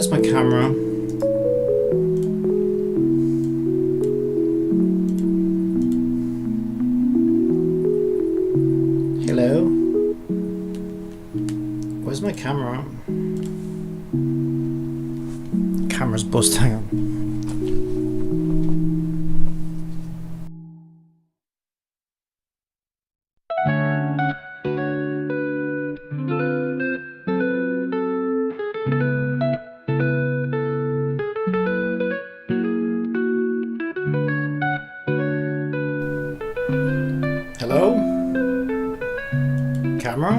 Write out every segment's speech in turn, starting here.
Where's my camera? Hello? Where's my camera? Camera's bust, hang on. Hello? Camera?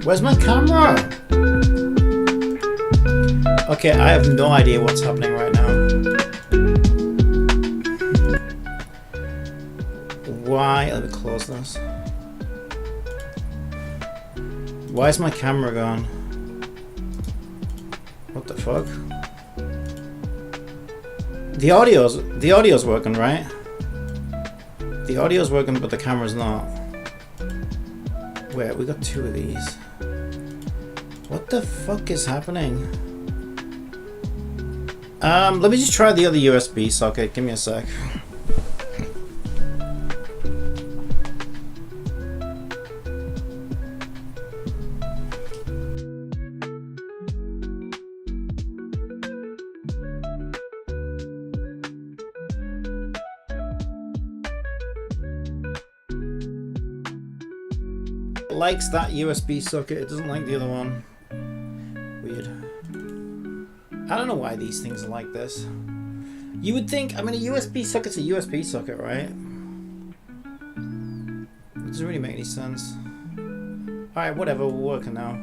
Where's my camera? Okay, I have no idea what's happening right now. Why? Let me close this. Why is my camera gone? What the fuck? The audio's working, right? The audio's working, but the camera's not. Wait, we got two of these. What the fuck is happening? Let me just try the other USB socket. Give me a sec. It likes that USB socket, it doesn't like the other one. Weird. I don't know why these things are like this. You would think, I mean, a USB socket's a USB socket, right? It doesn't really make any sense. Alright, whatever, we're working now.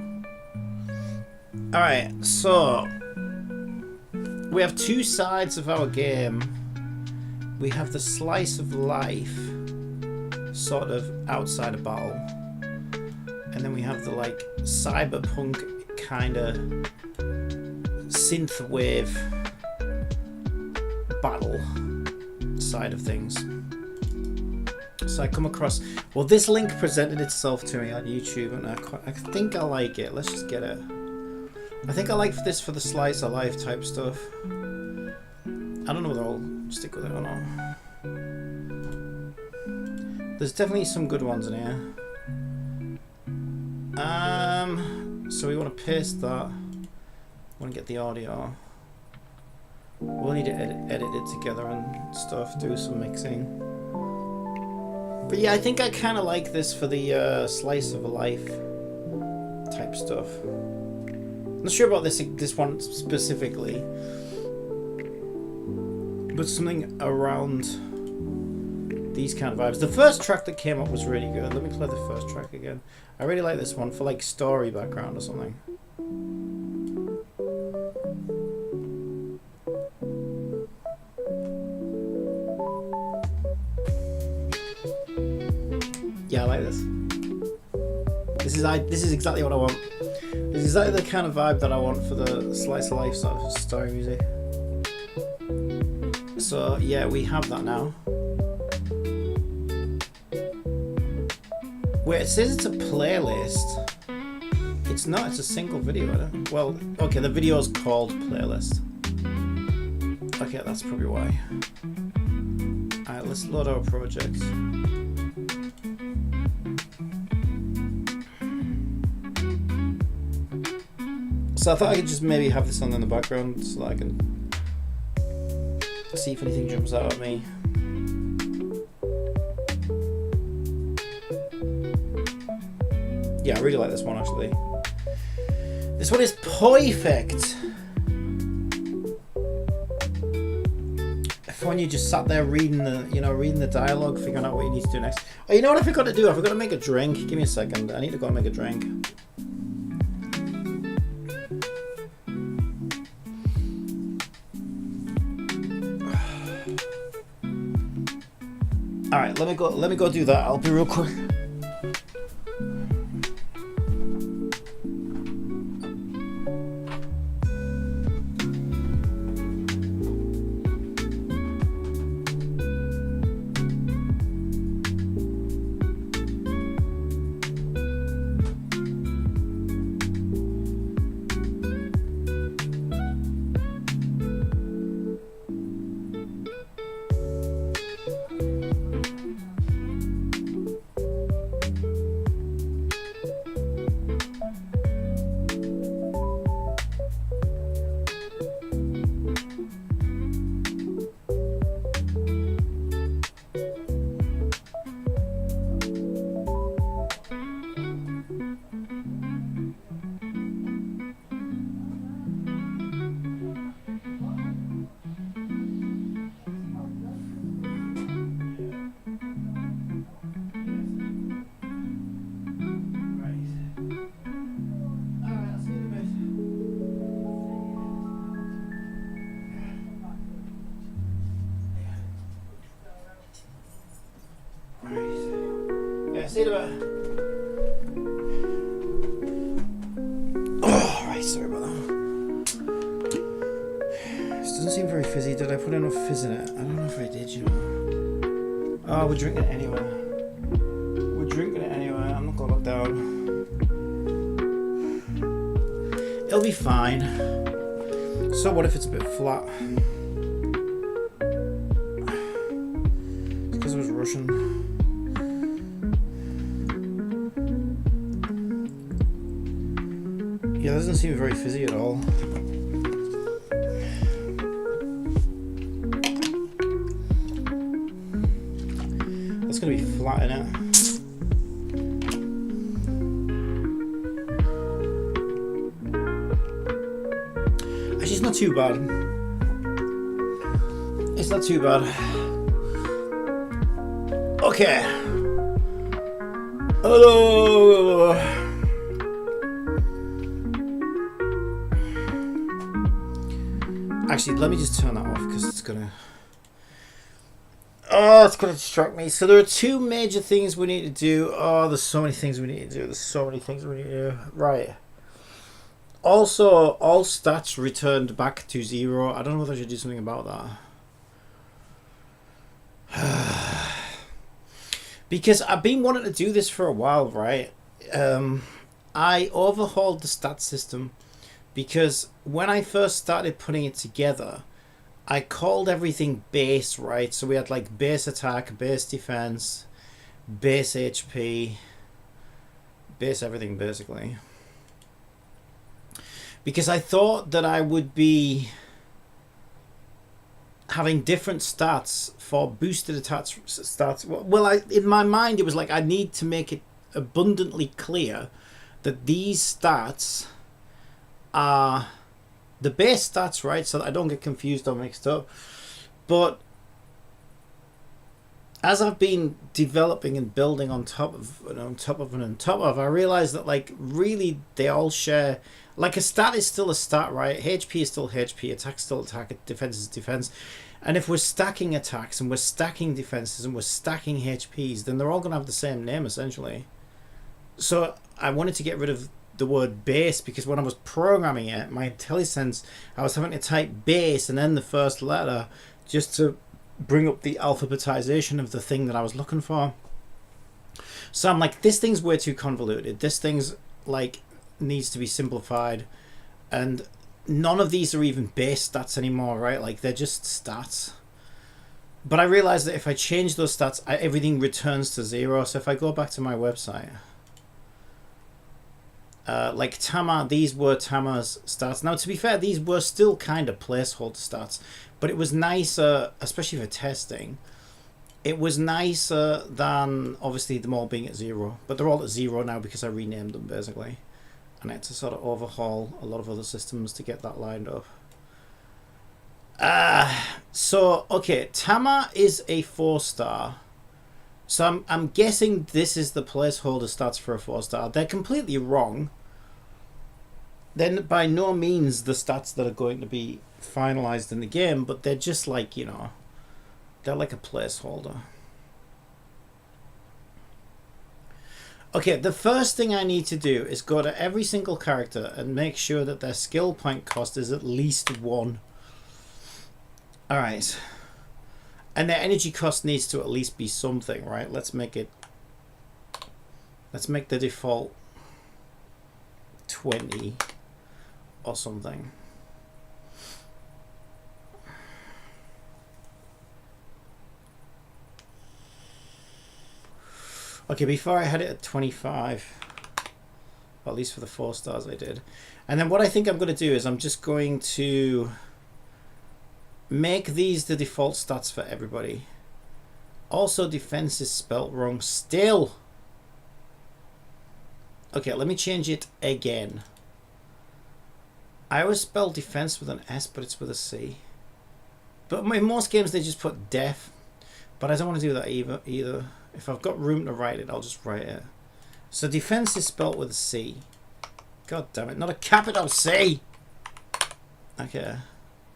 Alright, so we have two sides of our game. We have the slice of life, sort of outside a battle. And then we have the like cyberpunk kind of synthwave battle side of things. So I come across, well, this link presented itself to me on YouTube, and I think I like it. Let's just get it. I think I like this for the slice of life type stuff. I don't know whether I'll stick with it or not. There's definitely some good ones in here. So we want to paste that. Want to get the audio. We'll need to edit it together and stuff, do some mixing. But yeah, I think I kind of like this for the slice of a life type stuff. I'm not sure about this one specifically, but something around these kind of vibes. The first track that came up was really good. Let me play the first track again. I really like this one for like story background or something. Yeah, I like this. This is exactly what I want. This is exactly the kind of vibe that I want for the slice of life sort of story music. So yeah, we have that now. Wait, it says it's a playlist. It's not, it's a single video, I don't. Well, okay, the video is called playlist. Okay, that's probably why. Alright, let's load our project. So I thought I could just maybe have this on in the background so that I can see if anything jumps out at me. Yeah, I really like this one actually. This one is perfect. For when you just sat there reading the dialogue, figuring out what you need to do next. Oh, you know what I forgot to do? I forgot to make a drink. Give me a second. I need to go and make a drink. All right, let me go do that. I'll be real quick. See you in a bit. Oh, right, sorry about that. This doesn't seem very fizzy. Did I put enough fizz in it? I don't know if I did, you know. Oh, we're drinking it anyway. We're drinking it anyway. I'm not gonna look down. It'll be fine. So what if it's a bit flat? It's because I was rushing. Yeah, that doesn't seem very fizzy at all. That's gonna be flat in it. Actually, it's not too bad. It's not too bad. Okay. Hello. Actually, let me just turn that off because it's gonna. Oh, it's gonna distract me. So there are two major things we need to do. Oh, there's so many things we need to do. There's so many things we need to do. Right. Also, all stats returned back to 0. I don't know whether I should do something about that. Because I've been wanting to do this for a while, right? I overhauled the stat system because when I first started putting it together, I called everything base, right? So we had like base attack, base defense, base HP, base everything basically. Because I thought that I would be having different stats for boosted attack stats. Well, in my mind, it was like I need to make it abundantly clear that these stats are the base stats, right? So that I don't get confused or mixed up. But as I've been developing and building on top of, I realized that like really they all share. Like a stat is still a stat, right? HP is still HP, attack is still attack, defense is defense. And if we're stacking attacks and we're stacking defenses and we're stacking HPs, then they're all going to have the same name essentially. So I wanted to get rid of the word base because when I was programming it, my IntelliSense, I was having to type base and then the first letter just to bring up the alphabetization of the thing that I was looking for. So I'm like, this thing's way too convoluted. This thing's like needs to be simplified, and none of these are even base stats anymore, right? Like they're just stats. But I realized that if I change those stats, everything returns to 0. So if I go back to my website, like Tama, these were Tama's stats. Now to be fair, these were still kind of placeholder stats, but it was nicer, especially for testing. It was nicer than obviously them all being at 0, but they're all at 0 now because I renamed them basically. And I had to sort of overhaul a lot of other systems to get that lined up. So, okay, Tama is a 4-star. So I'm guessing this is the placeholder stats for a 4-star. They're completely wrong. They're by no means the stats that are going to be finalized in the game, but they're just like, you know, they're like a placeholder. Okay, the first thing I need to do is go to every single character and make sure that their skill point cost is at least 1. Alright. And their energy cost needs to at least be something, right? Let's make the default 20 or something. Okay, before I had it at 25, or at least for the 4 stars I did. And then what I think I'm going to do is I'm just going to make these the default stats for everybody. Also, defense is spelt wrong still. Okay, let me change it again. I always spell defense with an S, but it's with a C. But in most games they just put def, but I don't want to do that either. If I've got room to write it, I'll just write it. So defense is spelt with a C. God damn it, not a capital C! Okay.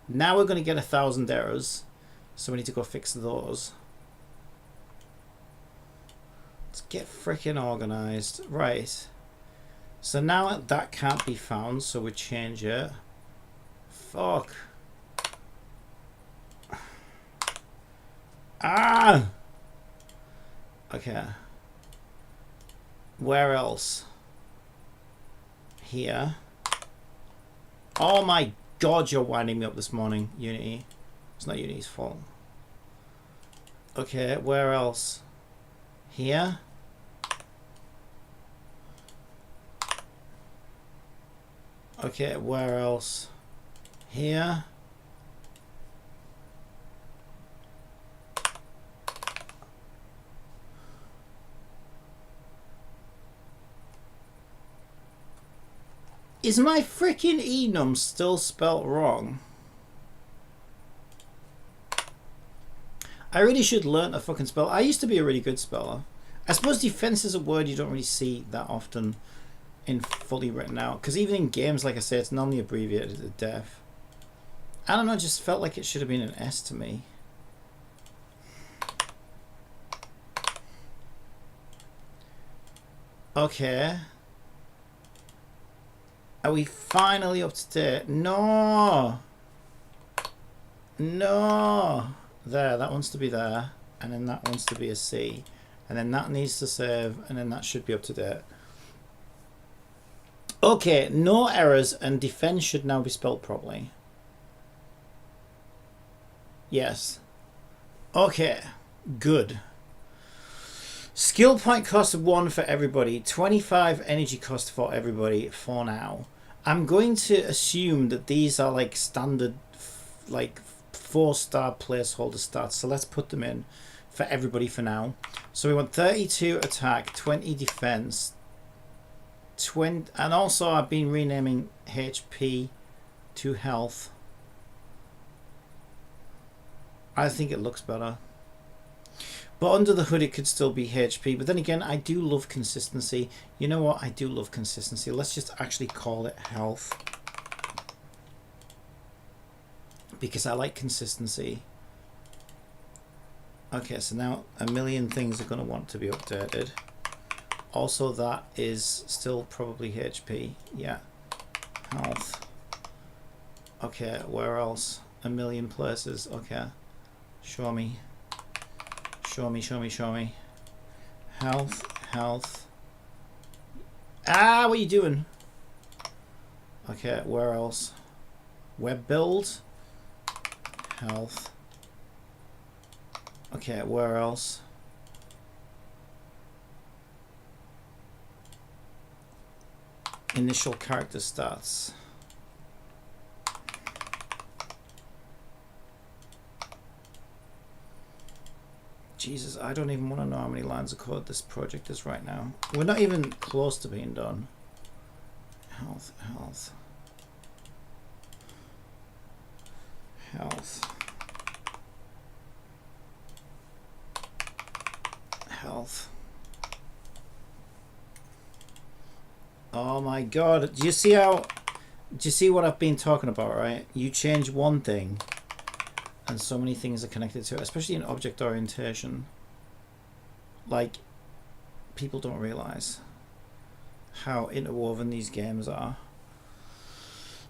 Now we're going to get 1,000 errors. So we need to go fix those. Let's get freaking organized. Right. So now that can't be found, so we change it. Fuck. Ah! Okay. Where else? Here. Oh my god, you're winding me up this morning, Unity. It's not Unity's fault. Okay, where else? Here. Okay, where else? Here. Is my freaking enum still spelt wrong? I really should learn to fucking spell. I used to be a really good speller. I suppose defense is a word you don't really see that often in fully written out. Because even in games, like I say, it's normally abbreviated to def. I don't know, it just felt like it should have been an S to me. Okay. Are we finally up to date? No! No! There, that wants to be there. And then that wants to be a C. And then that needs to save. And then that should be up to date. Okay, no errors and defense should now be spelled properly. Yes. Okay, good. Skill point cost of 1 for everybody, 25 energy cost for everybody for now. I'm going to assume that these are like standard, like 4-star placeholder stats. So let's put them in for everybody for now. So we want 32 attack, 20 defense, 20, and also I've been renaming HP to health. I think it looks better. But under the hood, it could still be HP. But then again, I do love consistency. You know what? I do love consistency. Let's just actually call it health. Because I like consistency. Okay, so now a million things are going to want to be updated. Also, that is still probably HP. Yeah. Health. Okay, where else? A million places. Okay. Show me. Show me, show me, show me. Health, health. Ah, what are you doing? Okay, where else? Web build. Health. Okay, where else? Initial character stats. Jesus, I don't even want to know how many lines of code this project is right now. We're not even close to being done. Health, health. Health. Health. Oh my god. Do you see what I've been talking about, right? You change one thing and so many things are connected to it, especially in object orientation. Like, people don't realize how interwoven these games are.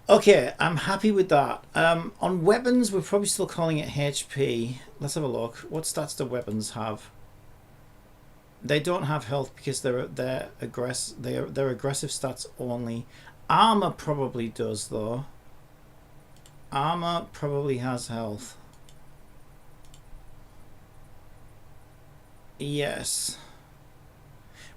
Okay, I'm happy with that. On weapons, we're probably still calling it HP. Let's have a look. What stats do weapons have? They don't have health because they're aggressive stats only. Armor probably does though. Armor probably has health. Yes.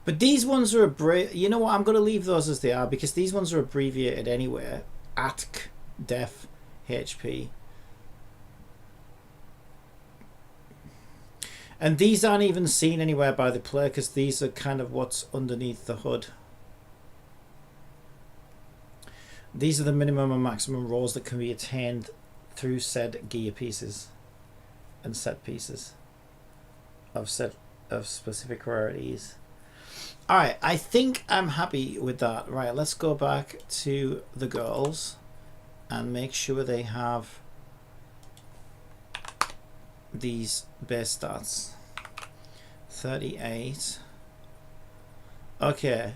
But these ones are you know what? I'm going to leave those as they are because these ones are abbreviated anyway. ATK, def, HP. And these aren't even seen anywhere by the player because these are kind of what's underneath the hood. These are the minimum and maximum rolls that can be attained through said gear pieces and set pieces of specific rarities. Alright, I think I'm happy with that. Right, let's go back to the girls and make sure they have these base stats. 38. Okay.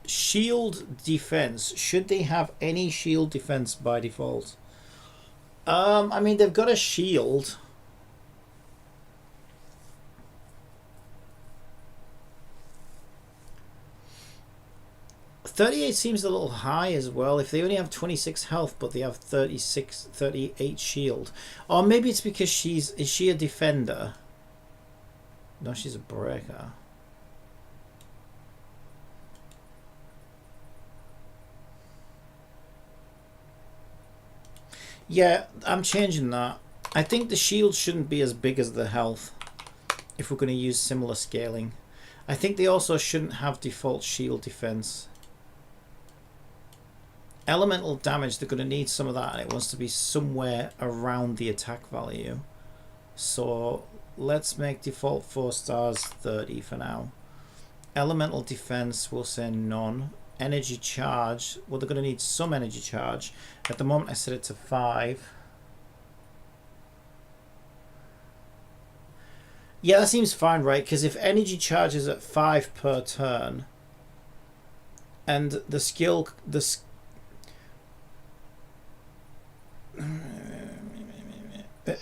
Shield defense. Should they have any shield defense by default? I mean, they've got a shield. $38 seems a little high as well. If they only have 26 health, but they have 38 shield. Or maybe it's because is she a defender? No, she's a breaker. Yeah, I'm changing that. I think the shield shouldn't be as big as the health if we're going to use similar scaling. I think they also shouldn't have default shield defense. Elemental damage, they're going to need some of that, and it wants to be somewhere around the attack value. So let's make default 4 stars 30 for now. Elemental defense, we'll say none. Energy charge, well, they're going to need some energy charge. At the moment I set it to 5. Yeah, that seems fine, right? Because if energy charge is at 5 per turn, and the skill,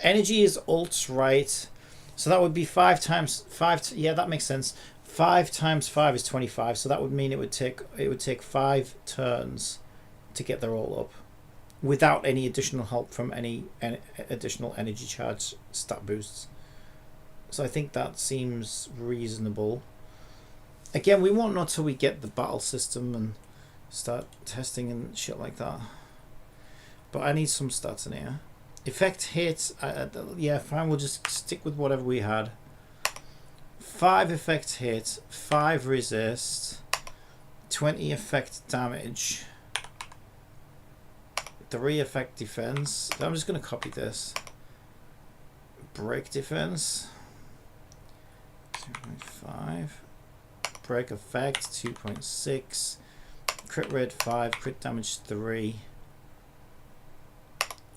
energy is ults, right? So that would be 5 times 5. Yeah, that makes sense. 5 times 5 is 25. So that would mean it would take 5 turns to get their ult up, without any additional help from any additional energy charge stat boosts. So I think that seems reasonable. Again, we won't know till we get the battle system and start testing and shit like that. But I need some stats in here. Effect hit, yeah, fine, we'll just stick with whatever we had. 5 effect hit, 5 resist, 20 effect damage, 3 effect defense. I'm just going to copy this. Break defense, 2.5. Break effect, 2.6. Crit rate 5, crit damage 3.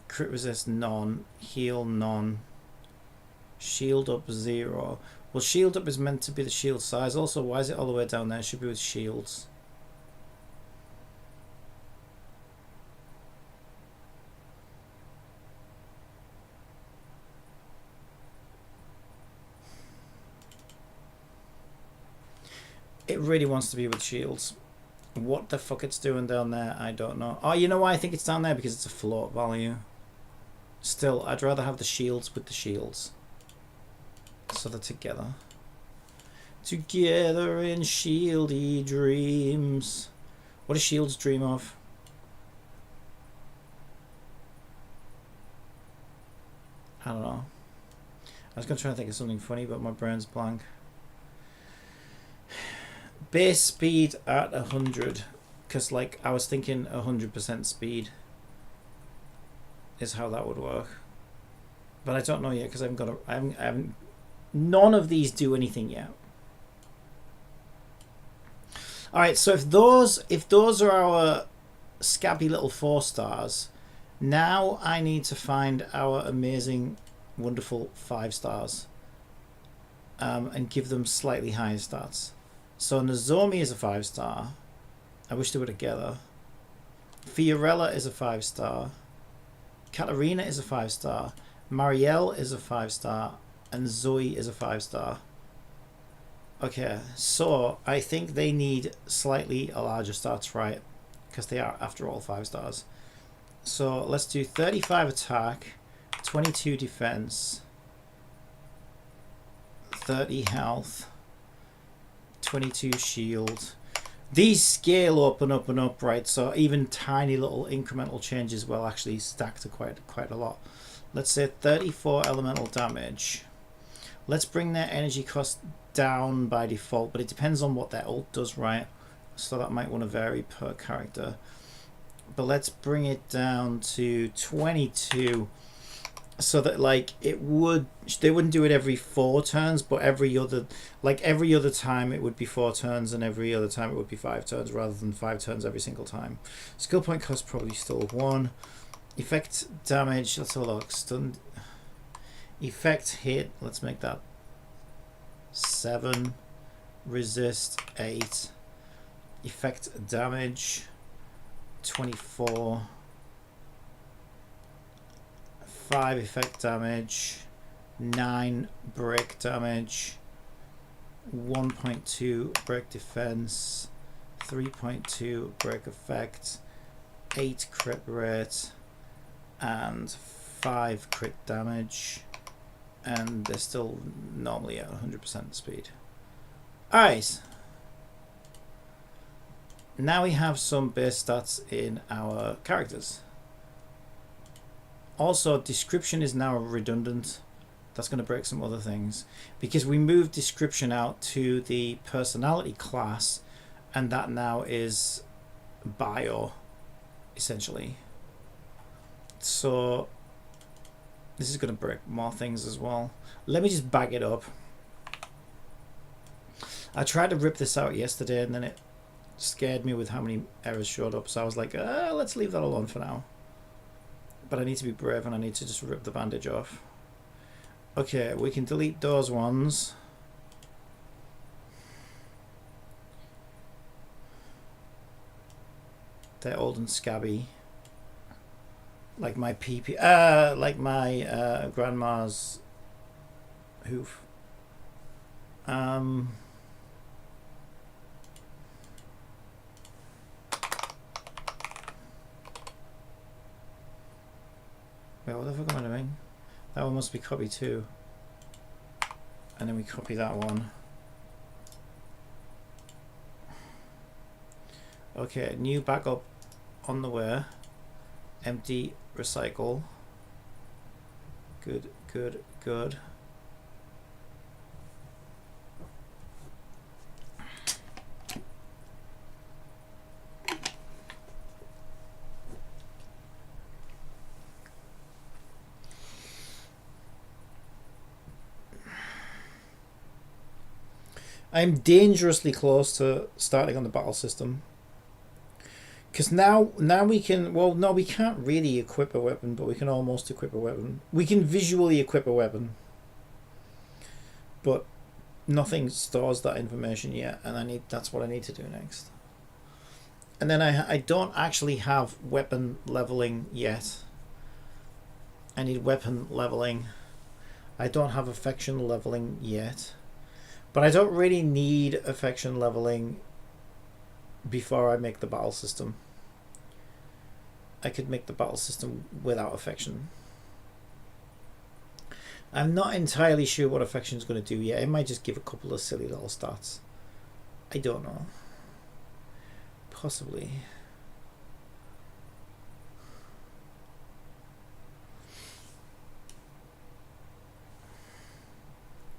Crit resist none, heal none, shield up 0. Well, shield up is meant to be the shield size. Also, why is it all the way down there? It should be with shields. It really wants to be with shields. What the fuck it's doing down there, I don't know. Oh, you know why I think it's down there? Because it's a float value. Still, I'd rather have the shields with the shields. So they're together. Together in shieldy dreams. What do shields dream of? I don't know. I was going to try to think of something funny, but my brain's blank. Base speed at 100. Because, like, I was thinking 100% speed is how that would work. But I don't know yet because I haven't none of these do anything yet. Alright, so if those are our scabby little 4 stars, now I need to find our amazing, wonderful 5 stars. And give them slightly higher stats. So Nozomi is a 5 star. I wish they were together. Fiorella is a 5 star. Katarina is a 5 star. Marielle is a 5 star. And Zoe is a 5 star. Okay, so I think they need slightly larger stats, right? Because they are, after all, 5 stars. So let's do 35 attack, 22 defense, 30 health, 22 shield. These scale up and up and up, right? So even tiny little incremental changes will actually stack to quite a lot. Let's say 34 elemental damage. Let's bring their energy cost down by default, but it depends on what their ult does, right? So that might want to vary per character. But let's bring it down to 22, so that like they wouldn't do it every 4 turns, but every other time it would be 4 turns, and every other time it would be 5 turns, rather than 5 turns every single time. Skill point cost probably still 1. Effect damage, let's have a look. Stun effect hit, let's make that 7. Resist 8. effect damage 24, 5 effect damage, 9 break damage, 1.2 break defense, 3.2 break effect, 8 crit rate, and 5 crit damage, and they're still normally at 100% speed. Alright, now we have some base stats in our characters. Also, description is now redundant. That's going to break some other things because we moved description out to the personality class, and that now is bio essentially. So this is going to break more things as well. Let me just bag it up. I tried to rip this out yesterday and then it scared me with how many errors showed up, so I was like, let's leave that alone for now. But I need to be brave and I need to just rip the bandage off. Okay, we can delete those ones. They're old and scabby. Like my like my grandma's hoof. Wait, what the fuck am I doing? That one must be copy too. And then we copy that one. Okay, new backup on the way. Empty, recycle. Good, good, good. I'm dangerously close to starting on the battle system. Because now we can, well, no, we can't really equip a weapon, but we can almost equip a weapon. We can visually equip a weapon. But nothing stores that information yet, and that's what I need to do next. And then I don't actually have weapon leveling yet. I need weapon leveling. I don't have affection leveling yet. But I don't really need affection leveling before I make the battle system. I could make the battle system without affection. I'm not entirely sure what affection is going to do yet. It might just give a couple of silly little stats. I don't know. Possibly.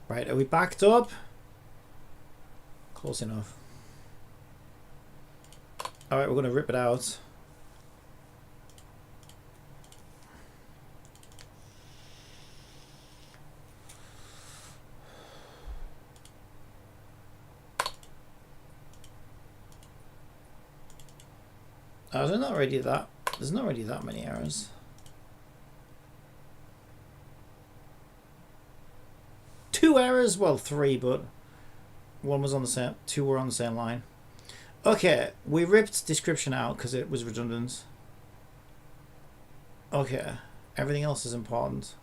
Right, are we backed up? Close enough. Alright, we're going to rip it out. Oh, there's not already that many errors. 2 errors? Well, 3, but one was on the same, 2 were on the same line. Okay, we ripped description out because it was redundant. Okay, everything else is important.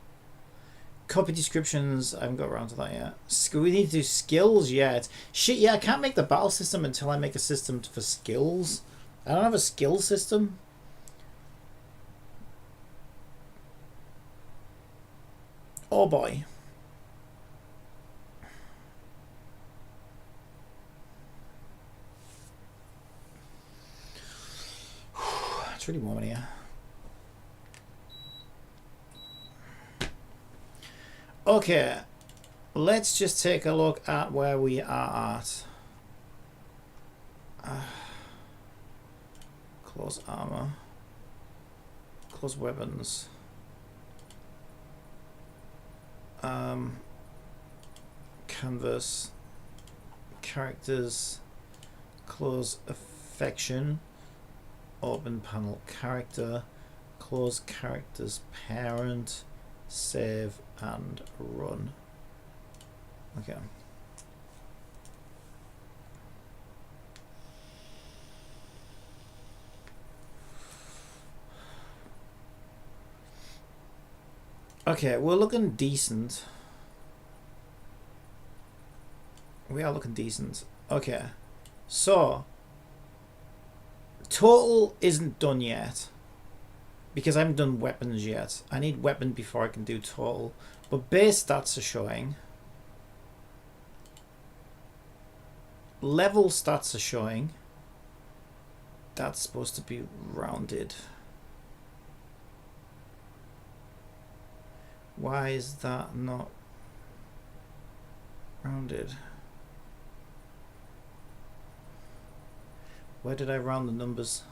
Copy descriptions, I haven't got around to that yet. We need to do skills yet. Shit, yeah, I can't make the battle system until I make a system for skills. I don't have a skill system. Oh boy. It's really warm in here. Okay, let's just take a look at where we are at. Close armor. Close weapons. Canvas. Characters. Close affection. Open panel character. Close characters parent. Save and run. Okay. Okay, we're looking decent. We are looking decent. Okay, so total isn't done yet because I haven't done weapons yet. I need weapon before I can do total. But base stats are showing. Level stats are showing. That's supposed to be rounded. Why is that not rounded? Where did I round the numbers?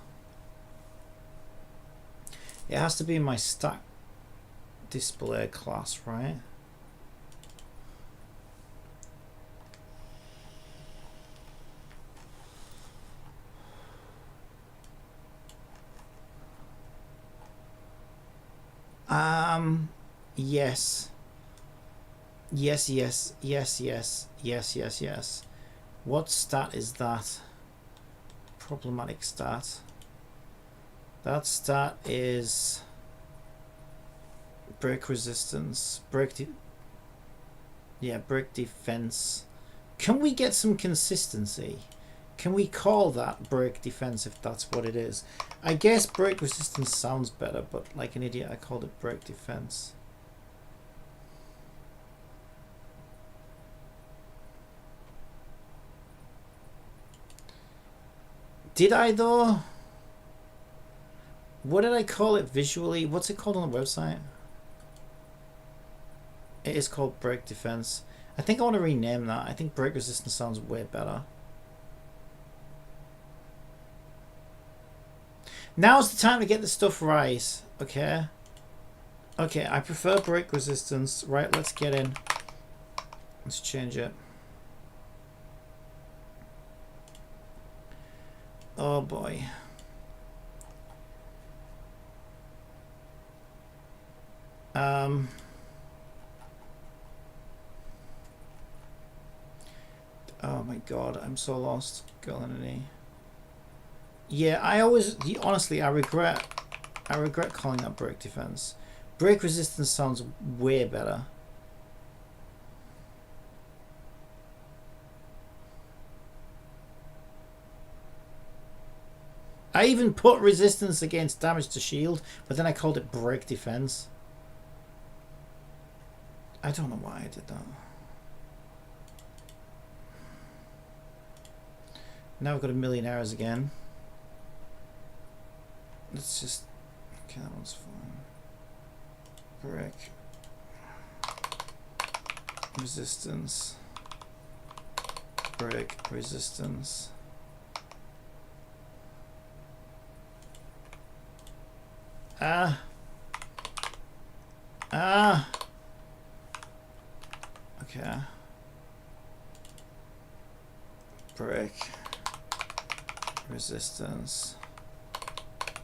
It has to be in my stack display class, right? Yes. Yes. What stat is that? Problematic stat. That stat is break resistance, break defense. Can we get some consistency? Can we call that break defense if that's what it is? I guess break resistance sounds better, but like an idiot I called it break defense. Did I though? What did I call it visually? What's it called on the website? It is called break defense. I think I want to rename that. I think break resistance sounds way better. Now's the time to get the stuff right, okay? Okay, I prefer break resistance. Right, let's get in. Let's change it. Oh boy. Oh my god, I'm so lost. Girl in an E. Yeah, honestly, I regret calling that break defense. Break resistance sounds way better. I even put resistance against damage to shield, but then I called it break defense. I don't know why I did that. Now we've got a million errors again. Let's just... Okay, that one's fine. Break. Resistance. Break. Resistance. Okay. Break. Resistance.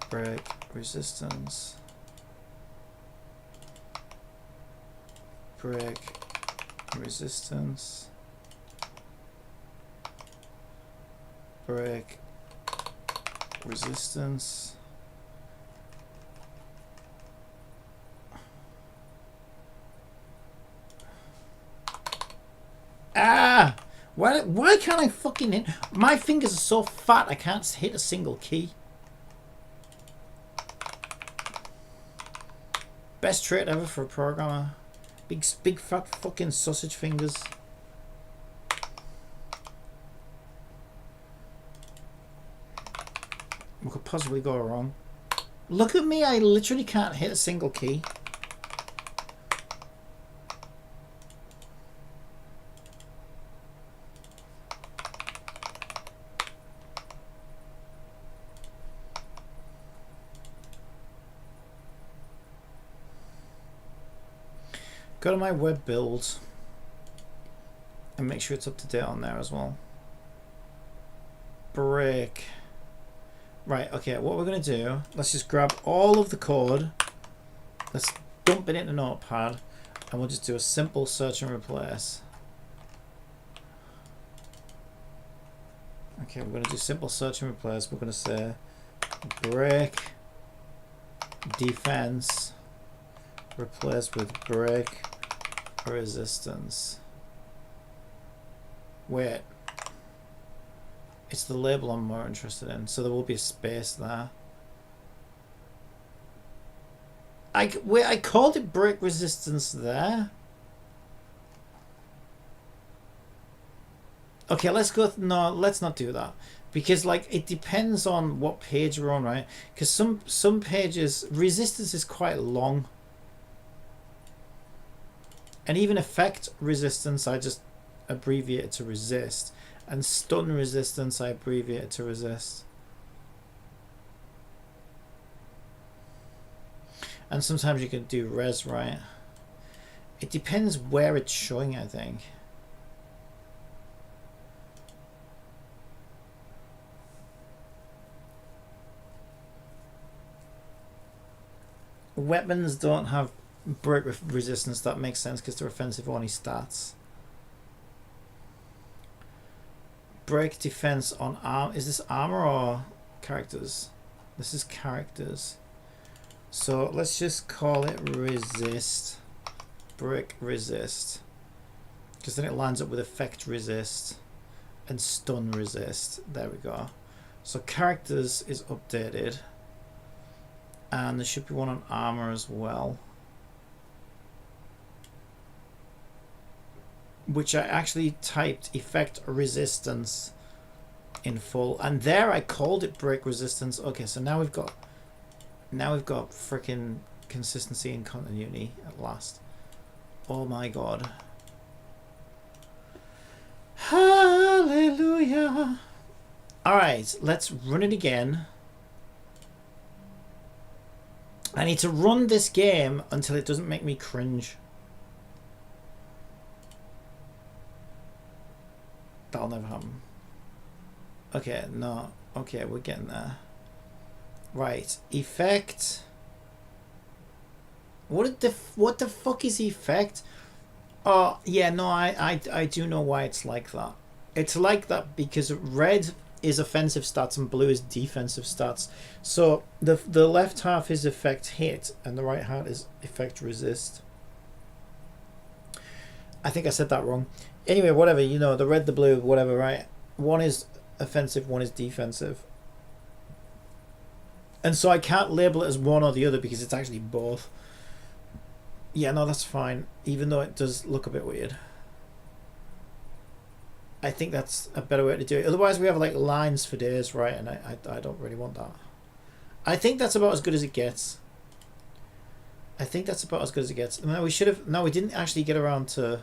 Break. Resistance. Break. Resistance. Break. Resistance. Why can't I fucking hit? My fingers are so fat I can't hit a single key. Best trait ever for a programmer. Big fat fucking sausage fingers. What could possibly go wrong? Look at me, I literally can't hit a single key. Go to my web build and make sure it's up to date on there as well. Break. Right, okay, what we're going to do, let's just grab all of the code, let's dump it into Notepad, and we'll just do a simple search and replace. Okay, we're going to do simple search and replace. We're going to say break defense replace with break resistance. Wait. It's the label I'm more interested in, so there will be a space there. Wait, I called it break resistance there. Okay, let's go. No, let's not do that, because like it depends on what page we're on, right? Because some pages resistance is quite long, and even effect resistance I just abbreviate it to resist, and stun resistance I abbreviate it to resist. And sometimes you can do res, right? It depends where it's showing, I think. Weapons don't have break resistance. That makes sense because they're offensive only stats. Break defense on arm. Is this armor or characters? This is characters. So let's just call it resist. Break resist. Because then it lines up with effect resist and stun resist. There we go. So characters is updated. And there should be one on armor as well. Which I actually typed effect resistance in full. And there I called it break resistance. Okay, so now we've got freaking consistency and continuity at last. Oh my god. Hallelujah. Alright, let's run it again. I need to run this game until it doesn't make me cringe. That'll never happen. Okay, no. Okay, we're getting there. Right, effect. What the fuck is effect? Oh, yeah, no, I do know why it's like that. It's like that because red is offensive stats and blue is defensive stats. So the left half is effect hit and the right half is effect resist. I think I said that wrong. Anyway, whatever, you know, the red, the blue, whatever, right? One is offensive, one is defensive. And so I can't label it as one or the other because it's actually both. Yeah, no, that's fine. Even though it does look a bit weird. I think that's a better way to do it. Otherwise we have like lines for days, right? And I don't really want that. I think that's about as good as it gets. I think that's about as good as it gets. No, we should have... No, we didn't actually get around to...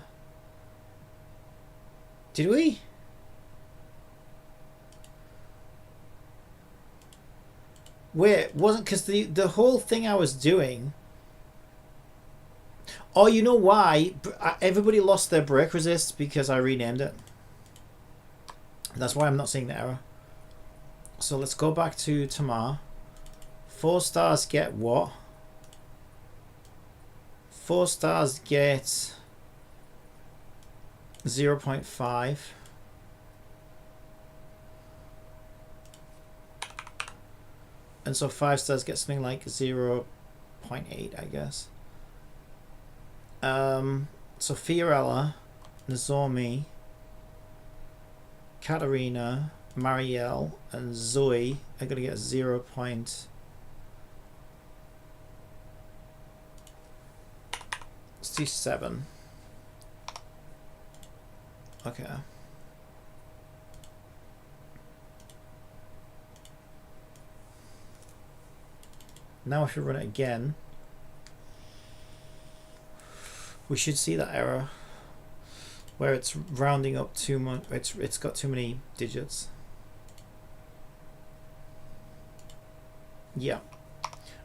Did we? Wait, wasn't... Because the whole thing I was doing... Oh, you know why? Everybody lost their break resist because I renamed it. That's why I'm not seeing the error. So let's go back to Tamar. 4 stars get what? 4 stars get 0.5. And so 5 stars get something like 0.8, I guess. So Fiorella, Nozomi, Katarina, Marielle, and Zoe are going to get 0. Let's do 7. Okay. Now if you run it again, we should see that error where it's rounding up too much. It's got too many digits. Yeah.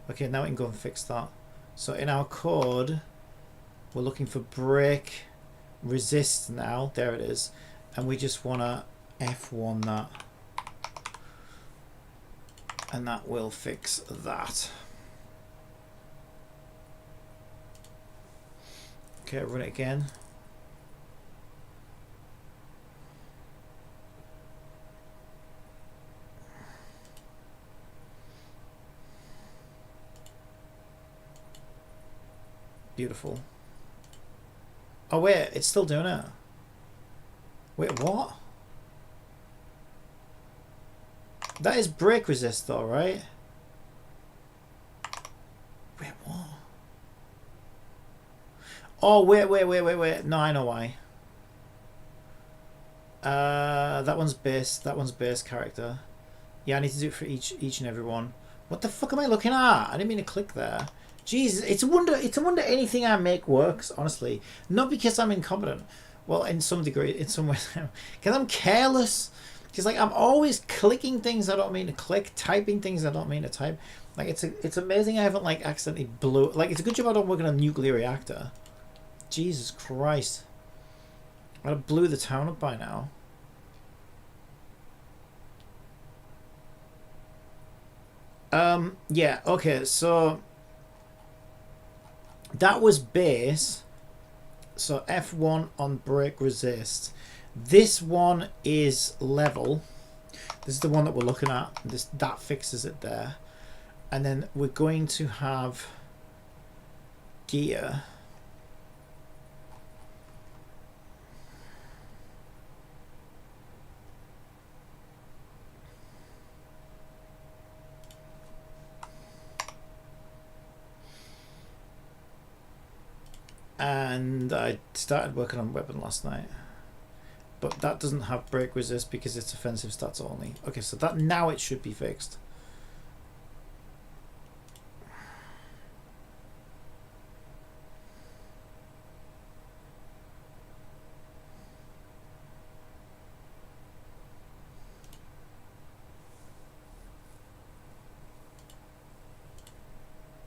Okay, now we can go and fix that. So in our code, we're looking for break resist now. There it is. And we just want to F1 that. And that will fix that. Okay, run it again. Beautiful. Oh wait, it's still doing it. Wait, what? That is brake resist though, right? Wait, what? Oh, wait. No, I know why. That one's base character. Yeah, I need to do it for each and every one. What the fuck am I looking at? I didn't mean to click there. Jesus, it's a wonder anything I make works, honestly. Not because I'm incompetent. Well, in some degree, in some ways, because I'm careless. Because like I'm always clicking things I don't mean to click, typing things I don't mean to type. Like it's amazing I haven't like accidentally blew. Like it's a good job I don't work in a nuclear reactor. Jesus Christ, I'd have blew the town up by now. Yeah. Okay. So that was base. So F1 on brake resist. This one is level. This is the one that we're looking at. That fixes it there. And then we're going to have gear. And I started working on weapon last night. But that doesn't have brake resist because it's offensive stats only. Okay, so that now it should be fixed.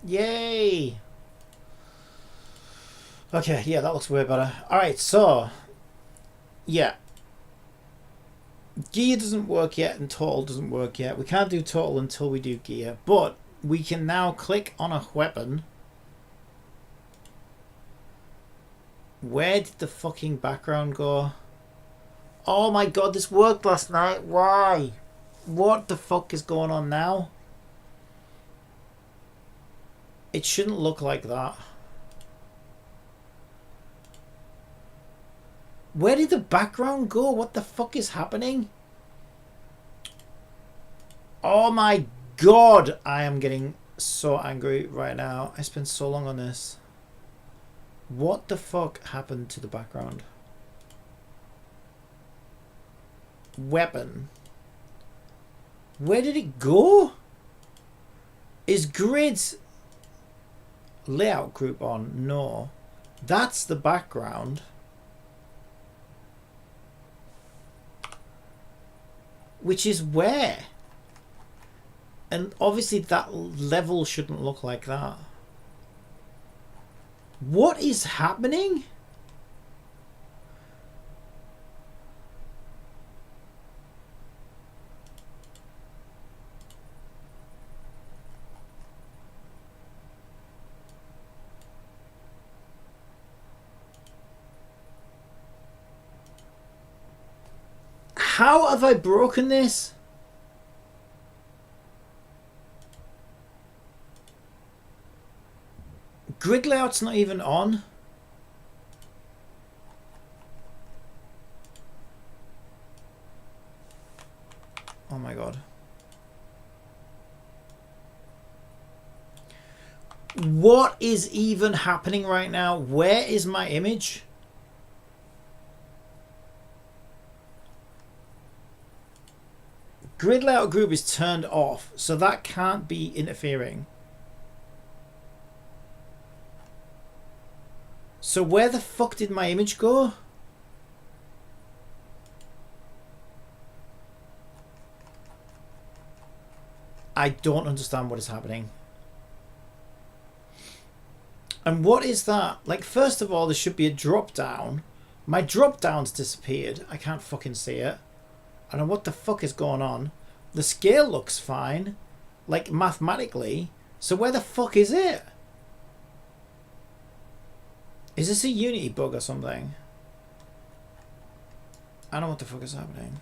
Yay! Okay, yeah, that looks way better. Alright, so yeah. Gear doesn't work yet and total doesn't work yet. We can't do total until we do gear, but we can now click on a weapon. Where did the fucking background go? Oh my god, this worked last night. Why? What the fuck is going on now? It shouldn't look like that. Where did the background go? What the fuck is happening? Oh my god! I am getting so angry right now. I spent so long on this. What the fuck happened to the background? Weapon. Where did it go? Is grids layout group on? No. That's the background. Which is where? And obviously that level shouldn't look like that. What is happening? How have I broken this? Grid layout's not even on. Oh my god. What is even happening right now? Where is my image? Grid layout group is turned off, so that can't be interfering. So where the fuck did my image go? I don't understand what is happening. And what is that? Like, first of all, there should be a drop down. My drop down's disappeared. I can't fucking see it. I don't know what the fuck is going on. The scale looks fine, like mathematically. So where the fuck is it? Is this a Unity bug or something? I don't know what the fuck is happening.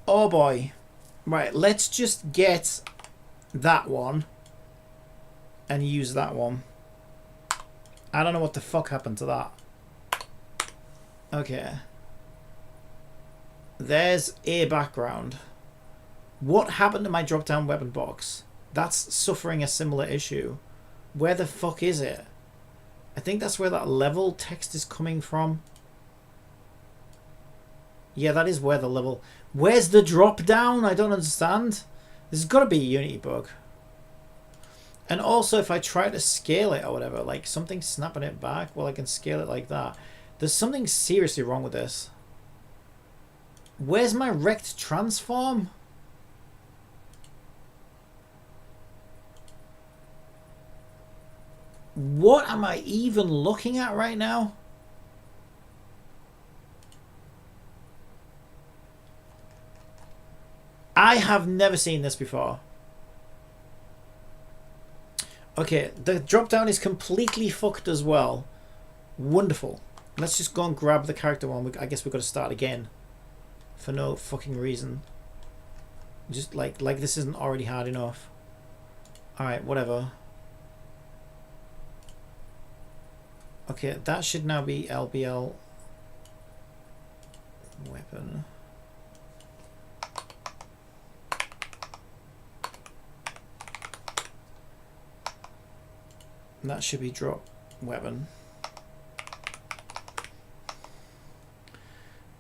Oh boy. Right, let's just get that one and use that one. I don't know what the fuck happened to that. Okay. There's a background. What happened to my drop down weapon box? That's suffering a similar issue. Where the fuck is it? I think that's where that level text is coming from. Yeah, that is where the level... Where's the drop down? I don't understand. There's got to be a Unity bug. And also, if I try to scale it or whatever, like something snapping it back, well, I can scale it like that. There's something seriously wrong with this. Where's my rect transform? What am I even looking at right now? I have never seen this before. Okay, the drop down is completely fucked as well. Wonderful. Let's just go and grab the character one. I guess we've got to start again. For no fucking reason. Just like this isn't already hard enough. Alright, whatever. Okay, that should now be LBL weapon. And that should be drop weapon.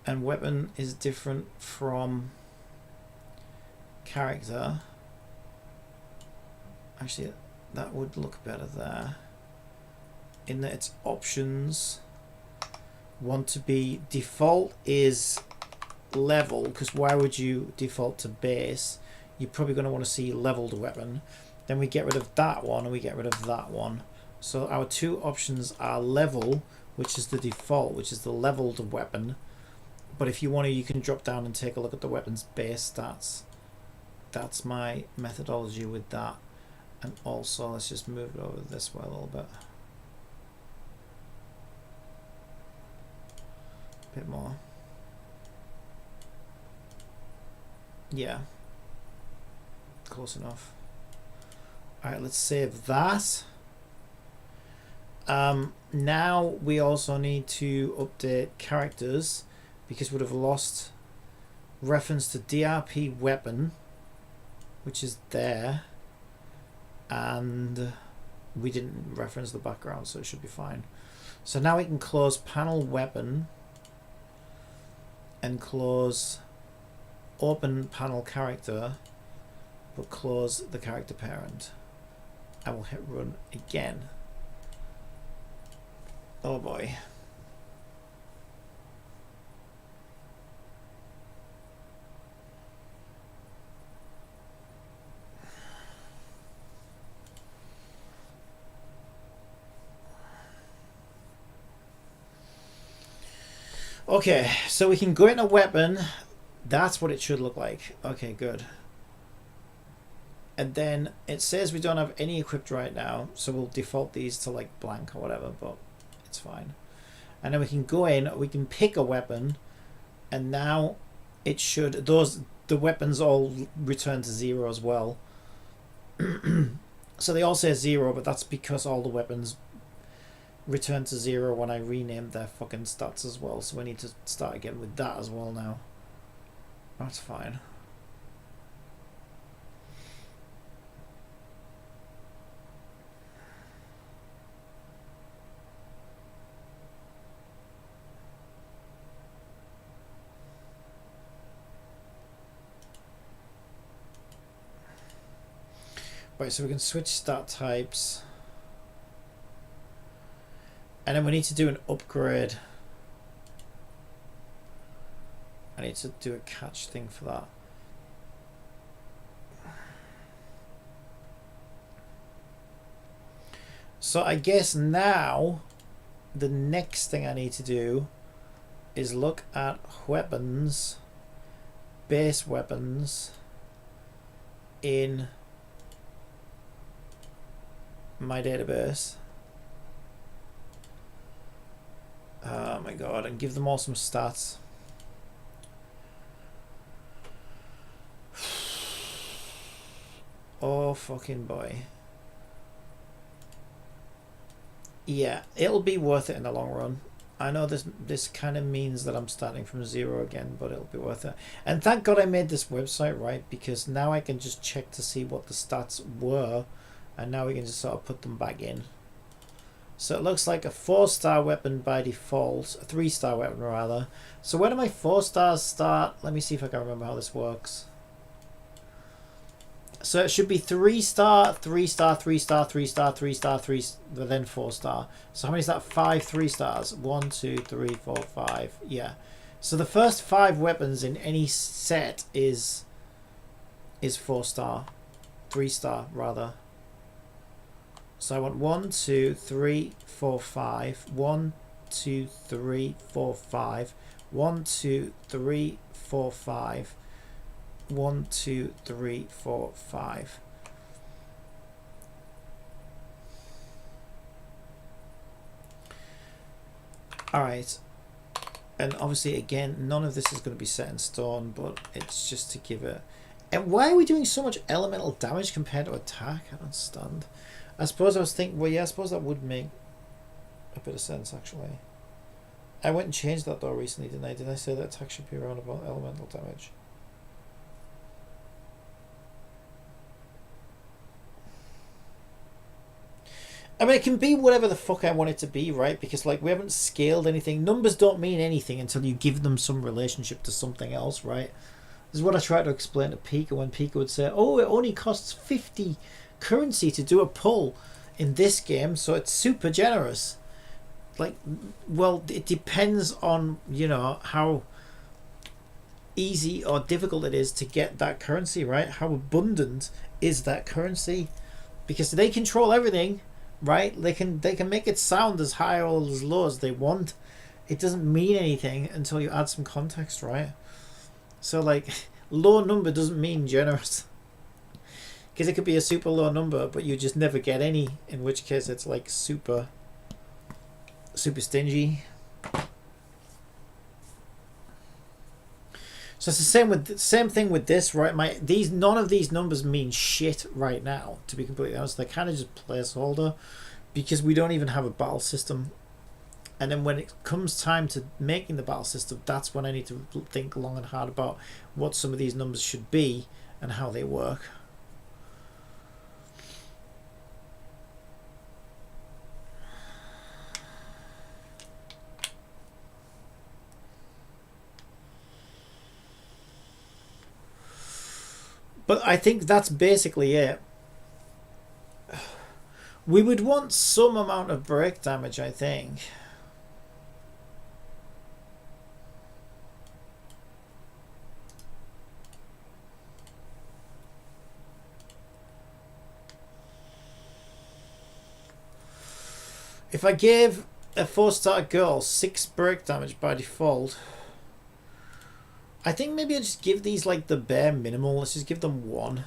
And weapon is different from character. Actually, that would look better there. In that its options want to be default is level, because why would you default to base? You're probably going to want to see leveled weapon. Then we get rid of that one and we get rid of that one. So our two options are level, which is the default, which is the leveled weapon. But if you want to, you can drop down and take a look at the weapon's base stats. That's my methodology with that. And also, let's just move it over this way a little bit. A bit more. Yeah. Close enough. Alright, let's save that. Now we also need to update characters, because we'd have lost reference to DRP weapon, which is there, and we didn't reference the background, so it should be fine. So now we can close panel weapon and close open panel character, but close the character parent. I will hit run again. Oh boy. Okay, so we can go into weapon. That's what it should look like. Okay, good. And then it says we don't have any equipped right now, so we'll default these to like blank or whatever, but it's fine. And then we can go in, we can pick a weapon, and now it should, the weapons all return to 0 as well. So they all say 0, but that's because all the weapons return to 0 when I renamed their fucking stats as well. So we need to start again with that as well now. That's fine. Right, so we can switch stat types. And then we need to do an upgrade. I need to do a catch thing for that. So I guess now the next thing I need to do is look at weapons, base weapons in my database. Oh my god, and give them all some stats. Oh fucking boy. Yeah, it'll be worth it in the long run. I know this kind of means that I'm starting from zero again, but it'll be worth it. And thank God I made this website, right? Because now I can just check to see what the stats were, and now we can just sort of put them back in. So it looks like a 4-star weapon by default, a 3-star weapon rather. So where do my 4 stars start? Let me see if I can remember how this works. So it should be 3-star, 3-star, 3-star, 3-star, 3-star, 3, but then 4-star. So how many is that? 5 3-stars. 1, 2, 3, 4, 5. Yeah. So the first 5 weapons in any set is 4-star, 3-star rather. So I want 1, 2, 3, 4, 5. 1, 2, 3, 4, 5. 1, 2, 3, 4, 5. 1, 2, 3, 4, 5. Alright. And obviously, again, none of this is going to be set in stone, but it's just to give it... And why are we doing so much elemental damage compared to attack? I don't understand. I suppose I was thinking... Well, yeah, I suppose that would make a bit of sense, actually. I went and changed that, though, recently, didn't I? Did I say that attack should be around about elemental damage? I mean, it can be whatever the fuck I want it to be, right? Because, like, we haven't scaled anything. Numbers don't mean anything until you give them some relationship to something else, right? This is what I tried to explain to Pika when Pika would say, oh, it only costs 50 currency to do a pull in this game, so it's super generous. Like, well, it depends on, you know, how easy or difficult it is to get that currency, right? How abundant is that currency? Because they control everything. Right, they can make it sound as high or as low as they want. It doesn't mean anything until you add some context, right? So like, low number doesn't mean generous, because it could be a super low number but you just never get any, in which case it's like super stingy. So it's the same thing with this, right? None of these numbers mean shit right now, to be completely honest. They're kind of just placeholder, because we don't even have a battle system. And then when it comes time to making the battle system, that's when I need to think long and hard about what some of these numbers should be and how they work. But I think that's basically it. We would want some amount of break damage, I think. If I gave a 4-star girl 6 break damage by default, I think maybe I'll just give these like the bare minimal. Let's just give them 1.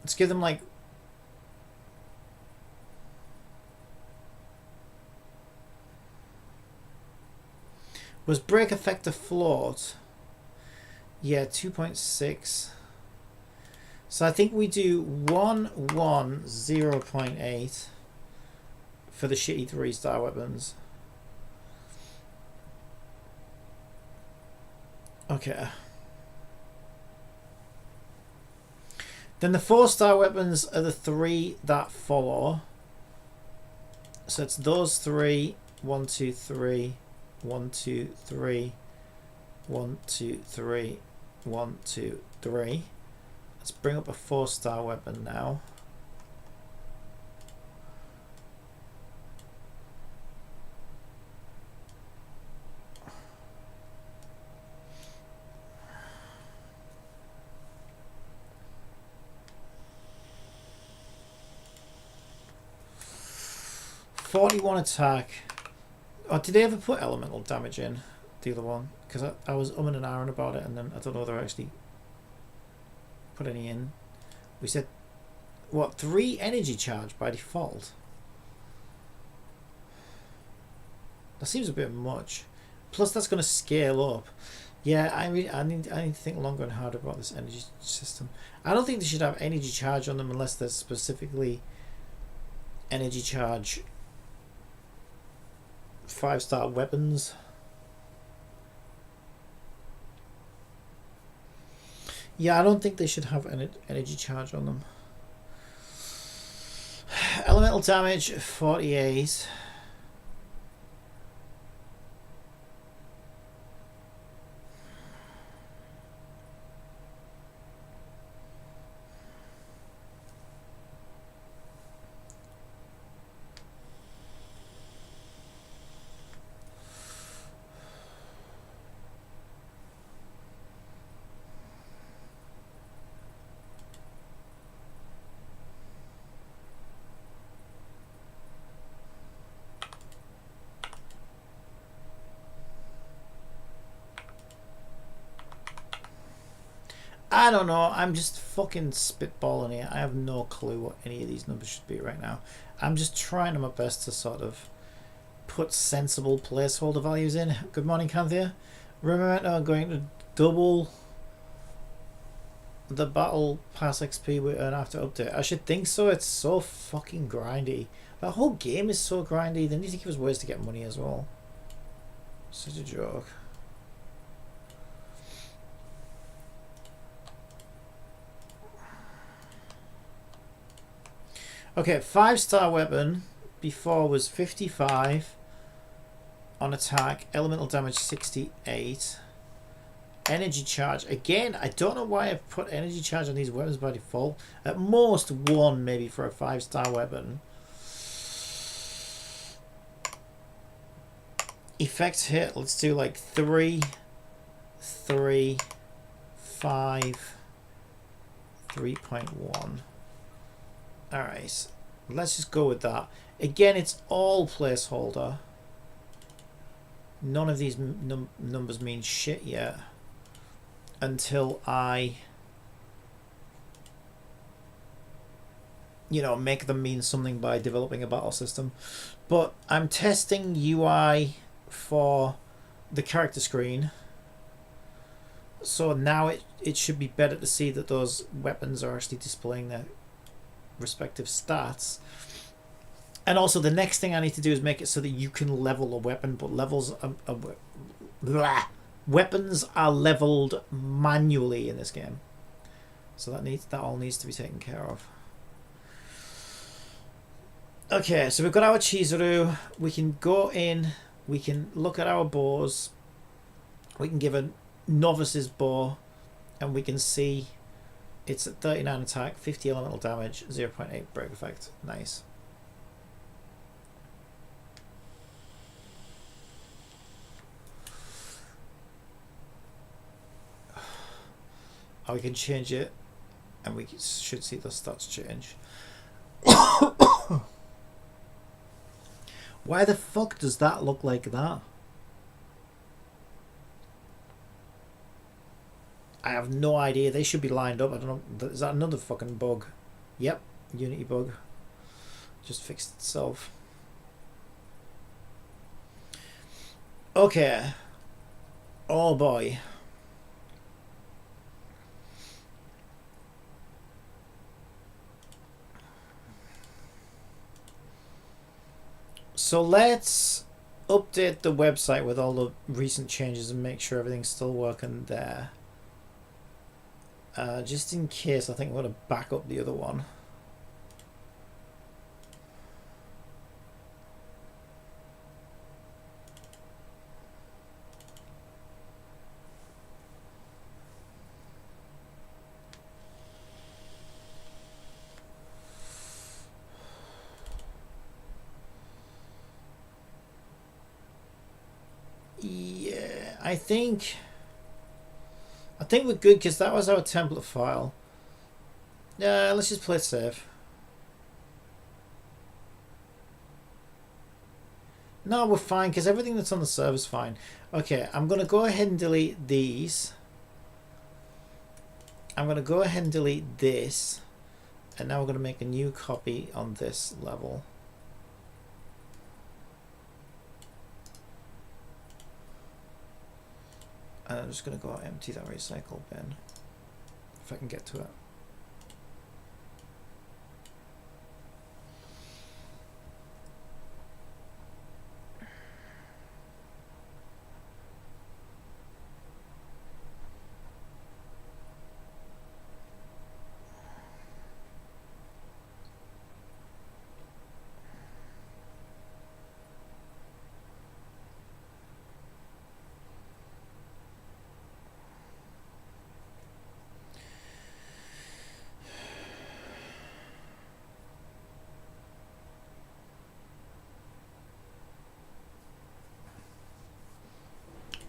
Let's give them like... Was break effector float? Yeah, 2.6. So I think we do 1, 1, 0.8 for the shitty 3-star weapons. Okay. Then the 4-star weapons are the 3 that follow. So it's those 3. 1, 2, 3. 1, 2, 3. 1, 2, 3. 1, 2, 3. Let's bring up a 4-star weapon now. .41 attack. Oh, did they ever put elemental damage in the other one? Because I was umming and ahhing about it, and then I don't know if they're actually put any in. We said, what, 3 energy charge by default? That seems a bit much. Plus that's going to scale up. Yeah, I need to think longer and harder about this energy system. I don't think they should have energy charge on them unless there's specifically energy charge 5-star weapons. Yeah, I don't think they should have an energy charge on them. Elemental damage 48. I don't know. I'm just fucking spitballing here. I have no clue what any of these numbers should be right now. I'm just trying my best to sort of put sensible placeholder values in. Good morning, Canthea. Remember, I'm going to double the battle pass XP we earn after update. I should think so. It's so fucking grindy. That whole game is so grindy. They need to give us ways to get money as well. Such a joke. Okay, 5-star weapon before was 55 on attack, elemental damage 68, energy charge. Again, I don't know why I've put energy charge on these weapons by default. At most 1 maybe for a 5-star weapon. Effects hit, let's do like 3, 3, 5, 3.1. Alright, let's just go with that. Again, it's all placeholder. None of these numbers mean shit yet until I, you know, make them mean something by developing a battle system. But I'm testing UI for the character screen. So now it should be better to see that those weapons are actually displaying their respective stats. And also the next thing I need to do is make it so that you can level a weapon, but weapons are leveled manually in this game. So that all needs to be taken care of. Okay, so we've got our Chizuru. We can go in, we can look at our bows, we can give a novice's bow, and we can see it's at 39 attack, 50 elemental damage, 0.8 break effect. Nice. Oh, we can change it, and we should see those stats change. Why the fuck does that look like that? I have no idea. They should be lined up. I don't know. Is that another fucking bug? Yep, Unity bug. Just fixed itself. Okay. Oh boy. So let's update the website with all the recent changes and make sure everything's still working there. Just in case, I think I'm going to back up the other one. Yeah, I think we're good because that was our template file. Yeah, let's just play it safe. No, we're fine because everything that's on the server is fine. Okay, I'm going to go ahead and delete these. I'm going to go ahead and delete this. And now we're going to make a new copy on this level. And I'm just going to go empty that recycle bin if I can get to it.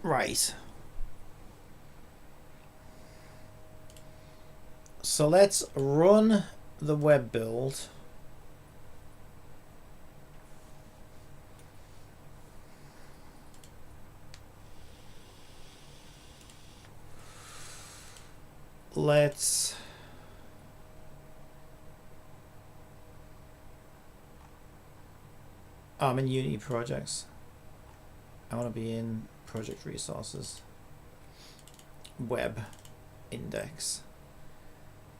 Right. So let's run the web build. Let's I'm in Unity projects. I want to be in project resources, web index.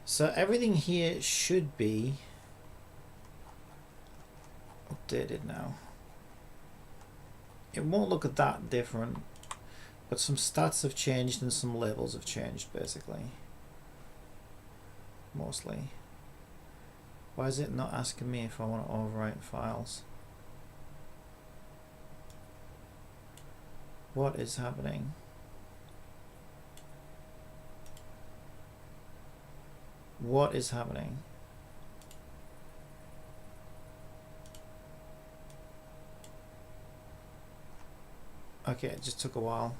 So everything here should be updated now. It won't look that different, but some stats have changed and some labels have changed, basically. Mostly. Why is it not asking me if I want to overwrite files? What is happening? What is happening? Okay, it just took a while.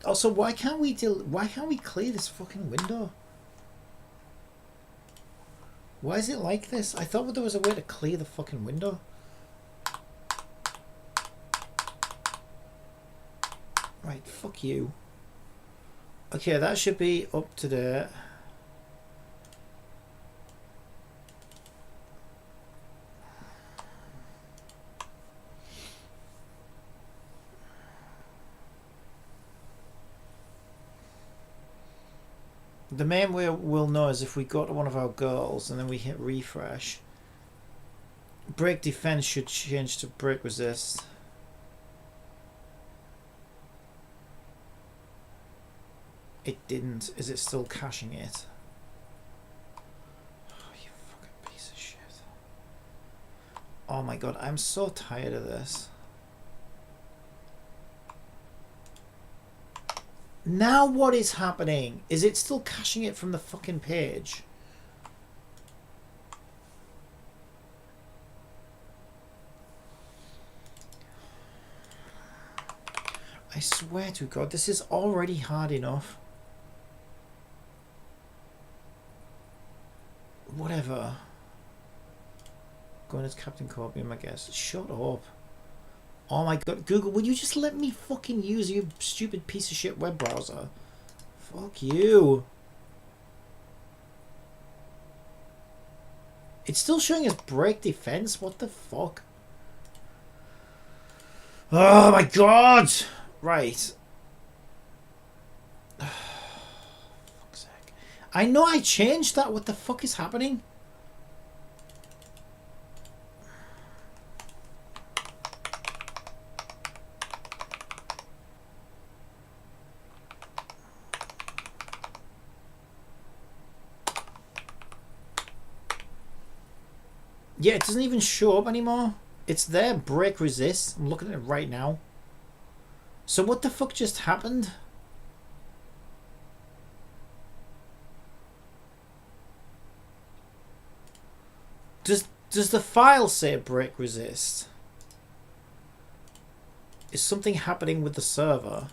Also, why can't we clear this fucking window? Why is it like this? I thought there was a way to clear the fucking window. Right, fuck you. Okay, that should be up to date. The main way we'll know is if we go to one of our girls and then we hit refresh. Break defense should change to break resist. It didn't. Is it still caching it? Oh, you fucking piece of shit. Oh my god, I'm so tired of this. Now what is happening? Is it still caching it from the fucking page? I swear to God, this is already hard enough. Whatever. Going as Captain Corbium, I guess. Shut up. Oh my god, Google, will you just let me fucking use your stupid piece of shit web browser? Fuck you. It's still showing us break defense? What the fuck? Oh my god! Right. Fuck's sake. I know I changed that. What the fuck is happening? Yeah, it doesn't even show up anymore. It's there, break resist. I'm looking at it right now. So what the fuck just happened? Does the file say break resist? Is something happening with the server?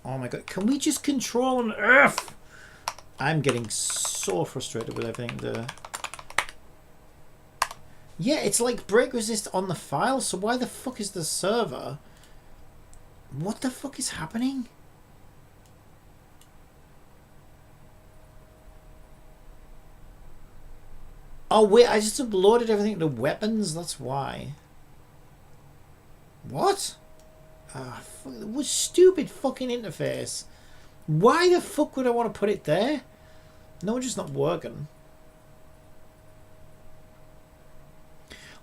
Oh my god, can we just control an F? I'm getting so frustrated with everything there. Yeah, it's like break resist on the file, so why the fuck is the server? What the fuck is happening? Oh wait, I just uploaded everything to weapons. That's why. What? Ah, what stupid fucking interface. Why the fuck would I want to put it there? No, it's just not working.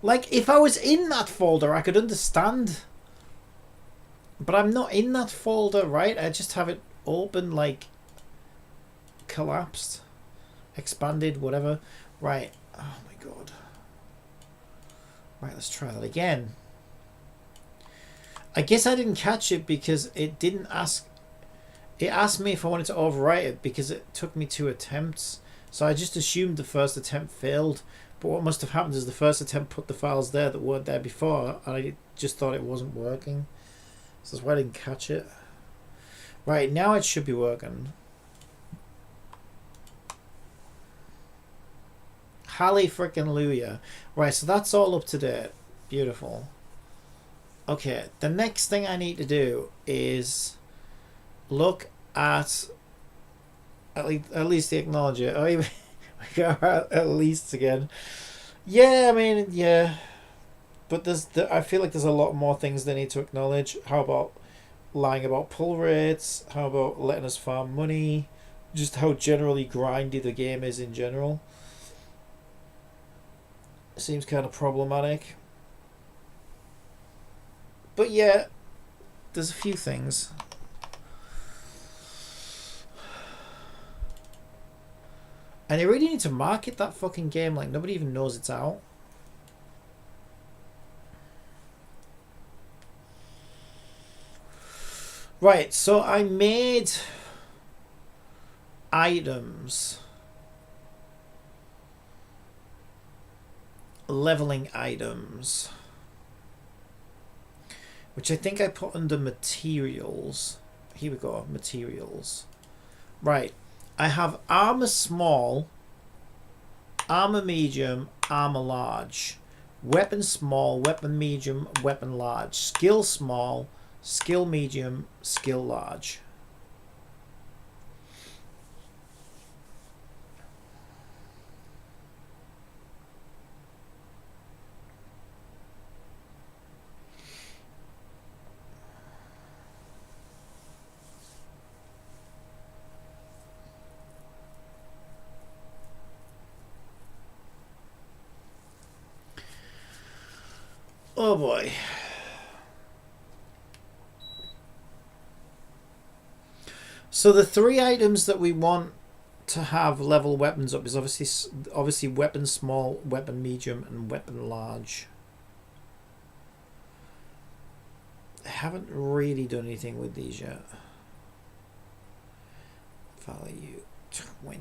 Like, if I was in that folder, I could understand. But I'm not in that folder, right? I just have it open, like, collapsed, expanded, whatever. Right. Oh my god. Right, let's try that again. I guess I didn't catch it because it didn't ask. It asked me if I wanted to overwrite it because it took me 2 attempts. So I just assumed the first attempt failed. But what must have happened is the first attempt put the files there that weren't there before, and I just thought it wasn't working. So that's why I didn't catch it. Right, now it should be working. Holly frickin' Luya. Right, so that's all up to date. Beautiful. Okay, the next thing I need to do is look at least the acknowledger. Oh, we got at least again. Yeah, I mean, yeah. But I feel like there's a lot more things they need to acknowledge. How about lying about pull rates? How about letting us farm money? Just how generally grindy the game is in general. Seems kind of problematic. But yeah, there's a few things. And they really need to market that fucking game like nobody even knows it's out. Right, so I made items. Leveling items. Which I think I put under materials. Here we go, materials. Right. I have armor small, armor medium, armor large. Weapon small, weapon medium, weapon large. Skill small, skill medium, skill large. Oh boy. So the 3 items that we want to have level weapons up is obviously weapon small, weapon medium, and weapon large. I haven't really done anything with these yet. Value 20.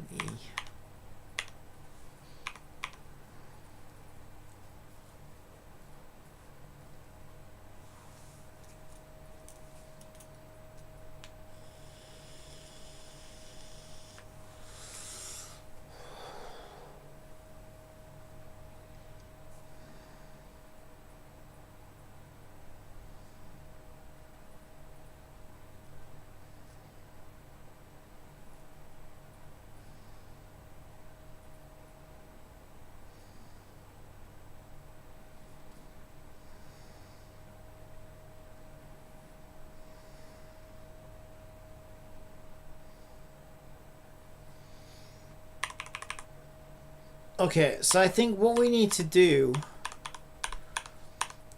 Okay, so I think what we need to do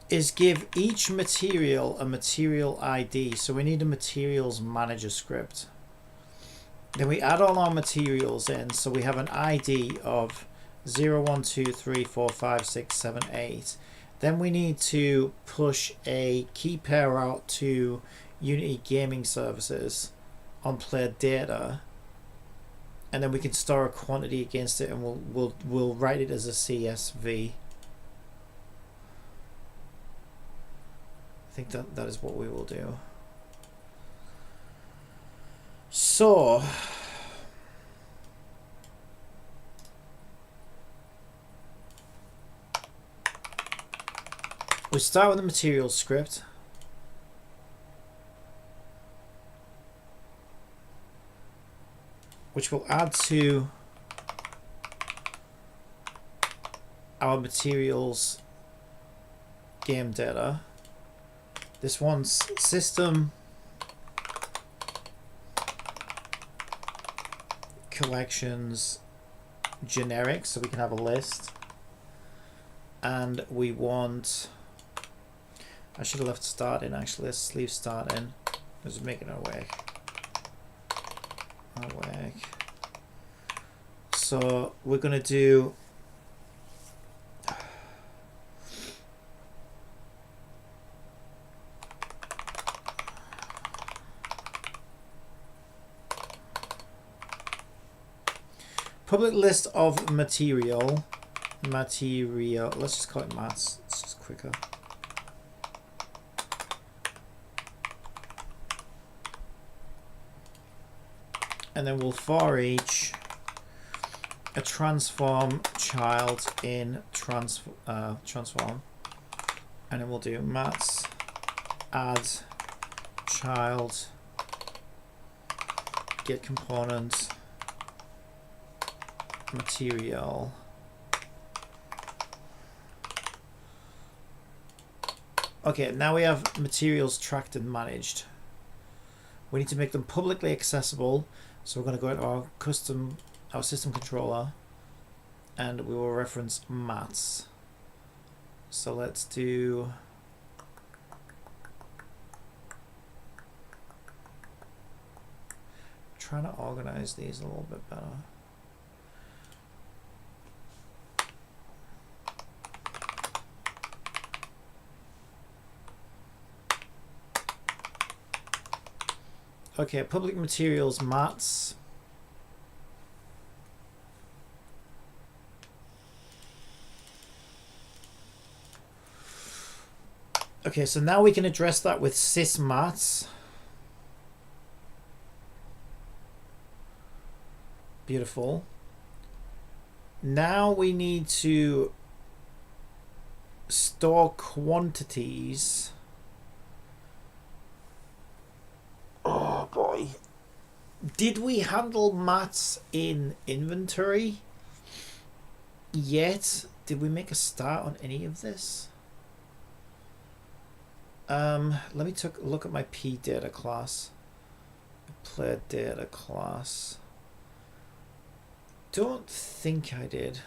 is give each material a material ID. So we need a materials manager script. Then we add all our materials in. So we have an ID of 0, 1, 2, 3, 4, 5, 6, 7, 8. Then we need to push a key pair out to Unity Gaming Services on player data. And then we can store a quantity against it, and we'll write it as a CSV. I think that is what we will do. So we start with the materials script. Which we'll add to our materials game data. This one's system collections generic, so we can have a list. And we want, I should have left start in actually. Let's leave start in. Let's make it awake. So we're gonna do public list of material. Let's just call it mats. It's just quicker. And then we'll for each a transform child in transform, and then we'll do mats add child get component material. Okay, now we have materials tracked and managed. We need to make them publicly accessible. So we're going to go into our system controller, and we will reference mats. So let's do trying to organize these a little bit better. Okay, public materials mats. Okay, so now we can address that with sys mats. Beautiful. Now we need to store quantities. Oh boy. Did we handle mats in inventory yet? Did we make a start on any of this? Let me take a look at my P data class. Player data class. Don't think I did.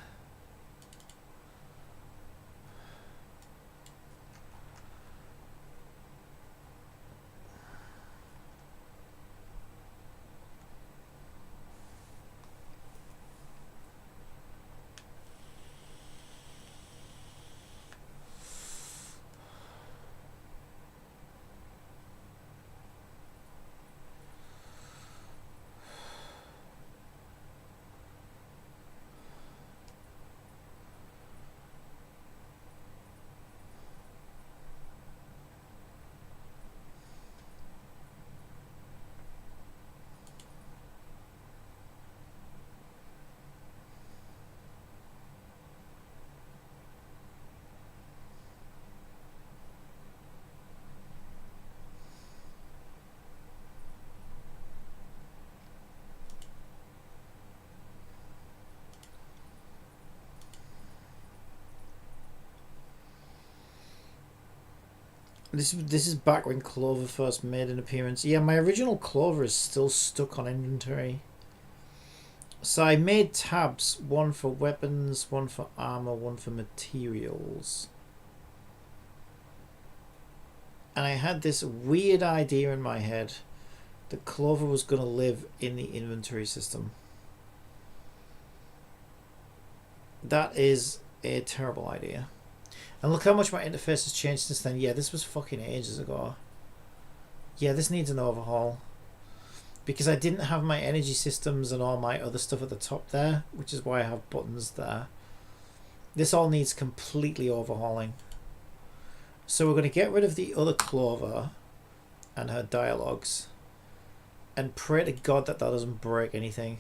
This is back when Clover first made an appearance. Yeah, my original Clover is still stuck on inventory. So I made tabs, one for weapons, one for armor, one for materials. And I had this weird idea in my head that Clover was going to live in the inventory system. That is a terrible idea. And look how much my interface has changed since then. Yeah, this was fucking ages ago. Yeah, this needs an overhaul. Because I didn't have my energy systems and all my other stuff at the top there, which is why I have buttons there. This all needs completely overhauling. So we're going to get rid of the other Clover and her dialogues. And pray to God that that doesn't break anything.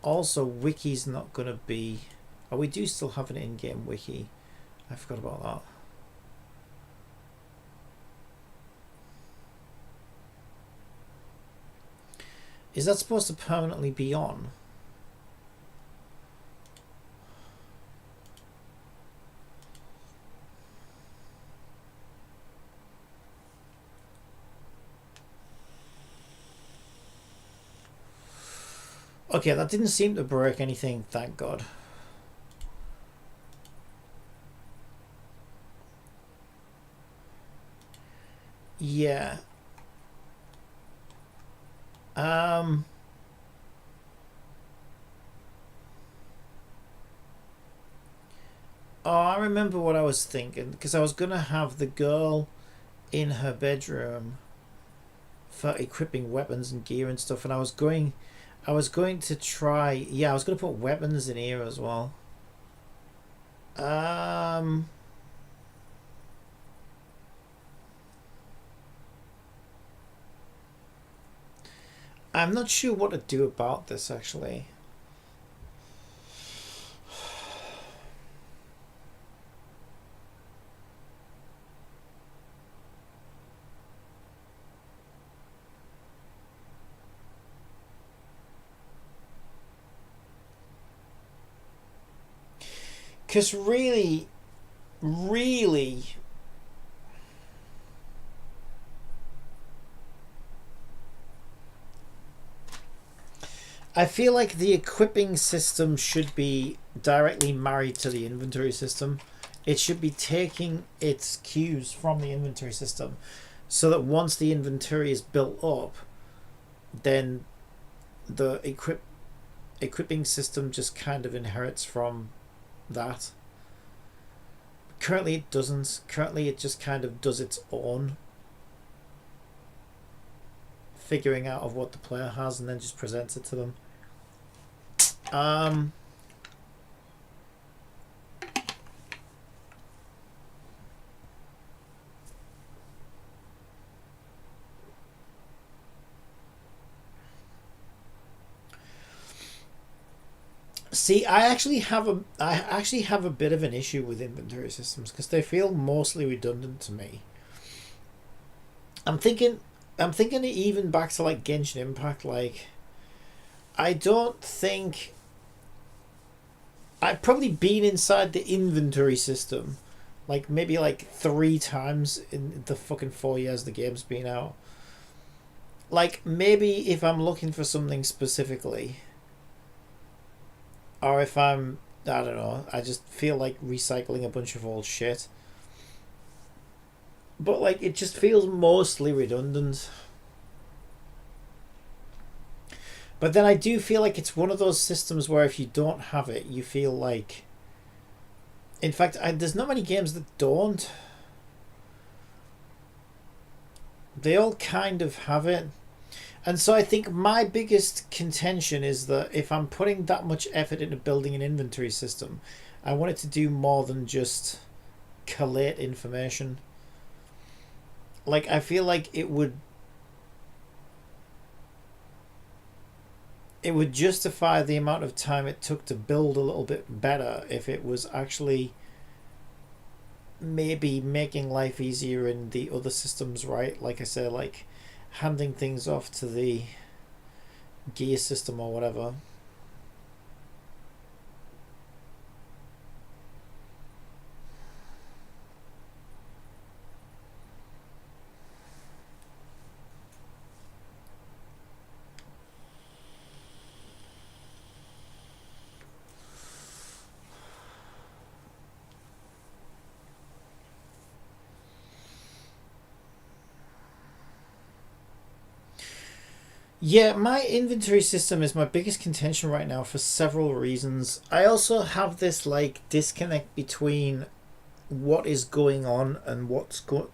Also, wiki's not going to be... Oh, we do still have an in-game wiki. I forgot about that. Is that supposed to permanently be on? Okay, that didn't seem to break anything, thank God. Yeah. Oh, I remember what I was thinking, because I was gonna have the girl in her bedroom for equipping weapons and gear and stuff, and I was going to try, yeah, I was going to put weapons in here as well. I'm not sure what to do about this, actually. Because really, I feel like the equipping system should be directly married to the inventory system. It should be taking its cues from the inventory system, so that once the inventory is built up, then the equipping system just kind of inherits from that. Currently it doesn't. Currently it just kind of does its own figuring out of what the player has and then just presents it to them. See, I actually have a bit of an issue with inventory systems because they feel mostly redundant to me. I'm thinking even back to like Genshin Impact. Like, I don't think I've probably been inside the inventory system like maybe like 3 times in the fucking 4 years the game's been out. Like, maybe if I'm looking for something specifically, or if I don't know, I just feel like recycling a bunch of old shit. But like, it just feels mostly redundant. But then I do feel like it's one of those systems where if you don't have it, you feel like... In fact, there's not many games that don't. They all kind of have it. And so I think my biggest contention is that if I'm putting that much effort into building an inventory system, I want it to do more than just collate information. Like, I feel like it would justify the amount of time it took to build a little bit better if it was actually maybe making life easier in the other systems, right? Like I said, like handing things off to the gear system or whatever. Yeah, my inventory system is my biggest contention right now for several reasons. I also have this like disconnect between what is going on and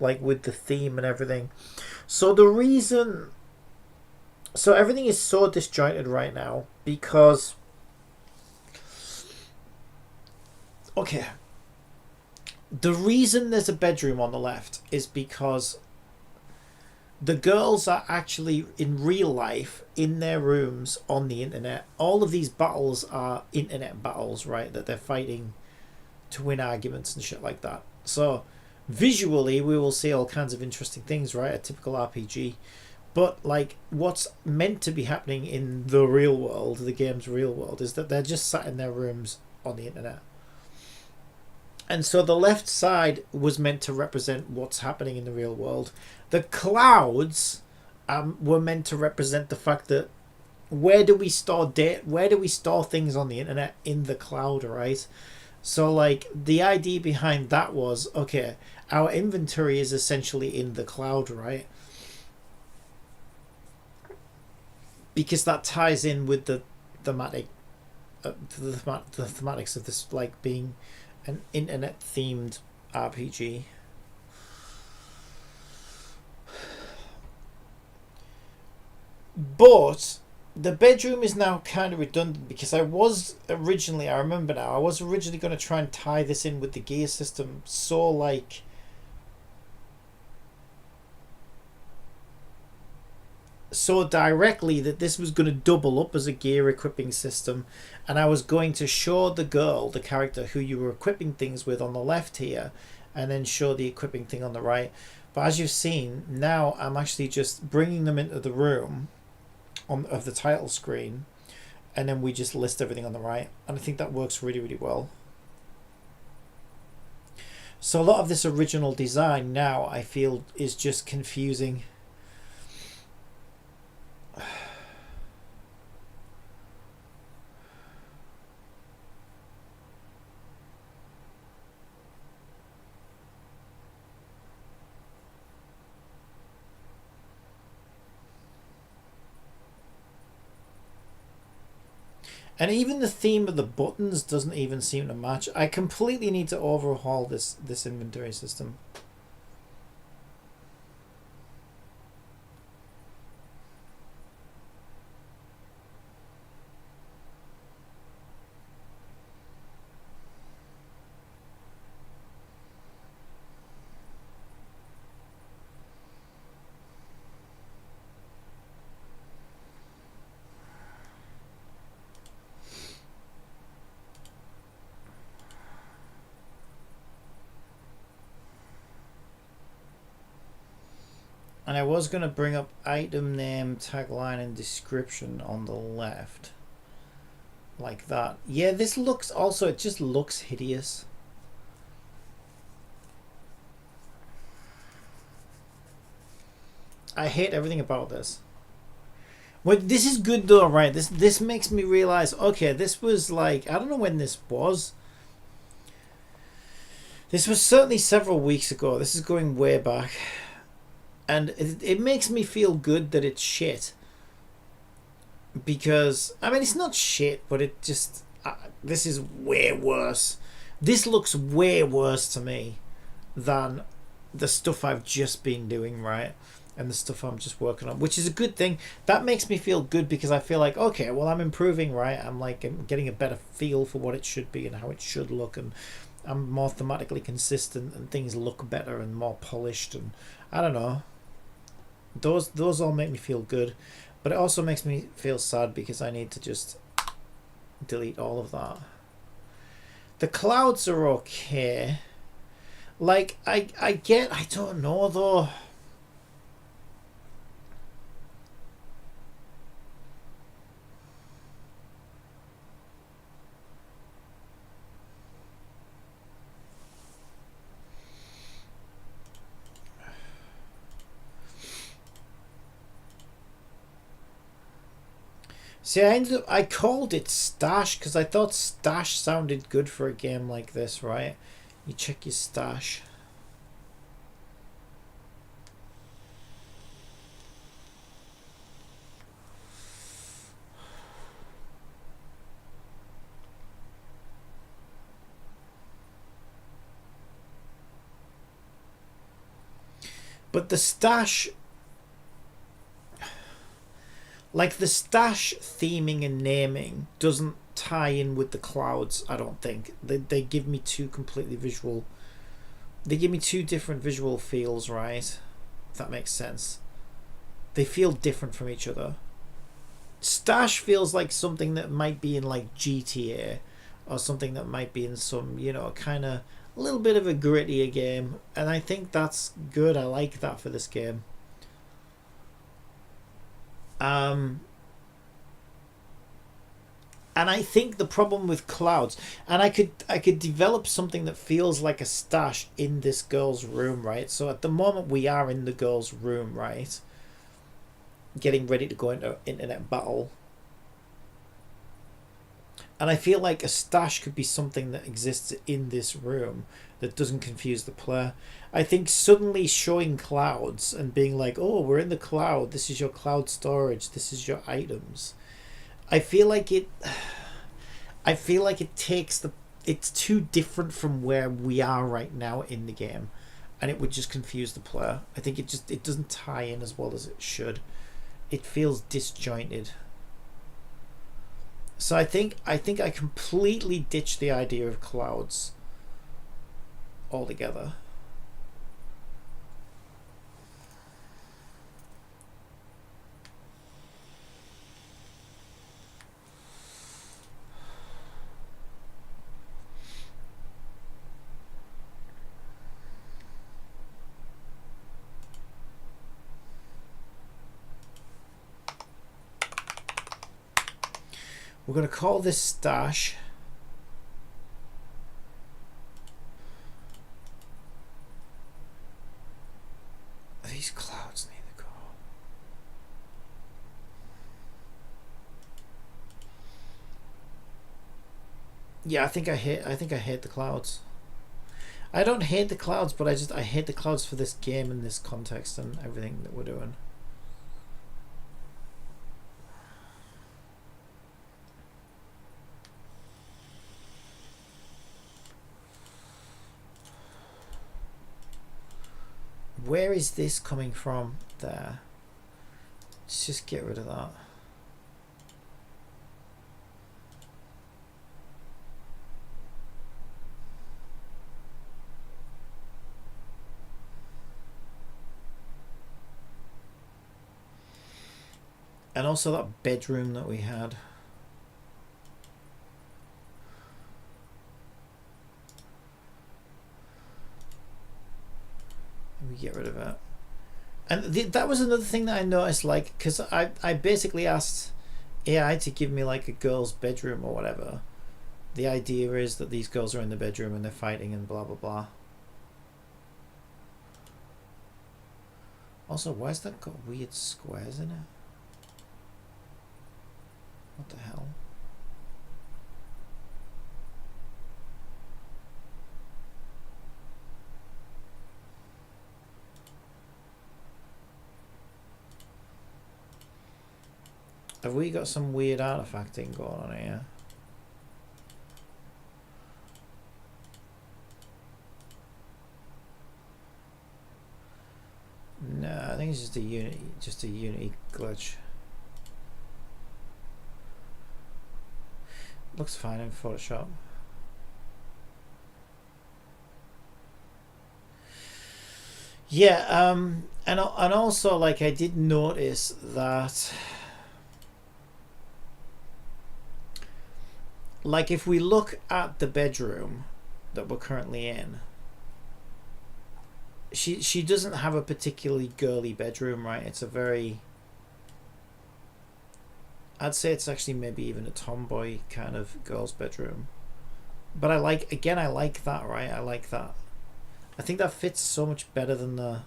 like with the theme and everything. So everything is so disjointed right now because okay, the reason there's a bedroom on the left is because the girls are actually in real life in their rooms on the internet. All of these battles are internet battles, right? That they're fighting to win arguments and shit like that. So visually, we will see all kinds of interesting things, right? A typical RPG But like what's meant to be happening in the real world, the game's real world, is that they're just sat in their rooms on the internet. And so the left side was meant to represent what's happening in the real world. The clouds were meant to represent the fact that where do we store data? Where do we store things on the internet? In the cloud, right? So like the idea behind that was, okay, our inventory is essentially in the cloud, right? Because that ties in with the thematic, the thematics of this, like being an internet themed RPG. But the bedroom is now kind of redundant because I was originally going to try and tie this in with the gear system, so like so directly that this was going to double up as a gear equipping system, and I was going to show the girl, the character who you were equipping things with, on the left here, and then show the equipping thing on the right. But as you've seen, now I'm actually just bringing them into the room of the title screen, and then we just list everything on the right, and I think that works really, really well. So a lot of this original design now I feel is just confusing. And even the theme of the buttons doesn't even seem to match. I completely need to overhaul this inventory system. And I was going to bring up item name, tagline, and description on the left. Like that. Yeah, this looks also, it just looks hideous. I hate everything about this. Well, this is good though, right? This makes me realize, okay, this was like, I don't know when this was. This was certainly several weeks ago. This is going way back. And it makes me feel good that it's shit. Because, I mean, it's not shit, but it just... this is way worse. This looks way worse to me than the stuff I've just been doing, right? And the stuff I'm just working on, which is a good thing. That makes me feel good because I feel like, okay, well, I'm improving, right? I'm getting a better feel for what it should be and how it should look, and I'm more thematically consistent and things look better and more polished, and I don't know. Those all make me feel good, but it also makes me feel sad because I need to just delete all of that. The clouds are okay. Like I don't know though. See, I called it stash because I thought stash sounded good for a game like this, right? You check your stash. But the stash... like the stash theming and naming doesn't tie in with the clouds, I don't think. They give me two completely visual... they give me two different visual feels, right? If that makes sense. They feel different from each other. Stash feels like something that might be in like GTA, or something that might be in some, you know, kind of a little bit of a grittier game. And I think that's good. I like that for this game. And I think the problem with clouds, and I could develop something that feels like a stash in this girl's room, right? So at the moment we are in the girl's room, right? Getting ready to go into internet battle. And I feel like a stash could be something that exists in this room that doesn't confuse the player. I think suddenly showing clouds and being like, oh, we're in the cloud, this is your cloud storage, this is your items. I feel like it takes the, it's too different from where we are right now in the game, and it would just confuse the player. I think it doesn't tie in as well as it should. It feels disjointed. So I think I completely ditched the idea of clouds altogether. We're going to call this stash. These clouds need to go. Yeah, I think I hate the clouds. I don't hate the clouds, but I hate the clouds for this game and this context and everything that we're doing. Where is this coming from? There. Let's just get rid of that. And also that bedroom that we had. We get rid of it. And that was another thing that I noticed, like, because I basically asked AI to give me like a girl's bedroom or whatever. The idea is that these girls are in the bedroom and they're fighting and blah blah blah. Also, why's that got weird squares in it? What the hell? Have we got some weird artifacting going on here? No, I think it's just a Unity glitch. Looks fine in Photoshop. Yeah, and also, like, I did notice that, like, if we look at the bedroom that we're currently in, she doesn't have a particularly girly bedroom, right? It's a very, I'd say it's actually maybe even a tomboy kind of girl's bedroom. But I like that, right? I like that. I think that fits so much better than the,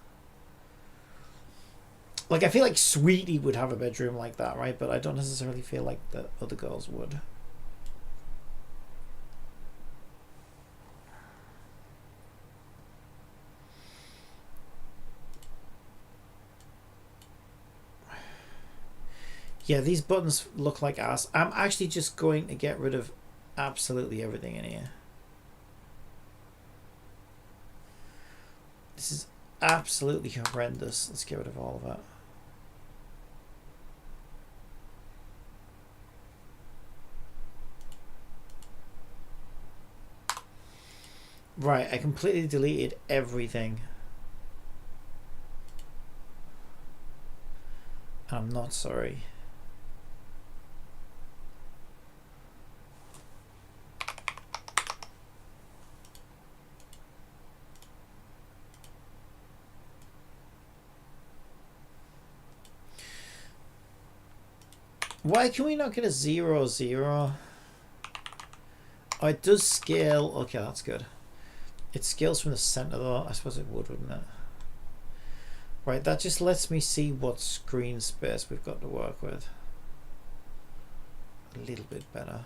like, I feel like Sweetie would have a bedroom like that, right? But I don't necessarily feel like the other girls would. Yeah, these buttons look like ass. I'm actually just going to get rid of absolutely everything in here. This is absolutely horrendous. Let's get rid of all of that. Right, I completely deleted everything. I'm not sorry. Why can we not get a 0, 0? Oh, it does scale. Okay, that's good. It scales from the center though. I suppose it would, wouldn't it? Right, that just lets me see what screen space we've got to work with a little bit better.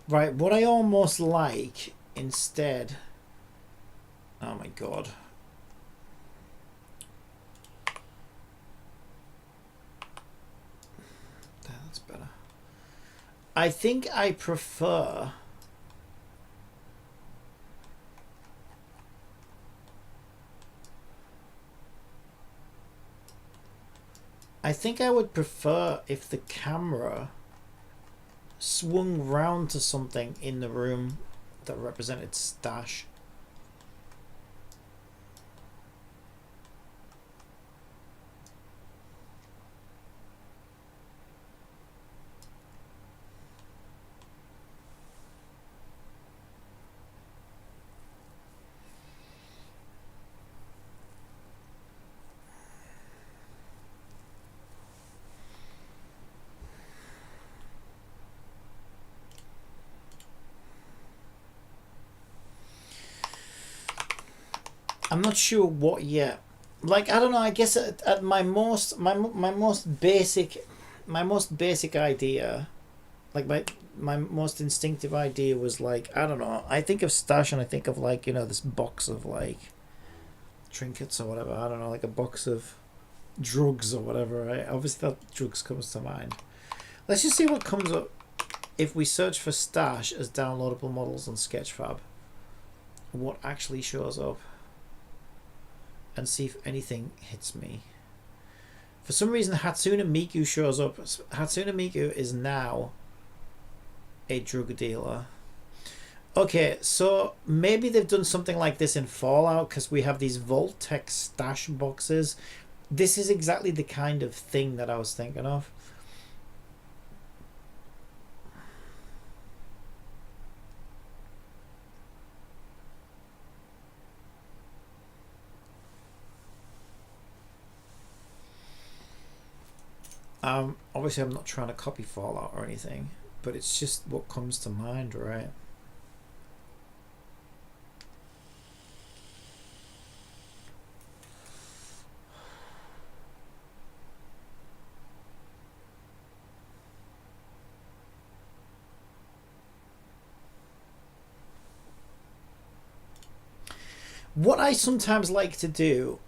Right, what I almost like instead. Oh my god. That's better. I think I prefer. I think I would prefer if the camera swung round to something in the room that represented stash. I'm not sure what yet. Like, I don't know. I guess at my most basic idea, like my most instinctive idea was like, I don't know. I think of stash and I think of like, you know, this box of like trinkets or whatever. I don't know, like a box of drugs or whatever. Right? Obviously, that drugs comes to mind. Let's just see what comes up if we search for stash as downloadable models on Sketchfab. What actually shows up? And see if anything hits me. For some reason, Hatsune Miku shows up. Hatsune Miku is now a drug dealer. Okay, so maybe they've done something like this in Fallout because we have these Vault-Tec stash boxes. This is exactly the kind of thing that I was thinking of. Obviously I'm not trying to copy Fallout or anything, but it's just what comes to mind, right? What I sometimes like to do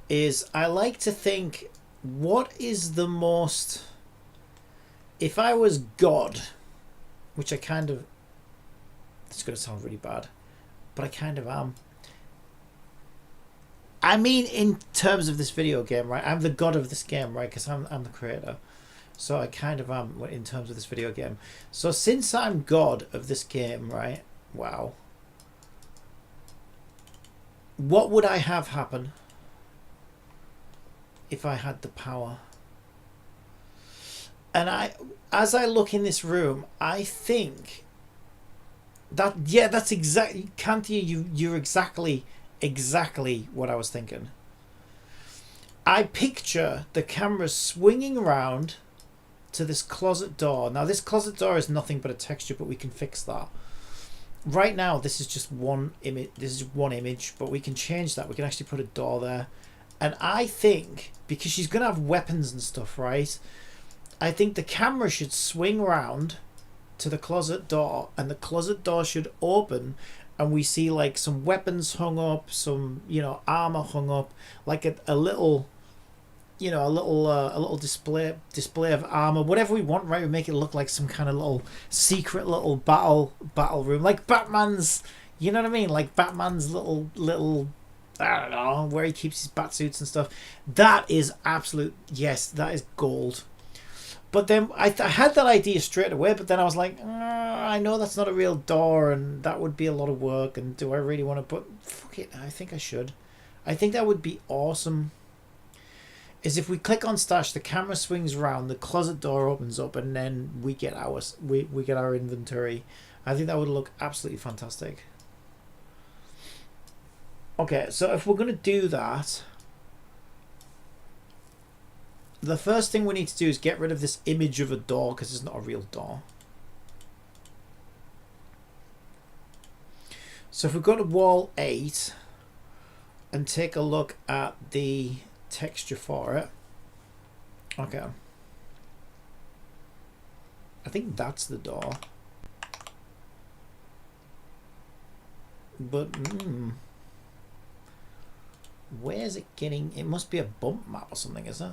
is I like to think, what is the most... If I was God, which I kind of... It's going to sound really bad, but I kind of am. I mean, in terms of this video game, right? I'm the god of this game, right? Because I'm the creator. So I kind of am in terms of this video game. So since I'm god of this game, right? Wow. What would I have happen if I had the power? And as I look in this room, I think that, yeah, that's exactly, Kantia, you're exactly what I was thinking. I picture the camera swinging around to this closet door. Now this closet door is nothing but a texture, but we can fix that. Right now this is just one image. This is one image, but we can change that. We can actually put a door there. And I think, because she's gonna have weapons and stuff, right? I think the camera should swing around to the closet door, and the closet door should open, and we see like some weapons hung up, some, you know, armor hung up, like a little, you know, a little display of armor, whatever we want, right? We make it look like some kind of little secret little battle room, like Batman's, you know what I mean, like Batman's little I don't know, where he keeps his bat suits and stuff. That is absolute, yes, that is gold. But then I had that idea straight away, but then I was like, I know that's not a real door, and that would be a lot of work, and do I really want to put... Fuck it, I think I should. I think that would be awesome. Is if we click on stash, the camera swings around, the closet door opens up, and then we get we get our inventory. I think that would look absolutely fantastic. Okay, so if we're going to do that, the first thing we need to do is get rid of this image of a door, because it's not a real door. So if we go to wall 8 and take a look at the texture for it. Okay. I think that's the door. But, where's it getting? It must be a bump map or something, is it?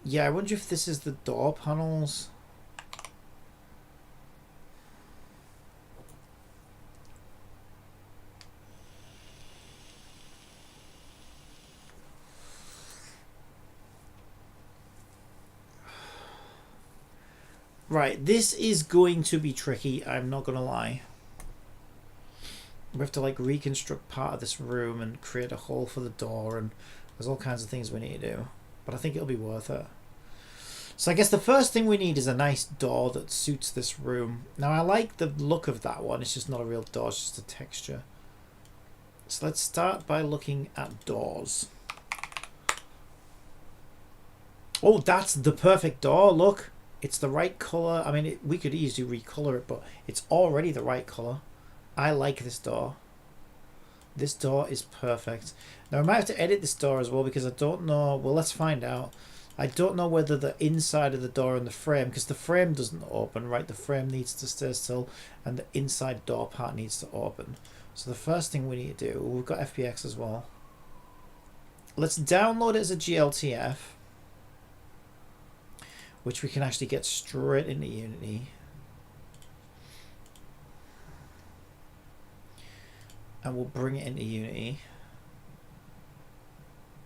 Yeah, I wonder if this is the door panels. Right, this is going to be tricky, I'm not gonna lie. We have to like reconstruct part of this room and create a hole for the door, and there's all kinds of things we need to do. But I think it'll be worth it. So I guess the first thing we need is a nice door that suits this room. Now I like the look of that one, it's just not a real door, it's just a texture. So let's start by looking at doors. Oh, that's the perfect door, look. It's the right colour. I mean, we could easily recolor it, but it's already the right colour. I like this door. This door is perfect. Now I might have to edit this door as well, because I don't know. Well, let's find out. I don't know whether the inside of the door and the frame, because the frame doesn't open, right? The frame needs to stay still, and the inside door part needs to open. So the first thing we need to do, we've got FBX as well. Let's download it as a GLTF, which we can actually get straight into Unity. And we'll bring it into Unity.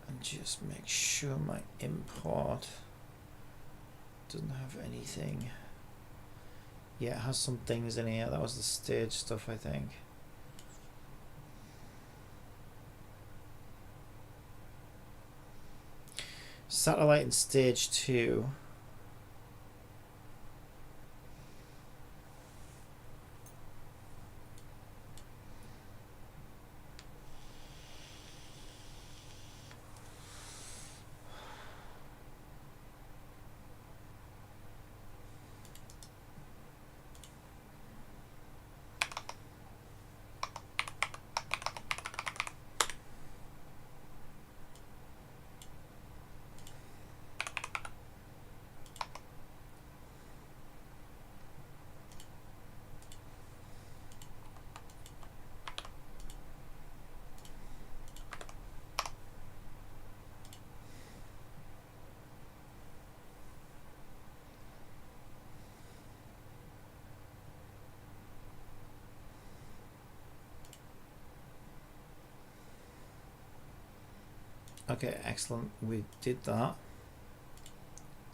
And just make sure my import doesn't have anything. Yeah, it has some things in here. That was the stage stuff, I think. Satellite in stage 2. Okay, excellent. We did that.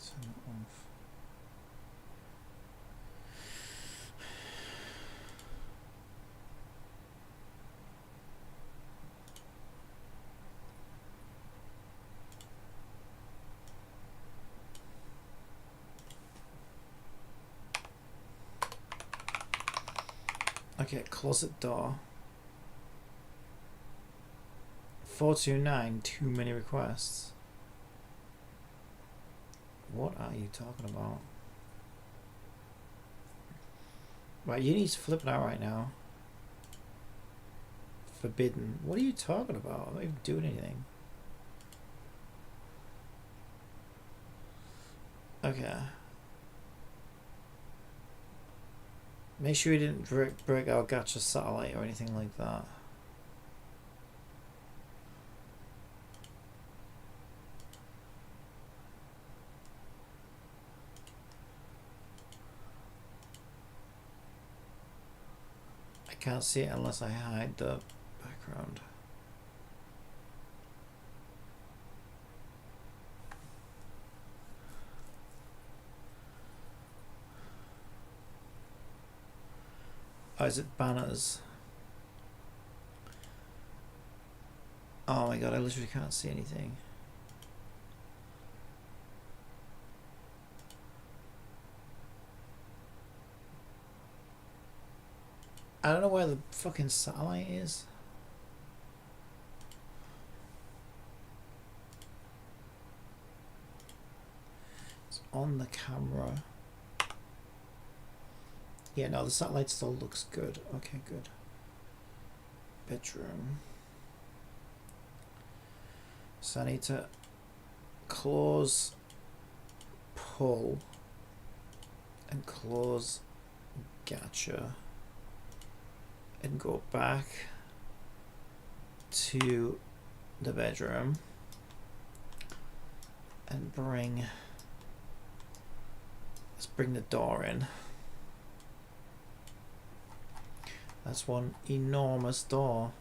Turn that off. Okay, closet door. 429, too many requests. What are you talking about? Right, you need to flip it out right now. forbidden. What are you talking about? I'm not even doing anything. Okay. Make sure you didn't break our gacha satellite or anything like that. I can't see it unless I hide the background. Oh, is it banners? Oh my god, I literally can't see anything. I don't know where the fucking satellite is. It's on the camera. Yeah, no, the satellite still looks good. Okay, good. Bedroom. So I need to close, pull, and close gacha, and go back to the bedroom and let's bring the door in. That's one enormous door.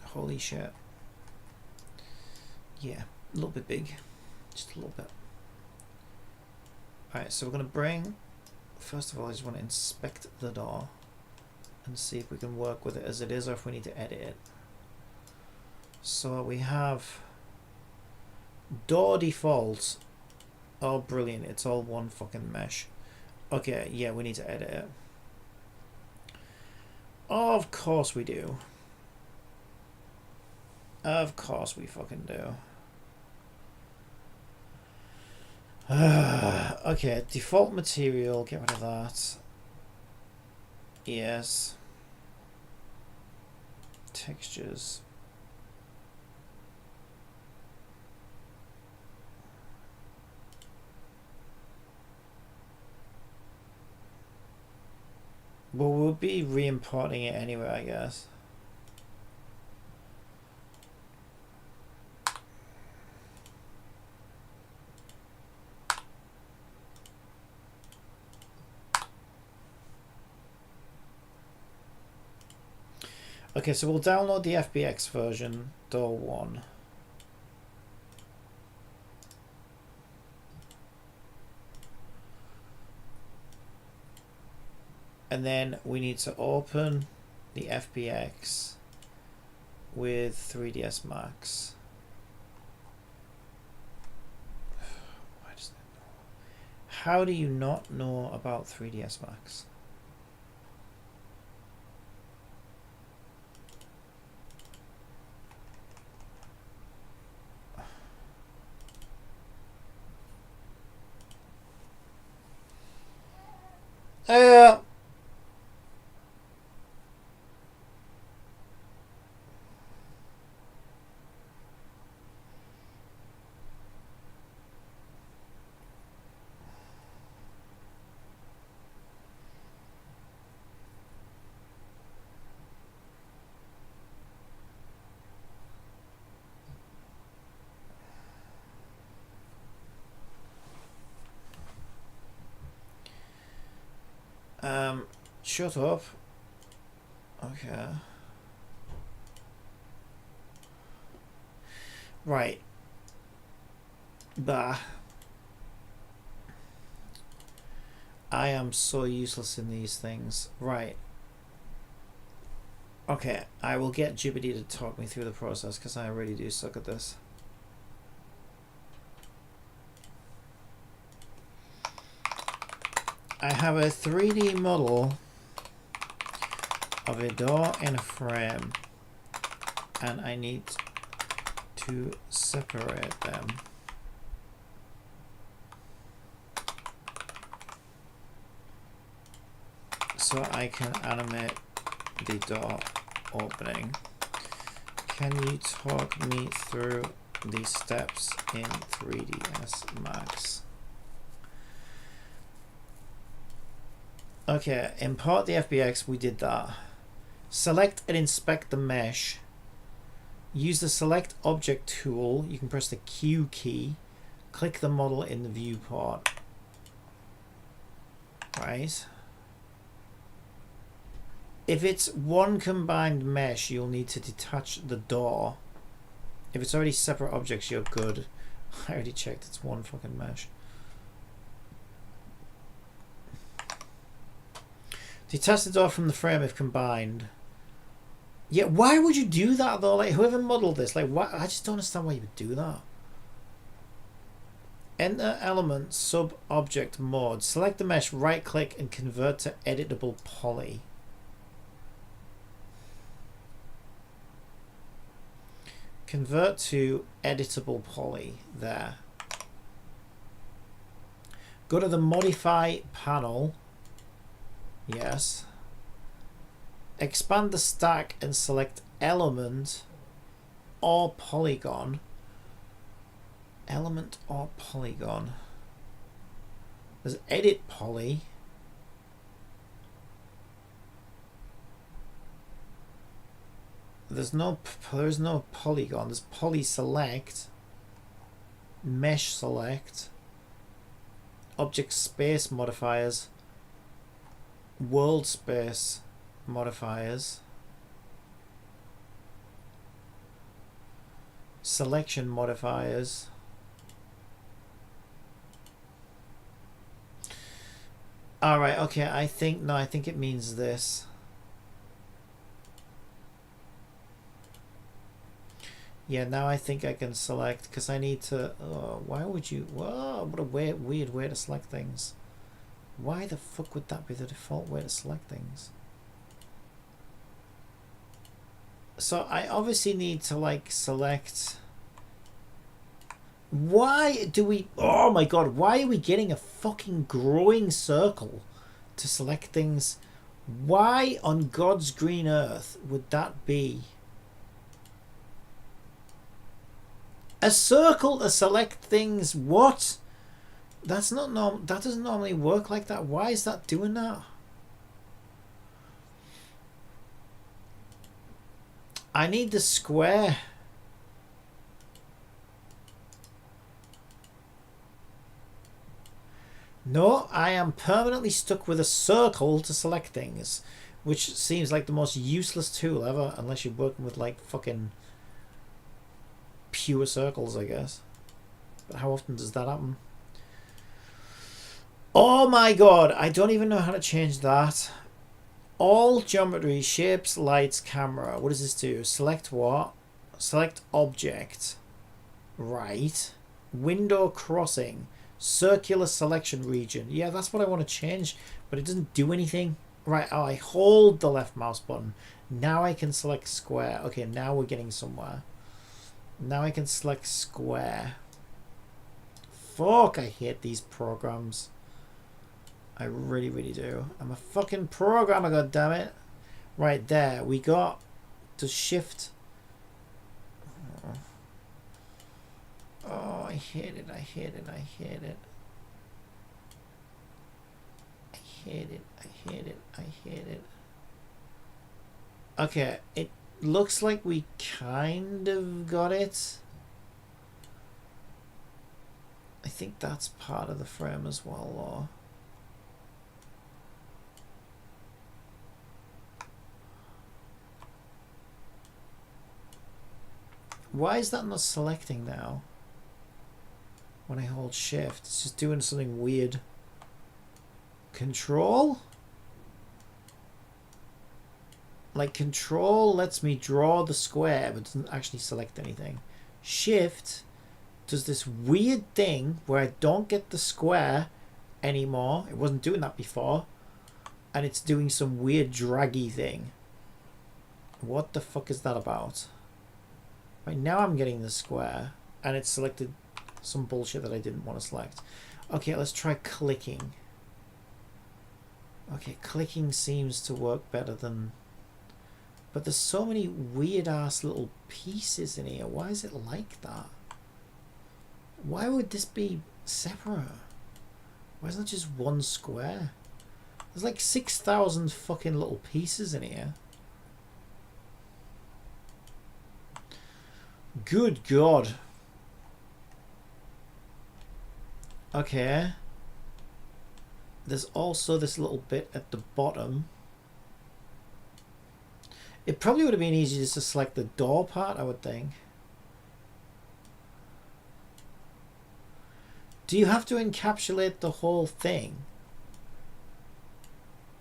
Holy shit. Yeah, a little bit big. Just a little bit. Alright, so we're going to bring... First of all, I just want to inspect the door and see if we can work with it as it is or if we need to edit it. So we have door default. Oh, brilliant. It's all one fucking mesh. Okay, yeah, we need to edit it. Oh, of course we do. Of course we fucking do. Okay, default material, get rid of that. Yes. Textures. Well, we'll be re-importing it anyway, I guess. Okay, so we'll download the FBX version, door 1. And then we need to open the FBX with 3ds Max. Why does that know? How do you not know about 3ds Max? Shut up. Okay. Right. Bah. I am so useless in these things. Right. Okay, I will get Jibity to talk me through the process because I really do suck at this. I have a 3D model of a door in a frame and I need to separate them. so I can animate the door opening. Can you talk me through the steps in 3ds Max? Okay, import the FBX, we did that. Select and inspect the mesh. Use the select object tool. You can press the Q key. Click the model in the viewport. Right. If it's one combined mesh, you'll need to detach the door. If it's already separate objects, you're good. I already checked, it's one fucking mesh. Detach the door from the frame if combined. Yeah, why would you do that though? Like, whoever modeled this, like, why? I just don't understand why you would do that. Enter element sub object mode. Select the mesh, right click and convert to editable poly. Convert to editable poly there. Go to the modify panel. Yes. Expand the stack and select element or polygon. Element or polygon. There's edit poly. There's no polygon. There's poly select, mesh select, object space modifiers, world space modifiers, selection modifiers. Alright, okay, I think it means this. Yeah, now I think I can select, because I need to, oh, why would you, whoa, what a weird way to select things. Why the fuck would that be the default way to select things? So I obviously need to like select, why do we, oh my god, why are we getting a fucking growing circle to select things? Why on God's green earth would that be? A circle to select things, what? That's not normal. That doesn't normally work like that. Why is that doing that? I need the square. No, I am permanently stuck with a circle to select things, which seems like the most useless tool ever, unless you're working with like fucking pure circles, I guess. But how often does that happen? Oh my god, I don't even know how to change that. All geometry, shapes, lights, camera. What does this do? Select what? Select object. Right. Window crossing. Circular selection region. Yeah, that's what I want to change, but it doesn't do anything. Right, oh, I hold the left mouse button. Now I can select square. Okay, now we're getting somewhere. Now I can select square. Fuck, I hate these programs. I really, really do. I'm a fucking programmer, goddammit. Right there, we got to shift. Oh, I hate it, I hate it, I hate it. I hate it, I hate it, I hate it. Okay, it looks like we kind of got it. I think that's part of the frame as well, though. Why is that not selecting now? When I hold shift, it's just doing something weird. Control? Like control lets me draw the square but doesn't actually select anything. Shift does this weird thing where I don't get the square anymore. It wasn't doing that before. And it's doing some weird draggy thing. What the fuck is that about? Right now I'm getting the square and it's selected some bullshit that I didn't want to select. Okay, let's try clicking. Okay, clicking seems to work better than... But there's so many weird ass little pieces in here. Why is it like that? Why would this be separate? Why isn't it just one square? There's like 6,000 fucking little pieces in here. Good God. Okay. There's also this little bit at the bottom. It probably would have been easier just to select the door part, I would think. Do you have to encapsulate the whole thing?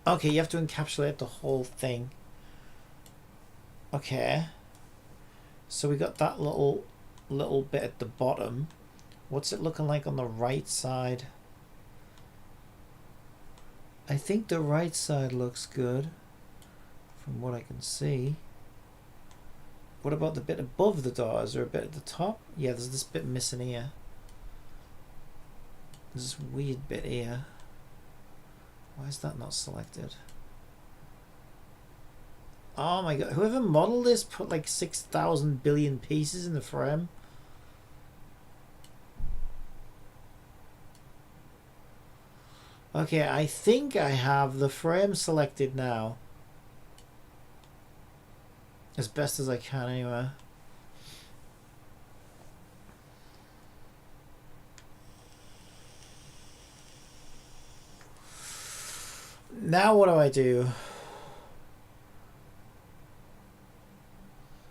Okay, you have to encapsulate the whole thing. Okay. So we got that little bit at the bottom. What's it looking like on the right side? I think the right side looks good from what I can see. What about the bit above the door? Is there a bit at the top? Yeah, there's this bit missing here. There's this weird bit here. Why is that not selected? Oh my god, whoever modeled this put like 6,000 billion pieces in the frame. Okay, I think I have the frame selected now. As best as I can anyway. Now what do I do?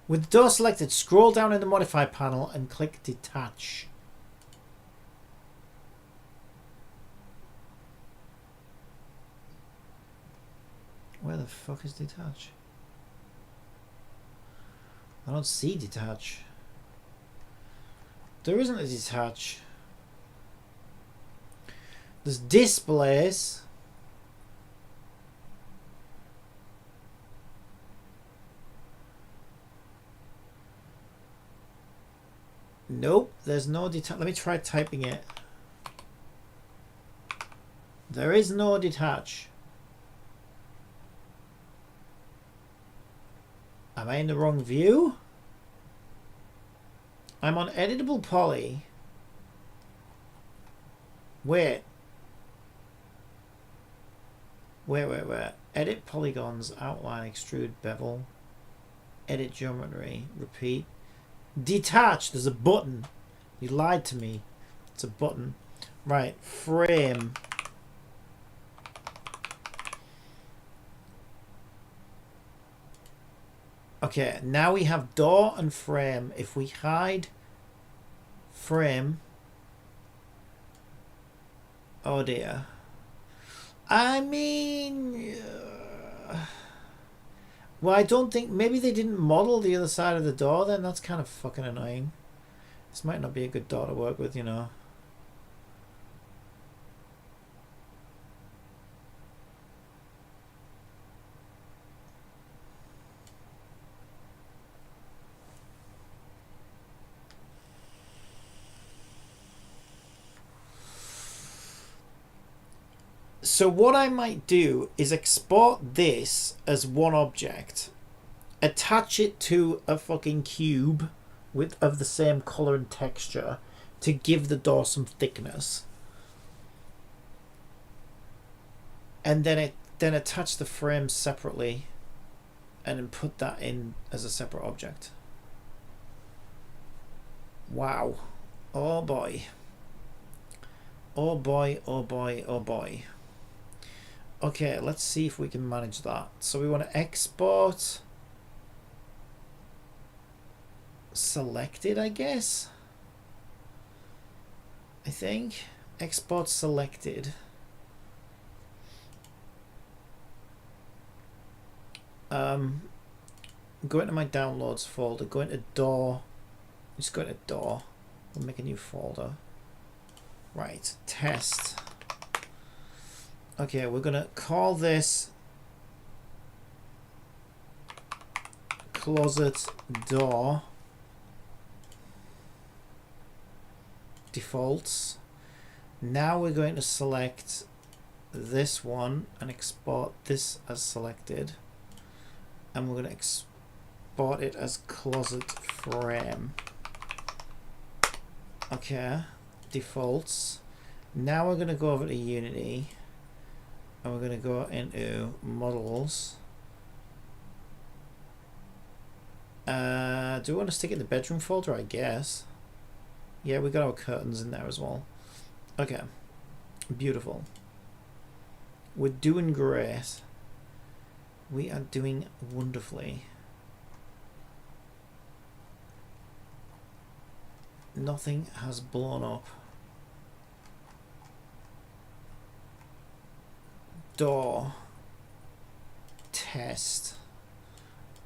With the door selected, scroll down in the modify panel and click detach. Where the fuck is detach? I don't see detach. There isn't a detach. There's displays. Nope, there's no detach. Let me try typing it. There is no detach. Am I in the wrong view? I'm on editable poly. Wait. Wait. Edit polygons, outline, extrude, bevel. Edit geometry, repeat. Detach, there's a button. You lied to me. It's a button. Right, frame. Okay, now we have door and frame. If we hide frame. Oh dear. I mean... well, I don't think... maybe they didn't model the other side of the door then. That's kind of fucking annoying. This might not be a good door to work with, you know. So what I might do is export this as one object, attach it to a fucking cube of the same color and texture to give the door some thickness, and then attach the frame separately and then put that in as a separate object. Wow. Oh boy. Oh boy, oh boy, oh boy. Okay, let's see if we can manage that. So we want to export selected, I guess. I think. Export selected. Go into my downloads folder, go into door. Just go into door. We'll make a new folder. Right, test. Okay, we're gonna call this closet door defaults. Now we're going to select this one and export this as selected, and we're going to export it as closet frame. Okay, defaults. Now we're going to go over to Unity and we're going to go into models. Do we want to stick it in the bedroom folder? I guess. Yeah, we got our curtains in there as well. Okay, beautiful. We're doing great. We are doing wonderfully. Nothing has blown up. Door. Test.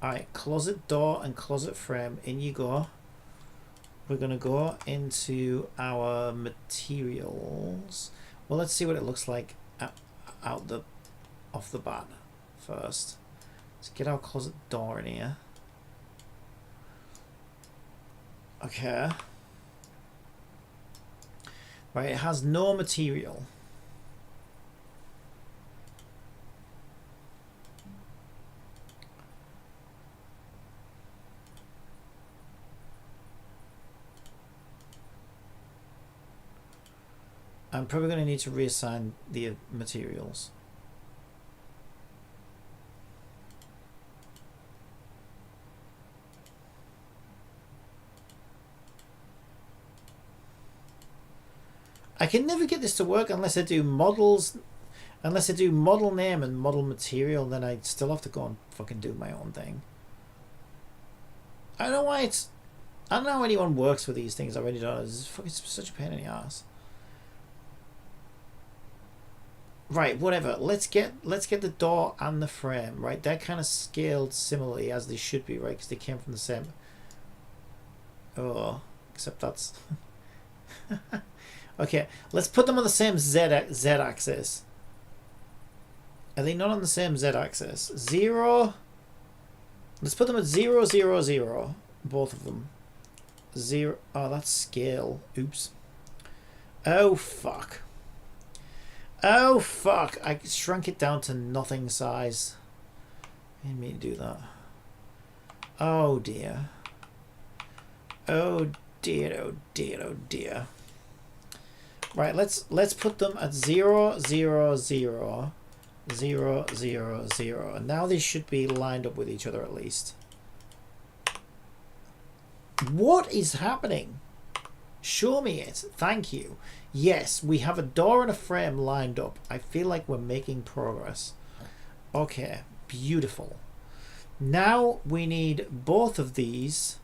Alright, closet door and closet frame. In you go. We're going to go into our materials. Well, let's see what it looks like off the bat first. Let's get our closet door in here. Okay. Right, it has no material. I'm probably going to need to reassign the materials. I can never get this to work unless I do models, unless I do model name and model material, then I still have to go and fucking do my own thing. I don't know why it's, I don't know how anyone works with these things. I really don't. It's fucking such a pain in the ass. Right, whatever. Let's get the door and the frame, right? They're kind of scaled similarly as they should be, right? Because they came from the same. Oh, except that's. Okay, let's put them on the same Z axis. Are they not on the same Z axis? 0. Let's put them at 0, 0, 0. Both of them. 0. Oh, that's scale. Oops. Oh fuck. Oh fuck, I shrunk it down to nothing size. I didn't mean to do that. Oh dear. Oh dear, oh dear, oh dear. Right, let's put them at 0, 0, 0, 0, 0, 0. And now they should be lined up with each other at least. What is happening? Show me it. Thank you. Yes, we have a door and a frame lined up. I feel like we're making progress. Okay, beautiful. Now we need both of these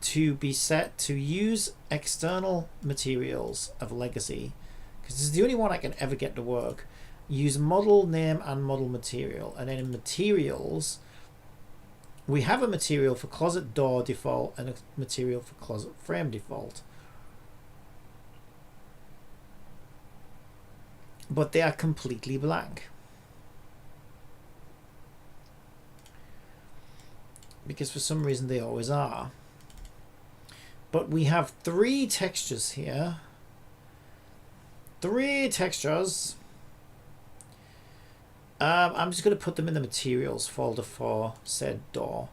to be set to use external materials of legacy, because this is the only one I can ever get to work. Use model name and model material, and then in materials we have a material for closet door default and a material for closet frame default, but they are completely blank because for some reason they always are. But we have 3 textures here. 3 textures. I'm just going to put them in the materials folder for said door.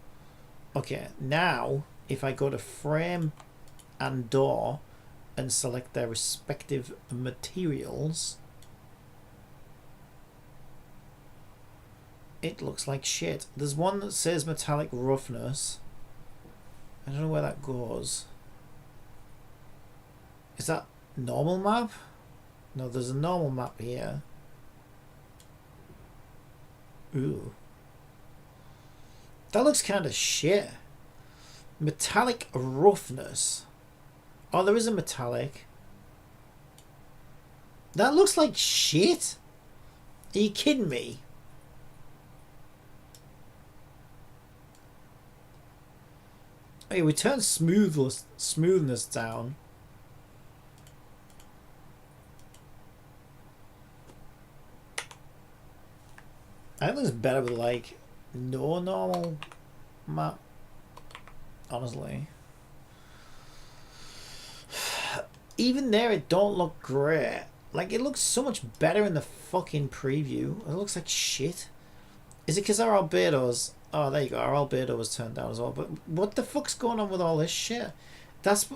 Okay, now if I go to frame and door and select their respective materials, it looks like shit. There's one that says metallic roughness. I don't know where that goes. Is that normal map? No, there's a normal map here. Ooh. That looks kind of shit. Metallic roughness. Oh, there is a metallic. That looks like shit. Are you kidding me? Hey, we turn smoothness down. I think it's better with like no normal map, honestly. Even there it don't look great. Like, it looks so much better in the fucking preview. It looks like shit. Is it because our albedo's... Oh, there you go. Our albedo was turned down as well. But what the fuck's going on with all this shit?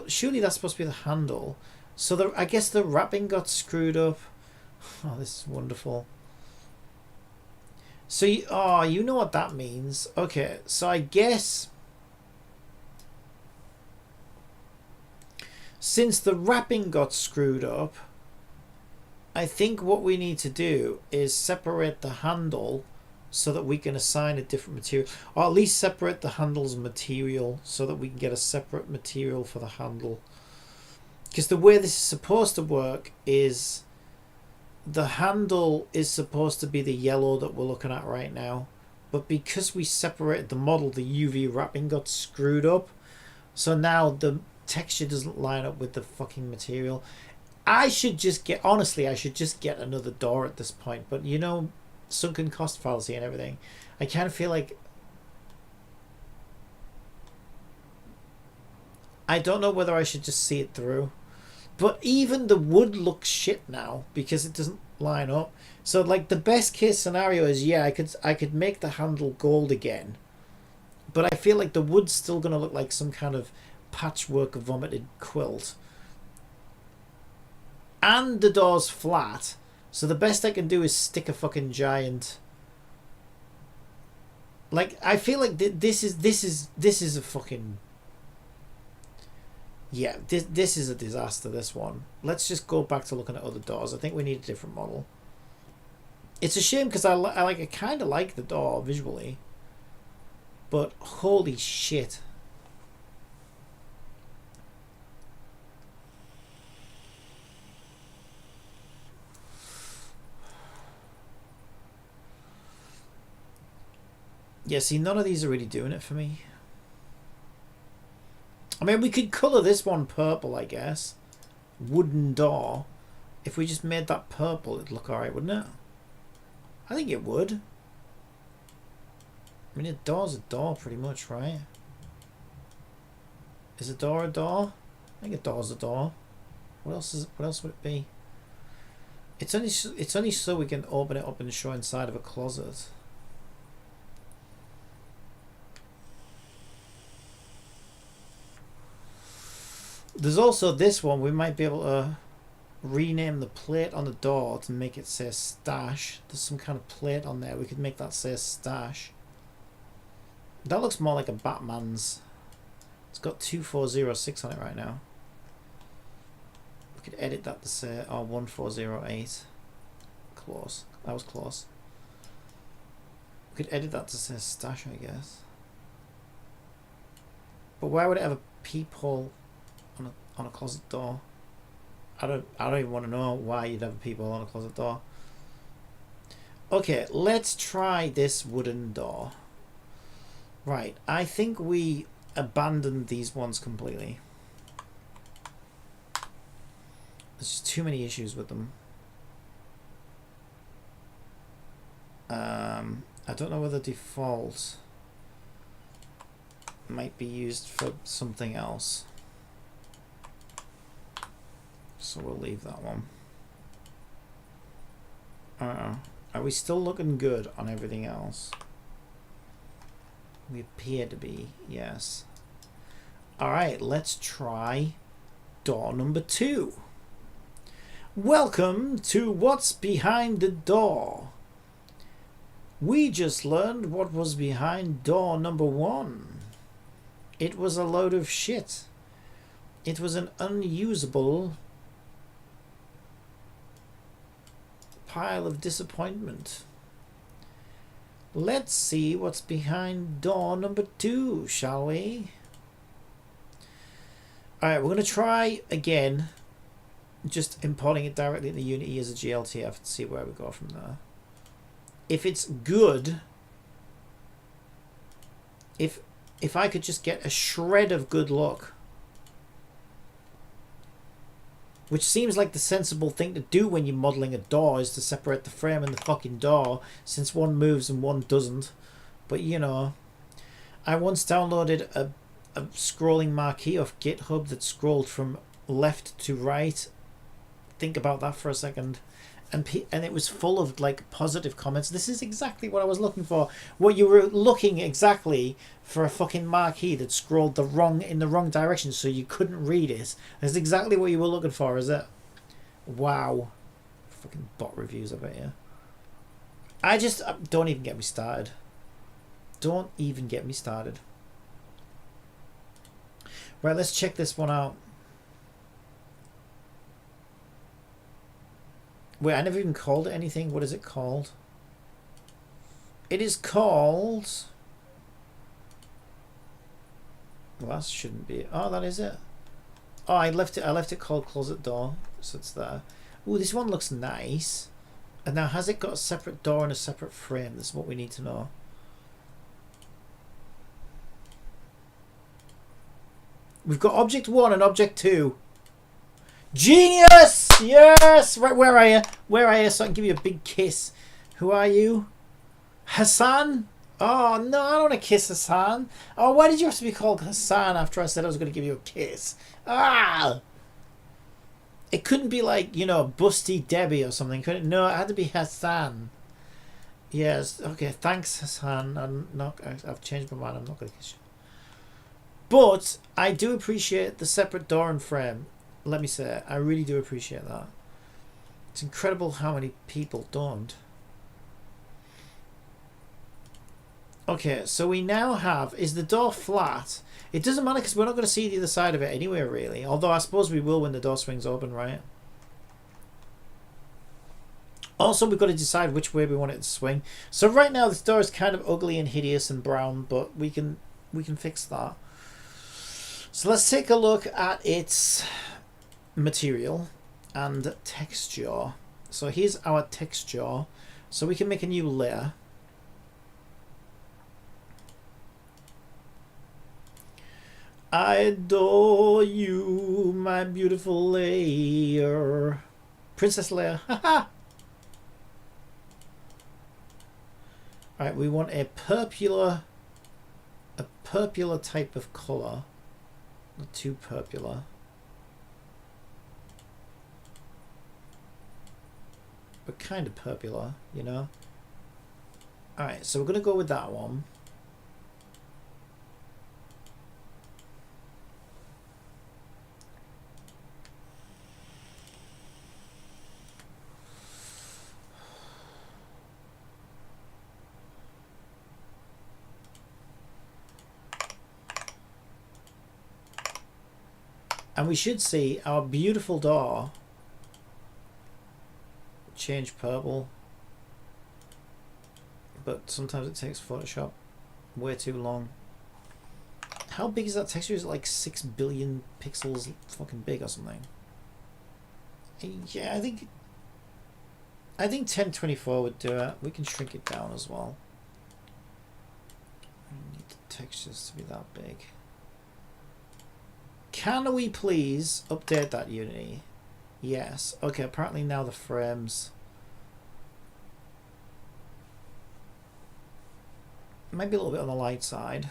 Surely that's supposed to be the handle. So I guess the wrapping got screwed up. Oh, this is wonderful. So, you know what that means. Okay, so I guess... Since the wrapping got screwed up, I think what we need to do is separate the handle so that we can assign a different material, or at least separate the handle's material so that we can get a separate material for the handle. Because the way this is supposed to work is the handle is supposed to be the yellow that we're looking at right now, but because we separated the model, the UV wrapping got screwed up, so now the texture doesn't line up with the fucking material. I should just get another door at this point, but you know, sunken cost fallacy and everything, I kind of feel like I don't know whether I should just see it through. But even the wood looks shit now because it doesn't line up. So like the best case scenario is, yeah, I could make the handle gold again, but I feel like the wood's still gonna look like some kind of patchwork vomited quilt. And the door's flat, so the best I can do is stick a fucking giant. Like, I feel like this is a fucking... Yeah, this is a disaster, this one. Let's just go back to looking at other doors. I think we need a different model. It's a shame because I kind of like the door visually. But holy shit. Yeah, see, none of these are really doing it for me. I mean, we could colour this one purple, I guess. Wooden door. If we just made that purple, it'd look alright, wouldn't it? I think it would. I mean, a door's a door, pretty much, right? Is a door a door? I think a door's a door. What else would it be? It's only so we can open it up and show inside of a closet. There's also this one. We might be able to rename the plate on the door to make it say stash. There's some kind of plate on there. We could make that say stash. That looks more like a Batman's. It's got 2406 on it right now. We could edit that to say 1408. Close. That was close. We could edit that to say stash, I guess. But why would it have a peephole on a closet door? I don't even want to know why you'd have a peephole on a closet door. Okay, let's try this wooden door. Right, I think we abandoned these ones completely. There's just too many issues with them. I don't know whether default might be used for something else. So we'll leave that one. Are we still looking good on everything else? We appear to be, yes. Alright, let's try door number 2. Welcome to What's Behind the Door. We just learned what was behind door number 1. It was a load of shit. It was an unusable pile of disappointment. Let's see what's behind door number 2, shall we? Alright, we're going to try again, just importing it directly into Unity as a GLTF and see where we go from there. If it's good, if I could just get a shred of good luck, which seems like the sensible thing to do when you're modelling a door, is to separate the frame and the fucking door, since one moves and one doesn't. But you know, I once downloaded a scrolling marquee off GitHub that scrolled from left to right. think about that for a second. And it was full of like positive comments. This is exactly what I was looking for. What you were looking exactly for, a fucking marquee that scrolled in the wrong direction so you couldn't read it. That's exactly what you were looking for, is it? Wow. Fucking bot reviews, I bet you. Don't even get me started. Don't even get me started. Right, let's check this one out. Wait, I never even called it anything. What is it called? It is called... Well, that shouldn't be... Oh, that is it. Oh, I left it called Closet Door. So it's there. Ooh, this one looks nice. And now, has it got a separate door and a separate frame? That's what we need to know. We've got object 1 and object 2. Genius! Yes! Right, where are you? Where are you? So I can give you a big kiss. Who are you? Hassan? Oh, no, I don't want to kiss Hassan. Oh, why did you have to be called Hassan after I said I was going to give you a kiss? Ah! It couldn't be like, you know, Busty Debbie or something, could it? No, it had to be Hassan. Yes, okay, thanks, Hassan. I've changed my mind. I'm not going to kiss you. But I do appreciate the separate door and frame. Let me say, I really do appreciate that. It's incredible how many people don't. Okay, so we now have... Is the door flat? It doesn't matter because we're not going to see the other side of it anyway, really. Although I suppose we will when the door swings open, right? Also, we've got to decide which way we want it to swing. So right now, this door is kind of ugly and hideous and brown, but we can fix that. So let's take a look at its material and texture. So here's our texture. So we can make a new layer. I adore you, my beautiful layer. Princess Leia. Haha. Alright, we want a purpular type of colour. Not too purpular. But kind of purpular, you know? Alright, so we're going to go with that one. And we should see our beautiful door change purple. But sometimes it takes Photoshop way too long. How big is that texture? Is it like 6 billion pixels fucking big or something? Yeah, I think 1024 would do it. We can shrink it down as well. We need the textures to be that big. Can we please update that Unity? Yes. Okay, apparently now the frames might be a little bit on the light side.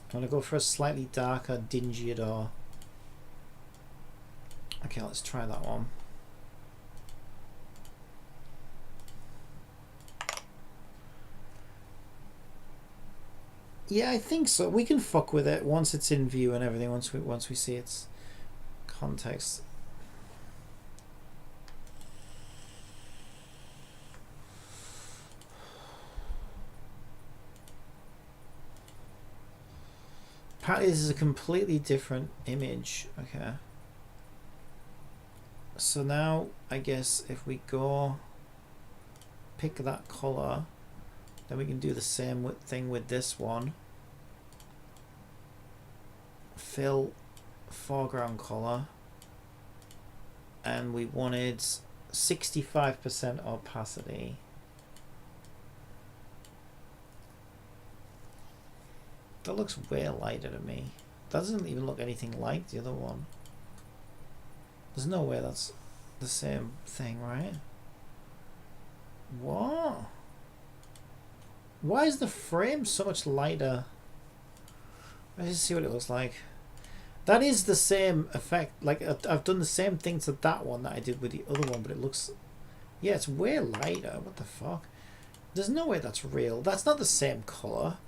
I'm going to go for a slightly darker, dingier door. Okay, let's try that one. Yeah, I think so. We can fuck with it once it's in view and everything. Once we see its context. Apparently this is a completely different image. Okay. So now I guess if we go pick that color, then we can do the same thing with this one. Fill foreground color, and we wanted 65% opacity. That looks way lighter to me. That doesn't even look anything like the other one. There's no way that's the same thing, right? What? Why is the frame so much lighter? Let's just see what it looks like. That is the same effect. Like, I've done the same thing to that one that I did with the other one, but it looks... Yeah, it's way lighter. What the fuck? There's no way that's real. That's not the same colour.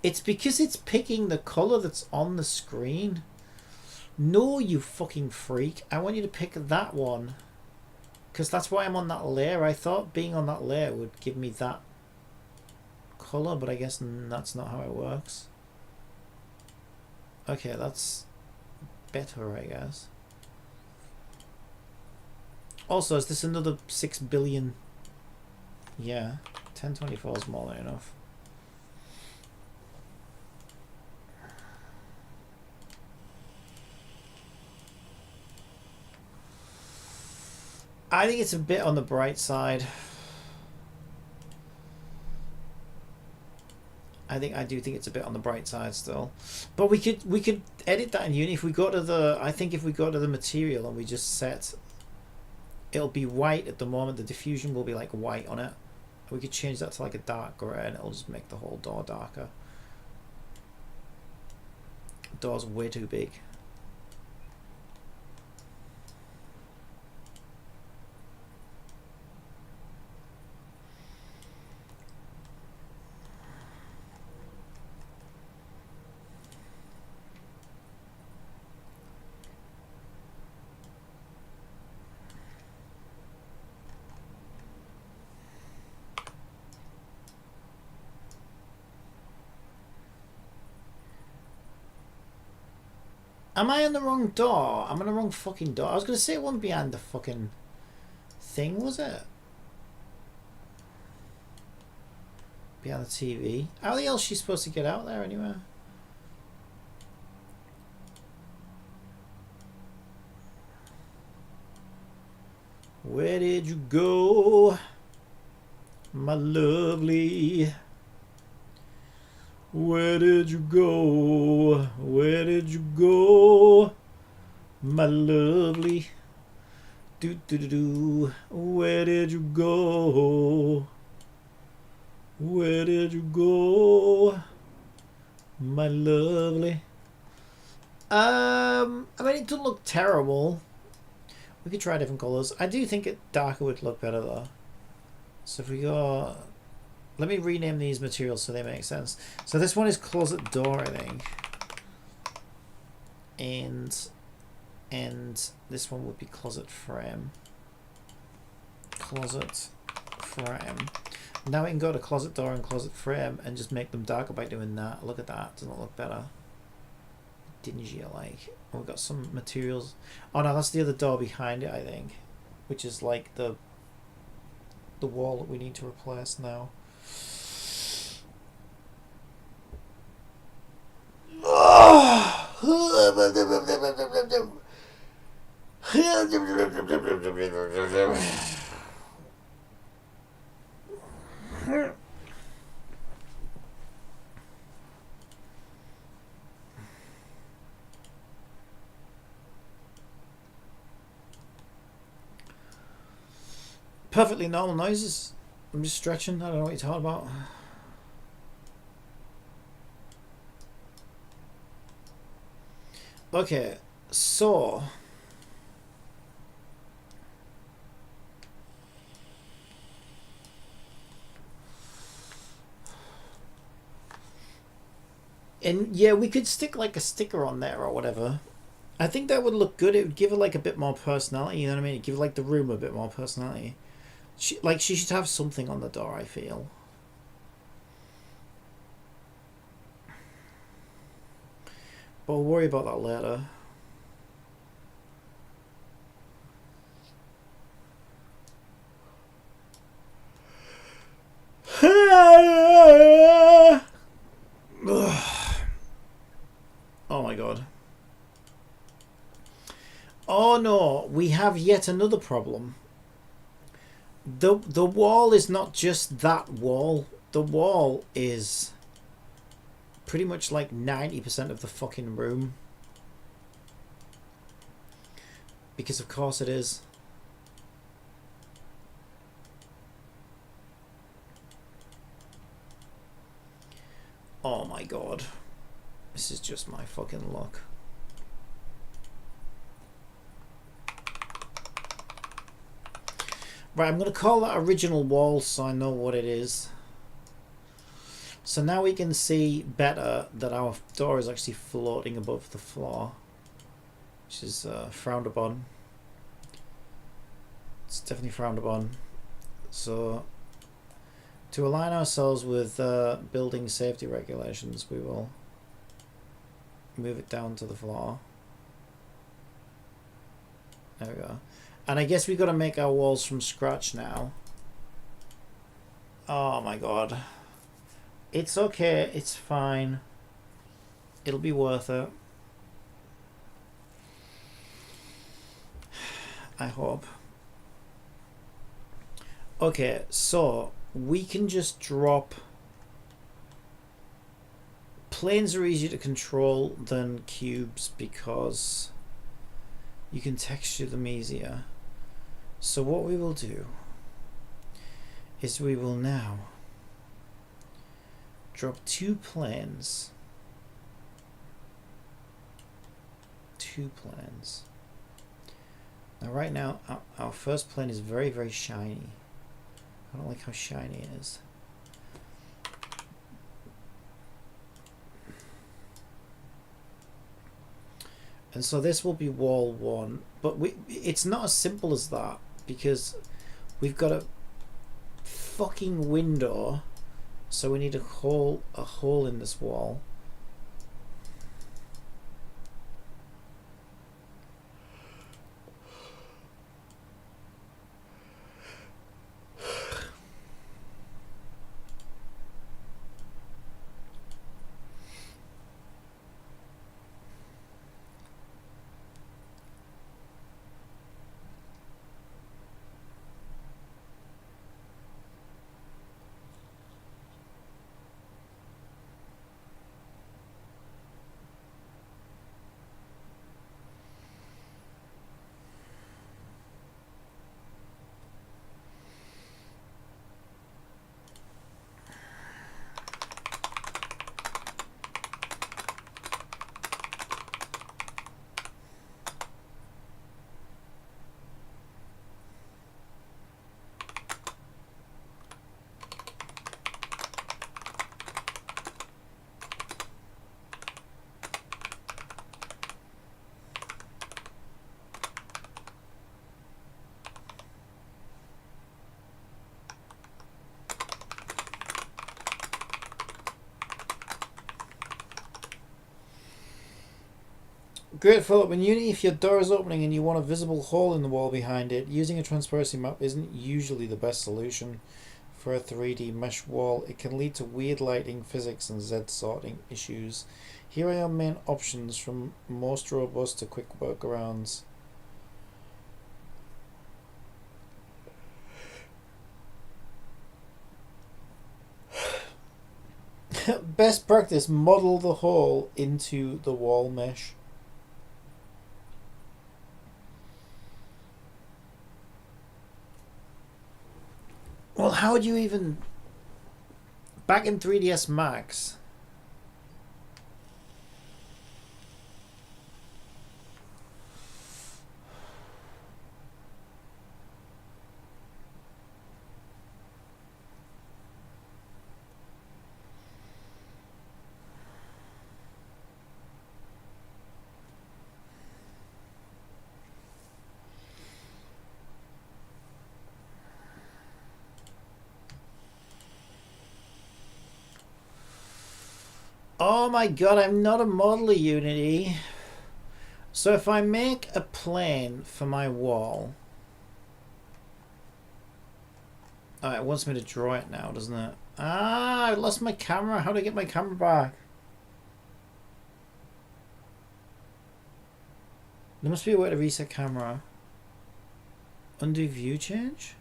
It's because it's picking the colour that's on the screen. No, you fucking freak. I want you to pick that one. Because that's why I'm on that layer. I thought being on that layer would give me that colour, but I guess that's not how it works. Okay, that's better, I guess. Also, is this another 6 billion? Yeah, 1024 is more than enough. I think it's a bit on the bright side. I do think it's a bit on the bright side still, but we could edit that in Uni if we go to the. I think if we go to the material and we just set, it'll be white at the moment. The diffusion will be like white on it. We could change that to like a dark grey, and it'll just make the whole door darker. The door's way too big. Am I on the wrong door? I'm on the wrong fucking door. I was going to say it wasn't behind the fucking thing, was it? Behind the TV. How the hell is she supposed to get out there anyway? Where did you go, my lovely? Where did you go? Where did you go, my lovely? Do do do do. Where did you go? Where did you go, my lovely? I mean, it doesn't look terrible. We could try different colours. I do think it darker would look better though. So if we go... Let me rename these materials so they make sense. So this one is closet door, I think. And this one would be closet frame. Closet frame. Now we can go to closet door and closet frame and just make them darker by doing that. Look at that. Doesn't it look better? Dingy, I like. Oh, we've got some materials. Oh no, that's the other door behind it, I think. Which is like the wall that we need to replace now. Perfectly normal noises. I'm just stretching. I don't know what you're talking about. Okay, so and yeah, we could stick like a sticker on there or whatever. I think that would look good. It would give it like a bit more personality, you know what I mean? It'd give like the room a bit more personality. She should have something on the door, I feel. But we'll worry about that later. Oh my god. Oh no, we have yet another problem. The wall is not just that wall. The wall is pretty much like 90% of the fucking room. Because of course it is. Oh my god. This is just my fucking luck. Right, I'm going to call that original wall so I know what it is. So now we can see better that our door is actually floating above the floor, which is frowned upon. It's definitely frowned upon. So to align ourselves with building safety regulations, we will move it down to the floor. There we go. And I guess we've got to make our walls from scratch now. Oh my god. It's okay, it's fine. It'll be worth it. I hope. Okay, so we can just drop... Planes are easier to control than cubes because you can texture them easier. So what we will do is we will now drop 2 planes. 2 planes. Now right now our first plane is very, very shiny. I don't like how shiny it is. And so this will be wall 1, but it's not as simple as that because we've got a fucking window, so we need a hole in this wall. Great Philip, in Unity if your door is opening and you want a visible hole in the wall behind it, using a transparency map isn't usually the best solution for a 3D mesh wall. It can lead to weird lighting, physics and Z sorting issues. Here are your main options from most robust to quick workarounds. Best practice, model the hole into the wall mesh. Well, how would you even... Back in 3ds Max... Oh my god, I'm not a modeler, Unity. So if I make a plane for my wall... Oh, it wants me to draw it now, doesn't it? Ah, I lost my camera. How do I get my camera back? There must be a way to reset camera. Undo view change?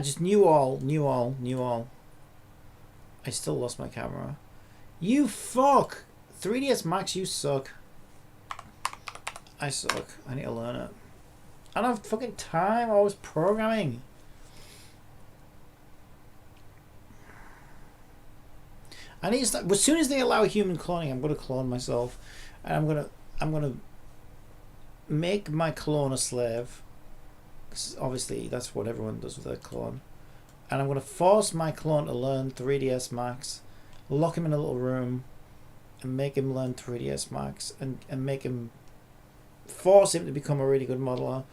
just new all, new all, new all. I still lost my camera. You fuck! 3ds Max, you suck. I suck. I need to learn it. I don't have fucking time. I was programming. I need to start. As soon as they allow human cloning, I'm gonna clone myself, and I'm gonna make my clone a slave. 'Cause obviously, that's what everyone does with their clone. And I'm gonna force my clone to learn 3ds Max, lock him in a little room, and make him learn 3ds Max, and make him force him to become a really good modeler,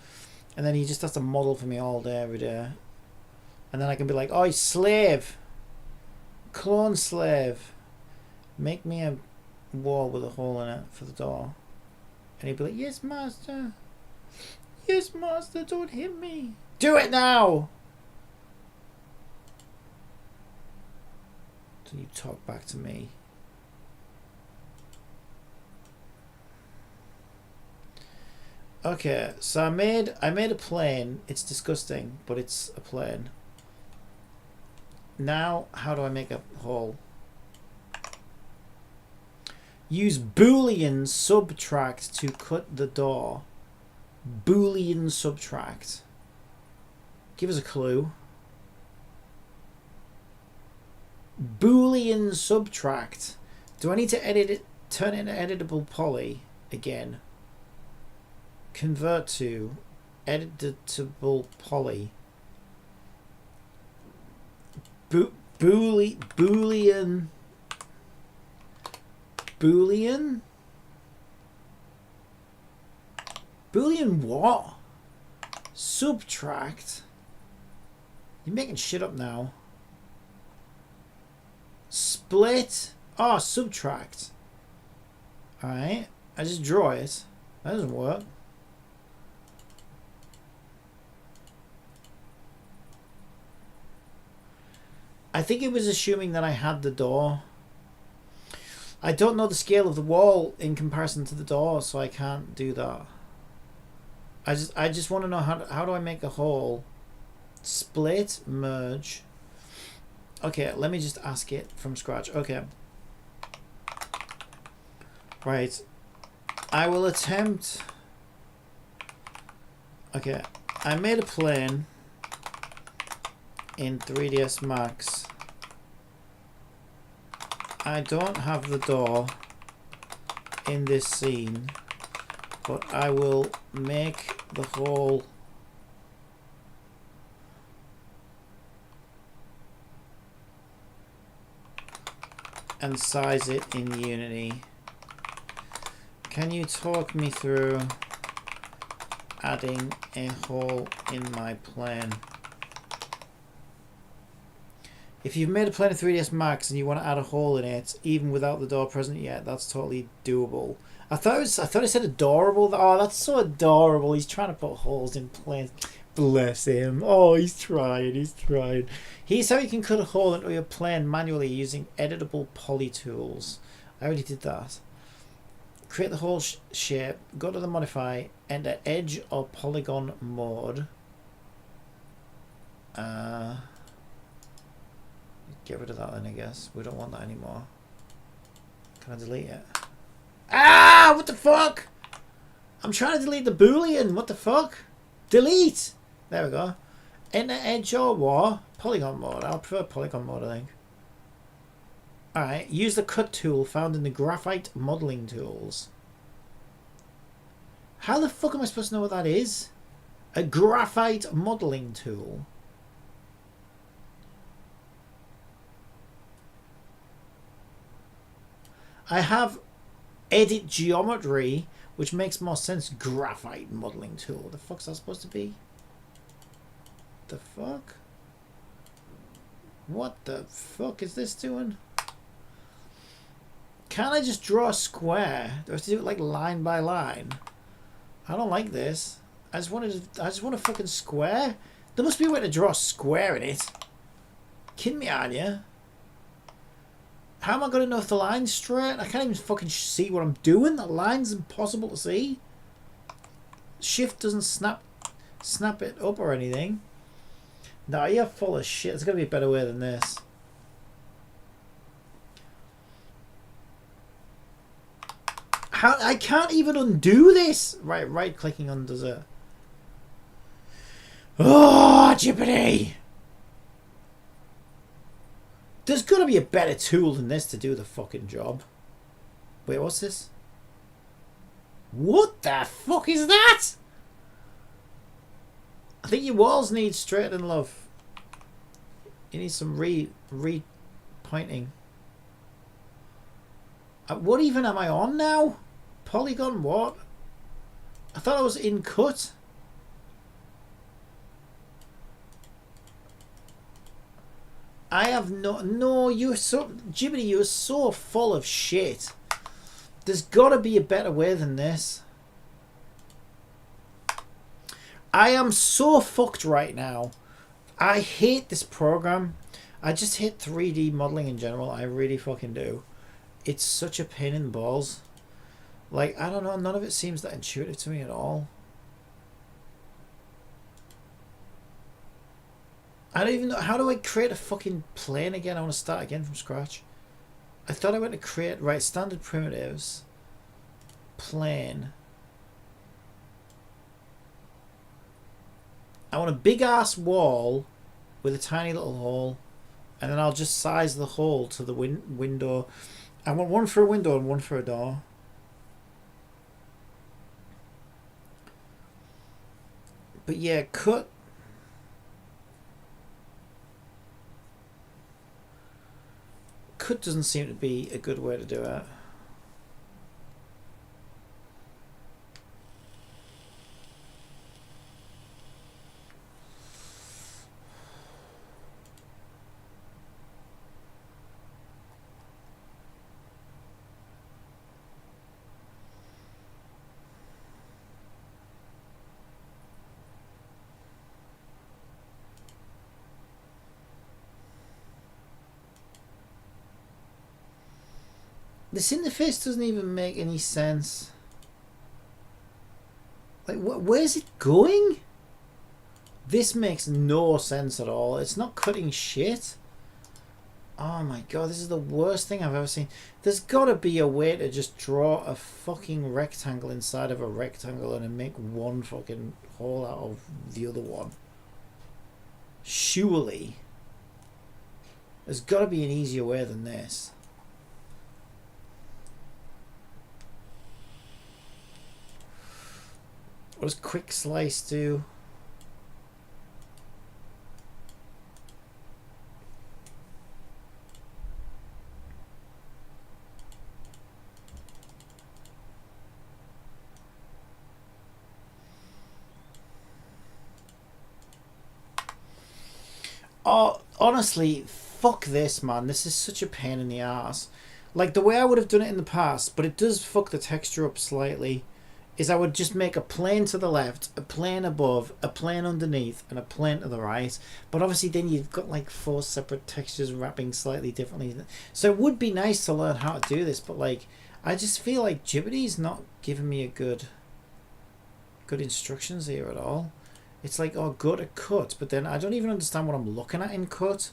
and then he just has to model for me all day, every day, and then I can be like, "Oh, slave, clone slave, make me a wall with a hole in it for the door," and he'd be like, "Yes, master. Yes, master. Don't hit me. Do it now." So you talk back to me. Okay, so I made a plane. It's disgusting, but it's a plane. Now, how do I make a hole? Use Boolean subtract to cut the door. Boolean subtract. Give us a clue. Boolean subtract. Do I need to edit it? Turn it into editable poly again. Convert to editable poly. Boolean what? Subtract. You're making shit up now. Split. Oh, subtract. Alright. I just draw it. That doesn't work. I think it was assuming that I had the door. I don't know the scale of the wall in comparison to the door, so I can't do that. I just want to know how do I make a hole? Split, merge. Okay, let me just ask it from scratch. Okay. Right. I will attempt. Okay, I made a plane in 3ds Max. I don't have the door in this scene, but I will make the hole and size it in Unity. Can you talk me through adding a hole in my plane? If you've made a plane of 3ds Max and you want to add a hole in it, even without the door present yet, that's totally doable. I thought it said adorable. Oh, that's so adorable. He's trying to put holes in planes. Bless him. Oh, he's trying. He's trying. Here's how you can cut a hole into your plane manually using editable poly tools. I already did that. Create the hole shape. Go to the modify. Enter edge or polygon mode. Get rid of that then, I guess. We don't want that anymore. Can I delete it? Ah! What the fuck? I'm trying to delete the Boolean. What the fuck? Delete! There we go. Enter edge or what? Polygon mode. I'll prefer polygon mode, I think. Alright. Use the cut tool found in the graphite modeling tools. How the fuck am I supposed to know what that is? A graphite modeling tool. I have edit geometry, which makes more sense. Graphite modeling tool. What the fuck's that supposed to be? The fuck? What the fuck is this doing? Can't I just draw a square? Do I have to do it like line by line? I don't like this. I just want a fucking square. There must be a way to draw a square in it. Kidding me, aren't you? How am I going to know if the line's straight? I can't even fucking see what I'm doing. The line's impossible to see. Shift doesn't snap it up or anything. No, you're full of shit. There's got to be a better way than this. How? I can't even undo this. Right clicking undoes it. Oh, Jibbity! There's got to be a better tool than this to do the fucking job. Wait, what's this? What the fuck is that? I think your walls need straightening, love. You need some re-pointing. What even am I on now? Polygon what? I thought I was in cut. I have no, you're so, Jibbity, you're so full of shit. There's gotta be a better way than this. I am so fucked right now. I hate this program. I just hate 3D modeling in general. I really fucking do. It's such a pain in the balls. Like, I don't know, none of it seems that intuitive to me at all. I don't even know, how do I create a fucking plane again? I want to start again from scratch. I thought I went to create, right, standard primitives. Plane. I want a big ass wall with a tiny little hole. And then I'll just size the hole to the window. I want one for a window and one for a door. But yeah, cut. Cut doesn't seem to be a good way to do it. This interface doesn't even make any sense. Like, where's it going? This makes no sense at all. It's not cutting shit. Oh my god, this is the worst thing I've ever seen. There's gotta be a way to just draw a fucking rectangle inside of a rectangle and then make one fucking hole out of the other one. Surely. There's gotta be an easier way than this. What does quick slice do? Oh, honestly, fuck this, man. This is such a pain in the ass. Like the way I would have done it in the past, but it does fuck the texture up slightly. Is I would just make a plane to the left, a plane above, a plane underneath, and a plane to the right. But obviously then you've got like 4 separate textures wrapping slightly differently. So it would be nice to learn how to do this, but like I just feel like Jibbity's not giving me a good instructions here at all. It's like, oh, go to cut, but then I don't even understand what I'm looking at in cut.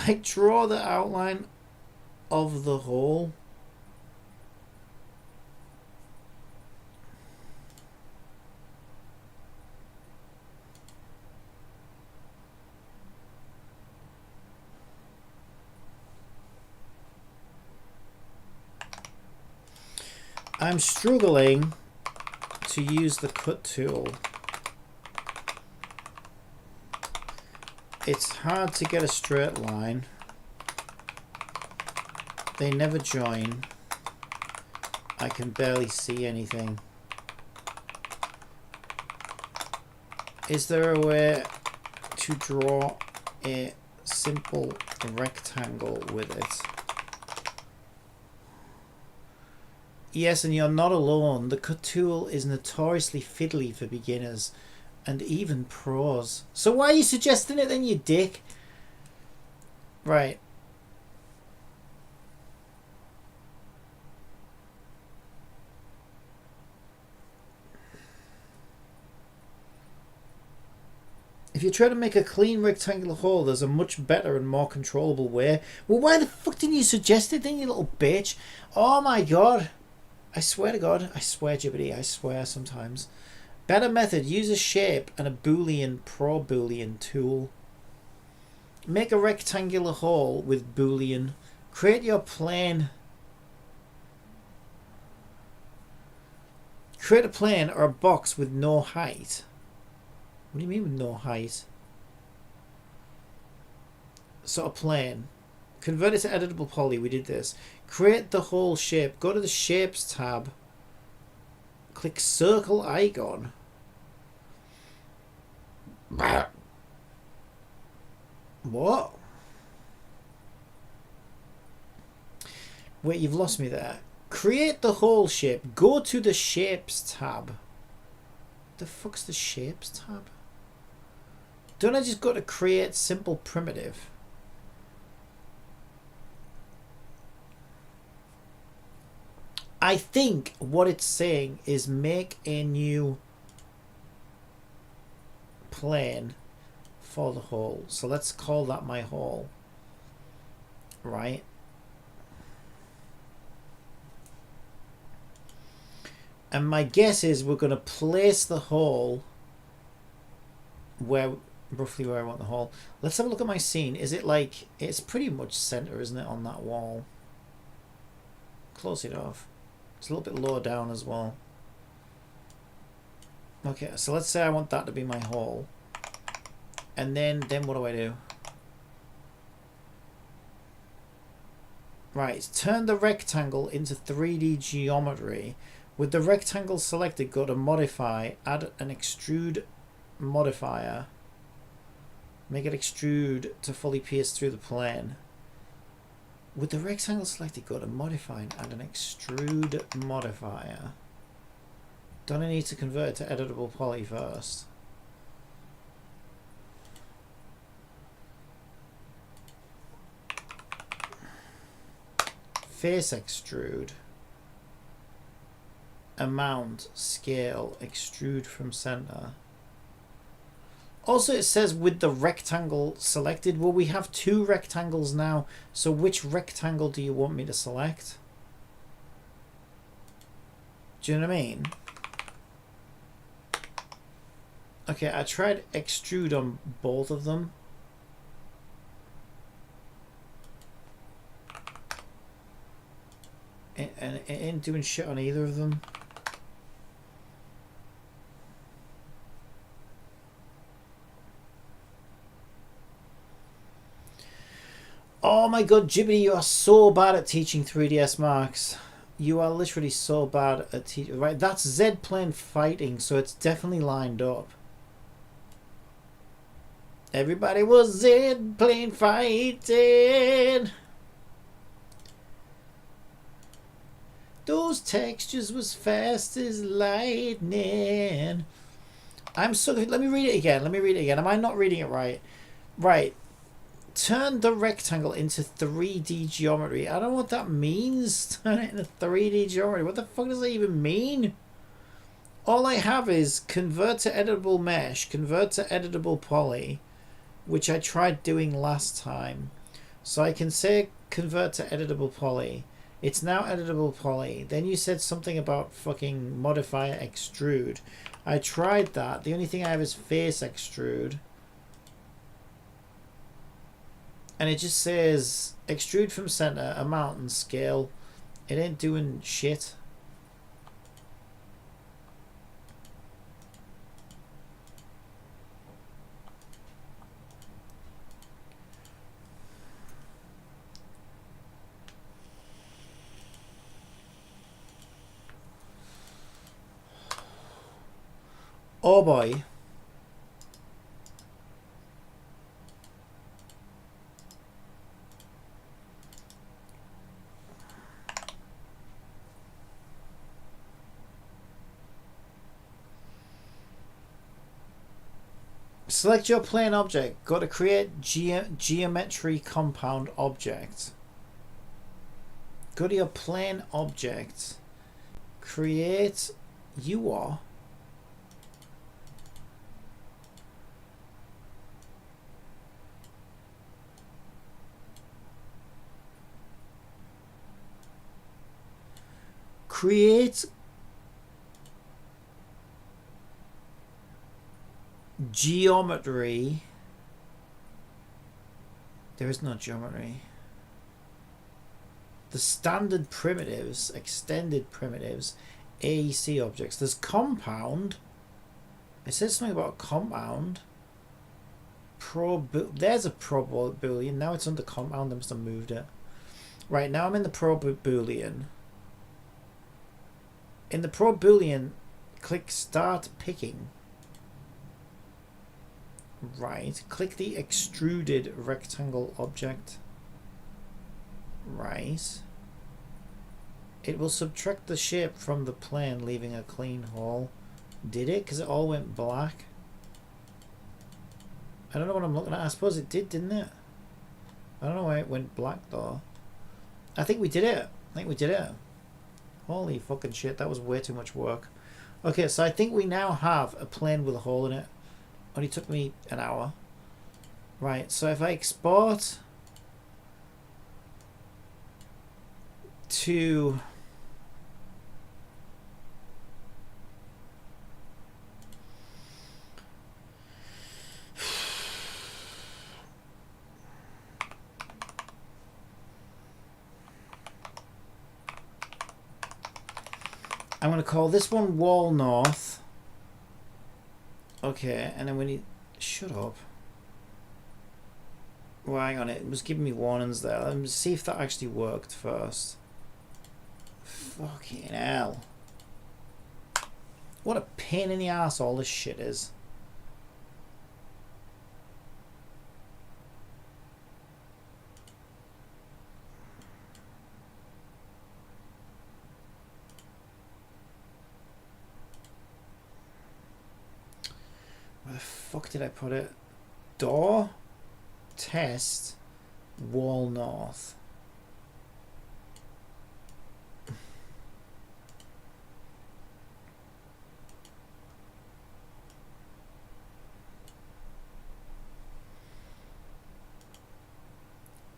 Like, draw the outline of the hole. I'm struggling to use the cut tool. It's hard to get a straight line. They never join. I can barely see anything. Is there a way to draw a simple rectangle with it? Yes, and you're not alone. The cut tool is notoriously fiddly for beginners and even pros. So why are you suggesting it then, you dick? Right. If you try to make a clean rectangular hole, there's a much better and more controllable way. Well, why the fuck didn't you suggest it then, you little bitch? Oh my god. I swear to god. I swear, Jibbity. I swear sometimes. Better method. Use a shape and a Boolean pro Boolean tool. Make a rectangular hole with Boolean. Create your plane. Create a plane or a box with no height. What do you mean with no height? So a plane. Convert it to editable poly. We did this. Create the whole shape. Go to the shapes tab. Click circle icon. What? Wait, you've lost me there. Create the whole shape. Go to the shapes tab. The fuck's the shapes tab? Don't I just go to create simple primitive? I think what it's saying is make a new plane for the hole. So let's call that my hole. Right? And my guess is we're going to place the hole where, roughly where I want the hole. Let's have a look at my scene. Is it like, it's pretty much center, isn't it, on that wall? Close it off. It's a little bit lower down as well. Okay, so let's say I want that to be my hole. And then what do I do? Right, turn the rectangle into 3D geometry. With the rectangle selected, go to modify, add an extrude modifier. Make it extrude to fully pierce through the plane. With the rectangle selected, go to modify and add an extrude modifier. Don't I need to convert it to editable poly first? Face extrude. Amount, scale, extrude from center. Also it says with the rectangle selected. Well, we have two rectangles now. So which rectangle do you want me to select? Do you know what I mean? Okay, I tried extrude on both of them. And it ain't doing shit on either of them. Oh my god, Jibbity, you are so bad at teaching 3ds Max. You are literally so bad at teaching. Right, that's Z-plane fighting, so it's definitely lined up. Everybody was Z-plane fighting. Those textures was fast as lightning. I'm so... Let me read it again. Let me read it again. Am I not reading it right? Right. Turn the rectangle into 3D geometry. I don't know what that means. Turn it into 3D geometry. What the fuck does that even mean? All I have is convert to editable mesh, convert to editable poly, which I tried doing last time. So I can say convert to editable poly. It's now editable poly. Then you said something about fucking modifier extrude. I tried that. The only thing I have is face extrude. And it just says extrude from center, amount and scale. It ain't doing shit. Oh boy. Select your plane object. Go to create geometry compound object. Go to your plane object. Create UR. create geometry. There is no geometry. The standard primitives, extended primitives, AEC objects. There's compound. It says something about a compound. There's a prob boolean. Now it's under compound. I must have moved it. Right, now I'm in the prob boolean. In the prob boolean, click start picking. Right, click the extruded rectangle object. Right. It will subtract the shape from the plane, leaving a clean hole. Did it? Because it all went black. I don't know what I'm looking at. I suppose it did, didn't it? I don't know why it went black though. I think we did it. I think we did it. Holy fucking shit, that was way too much work. Okay, so I think we now have a plane with a hole in it. Only took me an hour. Right, so if I export to I'm going to call this one wall north. Okay, and then we need... Shut up. Well, hang on, it was giving me warnings there. Let me see if that actually worked first. Fucking hell. What a pain in the ass all this shit is. Where the fuck did I put it? Door, test, wall north.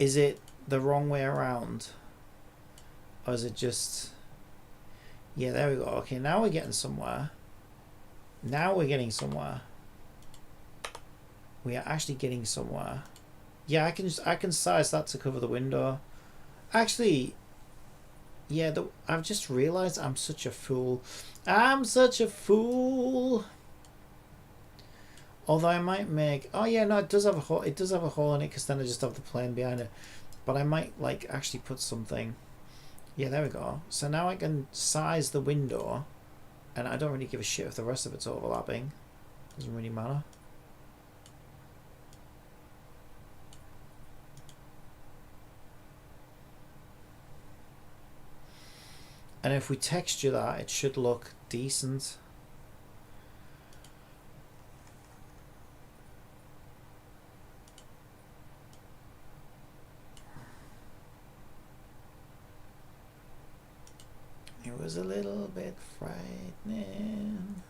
Is it the wrong way around? Or is it just... Yeah, there we go. Okay, now we're getting somewhere. Now we're getting somewhere. We are actually getting somewhere. Yeah, I can size that to cover the window. Actually, yeah, I've just realized I'm such a fool. I'm such a fool. Although I might make... Oh yeah, no, it does have a hole. It does have a hole in it because then I just have the plane behind it. But I might like actually put something. Yeah, there we go. So now I can size the window, and I don't really give a shit if the rest of it's overlapping. Doesn't really matter. And if we texture that, it should look decent. It was a little bit frightening.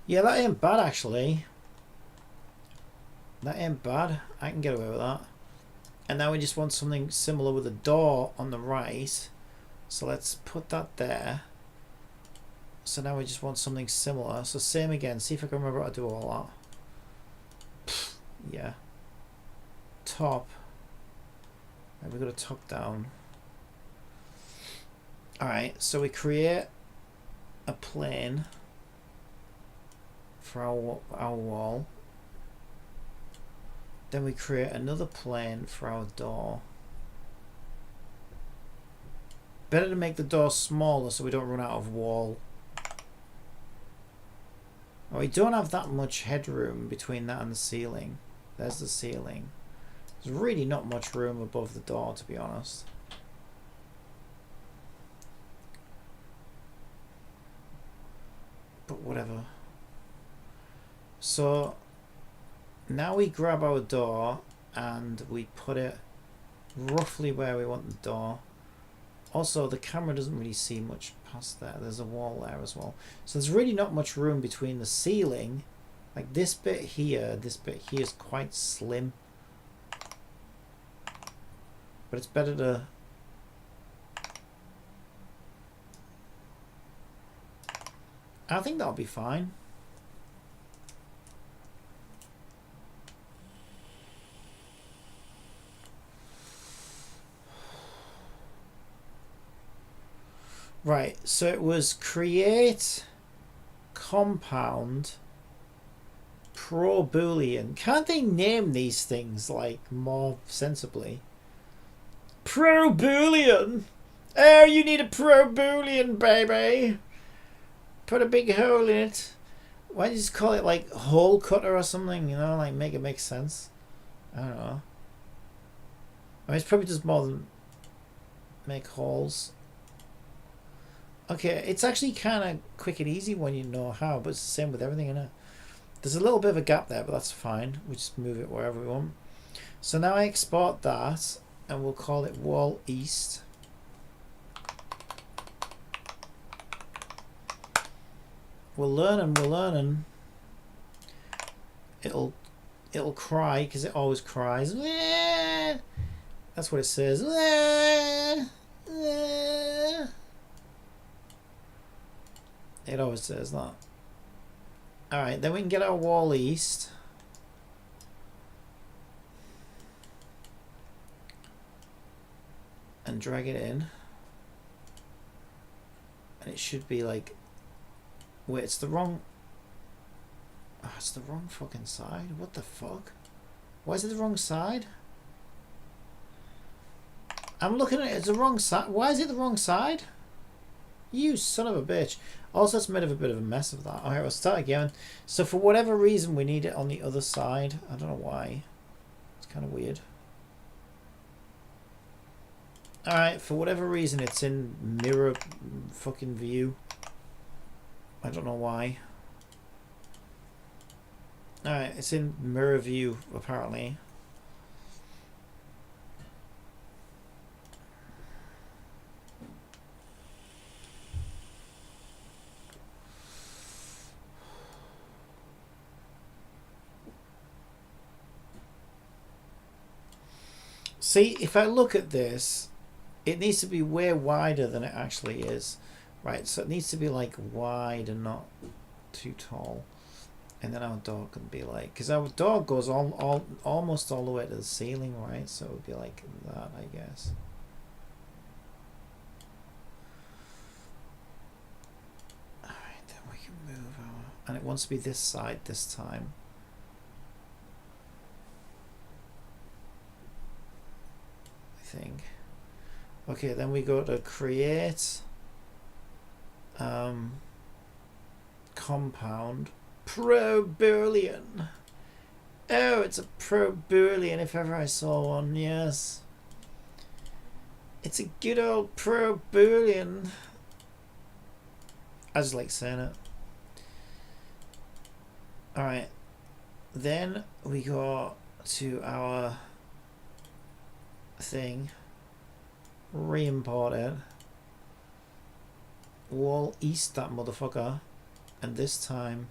Yeah, that ain't bad actually. That ain't bad. I can get away with that. And now we just want something similar with a door on the right. So let's put that there. So now we just want something similar. So same again. See if I can remember how to do all that. Yeah. Top. And we've got a top down. Alright, so we create a plane for our wall. Then we create another plane for our door. Better to make the door smaller so we don't run out of wall. Oh, we don't have that much headroom between that and the ceiling. There's the ceiling. There's really not much room above the door, to be honest. But whatever. So now we grab our door and we put it roughly where we want the door. Also, the camera doesn't really see much past there. There's a wall there as well. So there's really not much room between the ceiling Like this bit here is quite slim. But it's better to... I think that'll be fine. Right, so it was create compound pro boolean. Can't they name these things like more sensibly? Pro boolean. Oh, you need a pro boolean, baby. Put a big hole in it. Why don't you just call it like hole cutter or something? You know, like make it make sense. I don't know. I mean, it's probably just more than make holes. Okay, it's actually kind of quick and easy when you know how, but it's the same with everything in it. There's a little bit of a gap there, but that's fine. We just move it wherever we want. So now I export that, and we'll call it wall east. We're learning. It'll cry because it always cries. That's what it says. It always says that. Alright, then we can get our wall east. And drag it in. And it should be like... Wait, it's the wrong... Oh, it's the wrong fucking side. What the fuck? Why is it the wrong side? I'm looking at it, it's the wrong side. Why is it the wrong side? You son of a bitch. Also, it's made of a bit of a mess of that. Alright, we'll start again. So for whatever reason, we need it on the other side. I don't know why. It's kind of weird. Alright, for whatever reason, it's in mirror fucking view. I don't know why. Alright, it's in mirror view, apparently. See, if I look at this, it needs to be way wider than it actually is. Right, so it needs to be like wide and not too tall. And then our door can be like, because our door goes almost all the way to the ceiling, right? So it would be like that, I guess. Alright, then we can move our... And it wants to be this side this time. Thing. Okay, then we go to create compound pro boolean. Oh, it's a pro boolean if ever I saw one. Yes, it's a good old pro boolean. I just like saying it. All right, then we go to our thing, re-import it, wall east that motherfucker, and this time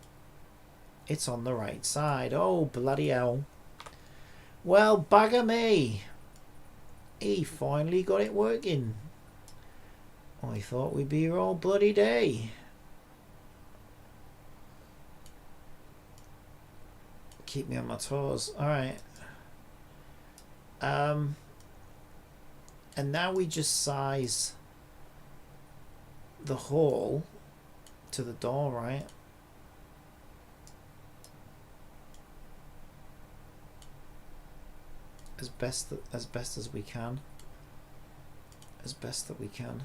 it's on the right side. Oh bloody hell. Well, bugger me, he finally got it working. I thought we'd be here all bloody day. Keep me on my toes. Alright. And now we just size the hole to the door, right? As best as we can. As best that we can.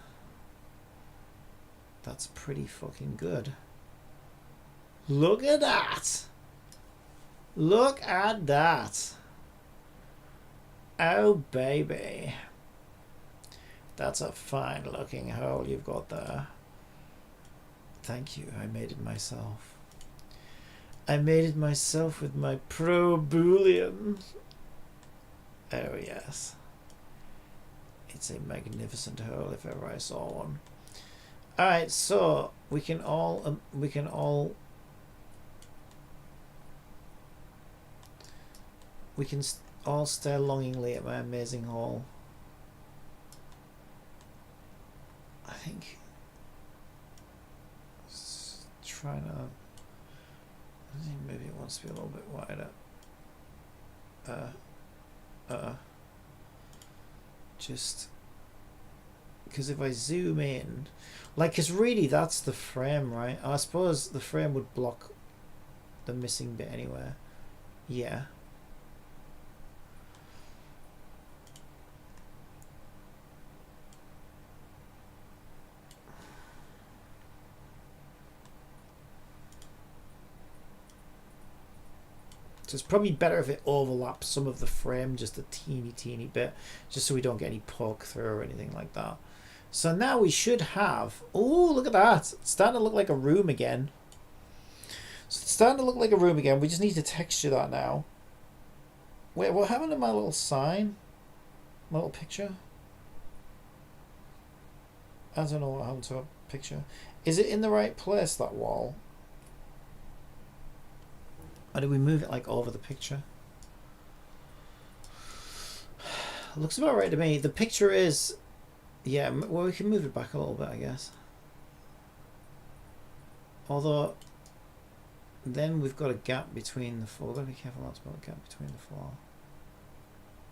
That's pretty fucking good. Look at that! Look at that! Oh baby. That's a fine looking hole you've got there. Thank you, I made it myself. I made it myself with my pro boolean. Oh yes. It's a magnificent hole if ever I saw one. Alright, so we can all we can all stare longingly at my amazing haul. I think trying to, I think maybe it wants to be a little bit wider. Just because if I zoom in, like, because really that's the frame, right? I suppose the frame would block the missing bit anywhere. Yeah. So it's probably better if it overlaps some of the frame just a teeny bit, just so we don't get any poke through or anything like that. So now we should have, oh, look at that. It's starting to look like a room again. So it's starting to look like a room again. We just need to texture that now. Wait, what happened to my little sign? My little picture? I don't know what happened to a picture. Is it in the right place, that wall? Or did we move it like over the picture? Looks about right to me. The picture is, yeah, well, we can move it back a little bit, I guess. Although, then we've got a gap between the floor. We've got to be careful not to put a gap between the floor.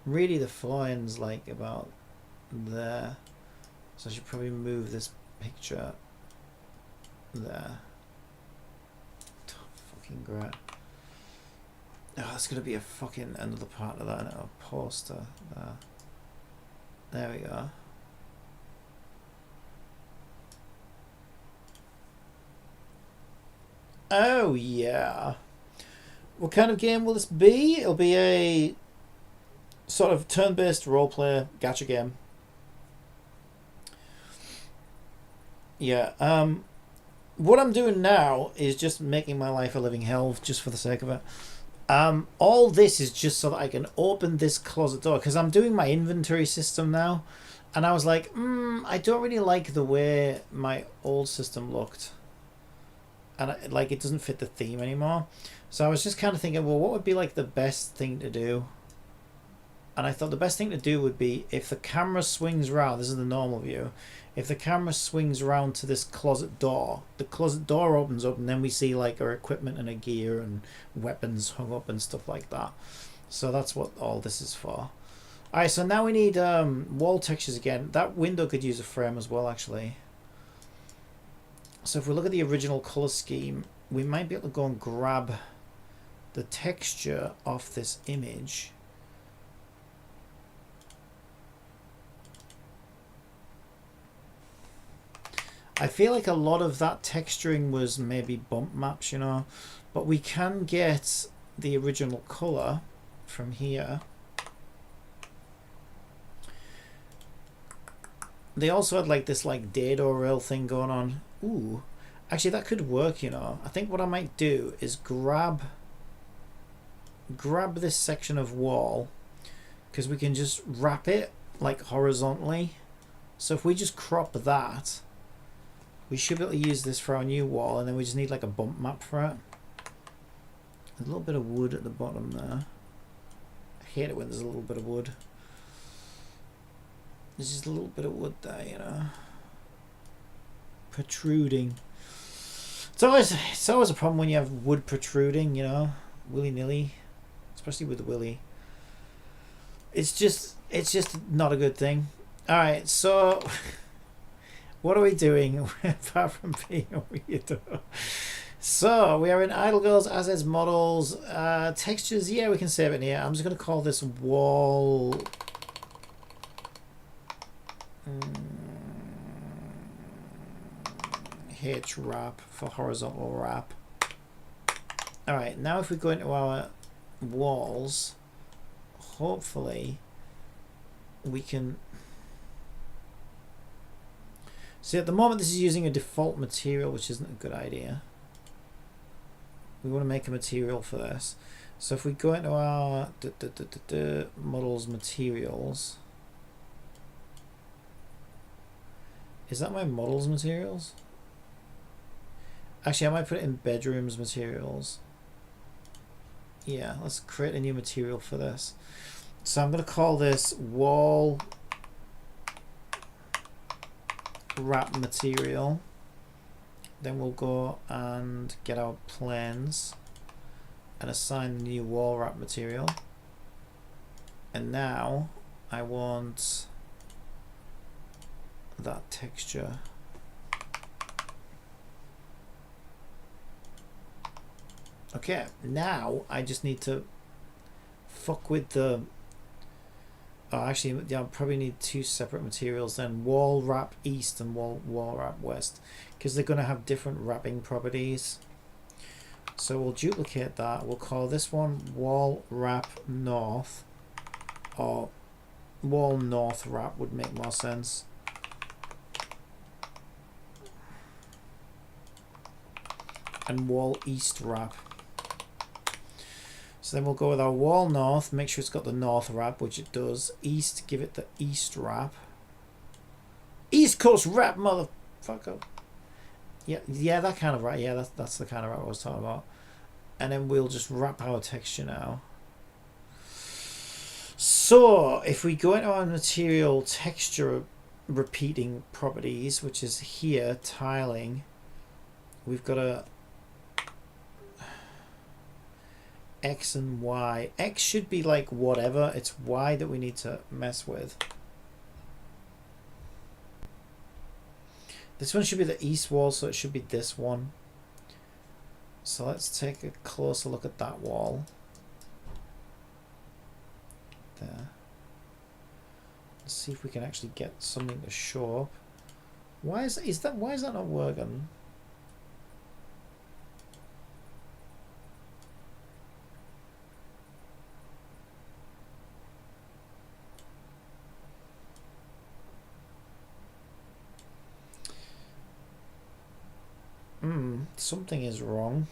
Really, the floor ends like about there. So I should probably move this picture there. Oh, fucking great. Oh, that's going to be a fucking another part of that, a poster there. There we go. Oh yeah. What kind of game will this be? It'll be a sort of turn-based role-play gacha game. Yeah. What I'm doing now is just making my life a living hell just for the sake of it. All this is just so that I can open this closet door, because I'm doing my inventory system now, and I was like, I don't really like the way my old system looked, and like it doesn't fit the theme anymore. So I was just kind of thinking, well, what would be like the best thing to do? And I thought the best thing to do would be if the camera swings around. This is the normal view. If the camera swings around to this closet door, the closet door opens up, and then we see like our equipment and our gear and weapons hung up and stuff like that. So that's what all this is for. Alright, so now we need wall textures again. That window could use a frame as well, actually. So if we look at the original color scheme, we might be able to go and grab the texture off this image. I feel like a lot of that texturing was maybe bump maps, you know, but we can get the original color from here. They also had like this like dado rail thing going on. Ooh, actually that could work, you know. I think what I might do is grab this section of wall, because we can just wrap it like horizontally. So if we just crop that, we should be able to use this for our new wall, and then we just need like a bump map for it. A little bit of wood at the bottom there. I hate it when there's a little bit of wood. There's just a little bit of wood there, you know. Protruding. It's always a problem when you have wood protruding, you know, willy-nilly, especially with the willy. It's just not a good thing. All right, so what are we doing apart from being a weirdo? So we are in iDLE assets, models, textures. Yeah, we can save it in here. I'm just going to call this wall. H wrap for horizontal wrap. All right, now if we go into our walls, hopefully we can see. At the moment this is using a default material, which isn't a good idea. We want to make a material for this. So if we go into our models materials, is that my models materials? Actually, I might put it in bedrooms materials. Yeah, let's create a new material for this. So I'm going to call this wall wrap material. Then we'll go and get our planes and assign the new wall wrap material. And now I want that texture. Okay, now I just need to fuck with the... Oh, actually, yeah, I probably need two separate materials then. Wall wrap east and wall wrap west, because they're going to have different wrapping properties. So we'll duplicate that. We'll call this one wall wrap north, or wall north wrap would make more sense. And wall east wrap. So then we'll go with our wall north, make sure it's got the north wrap, which it does. East, give it the east wrap. East Coast wrap, motherfucker. Yeah, that kind of wrap. Yeah, that's the kind of wrap I was talking about. And then we'll just wrap our texture now. So if we go into our material texture repeating properties, which is here, tiling, we've got a X and Y. X should be like whatever. It's Y that we need to mess with. This one should be the east wall, so it should be this one. So let's take a closer look at that wall. There. Let's see if we can actually get something to show up. Why is that not working? Something is wrong.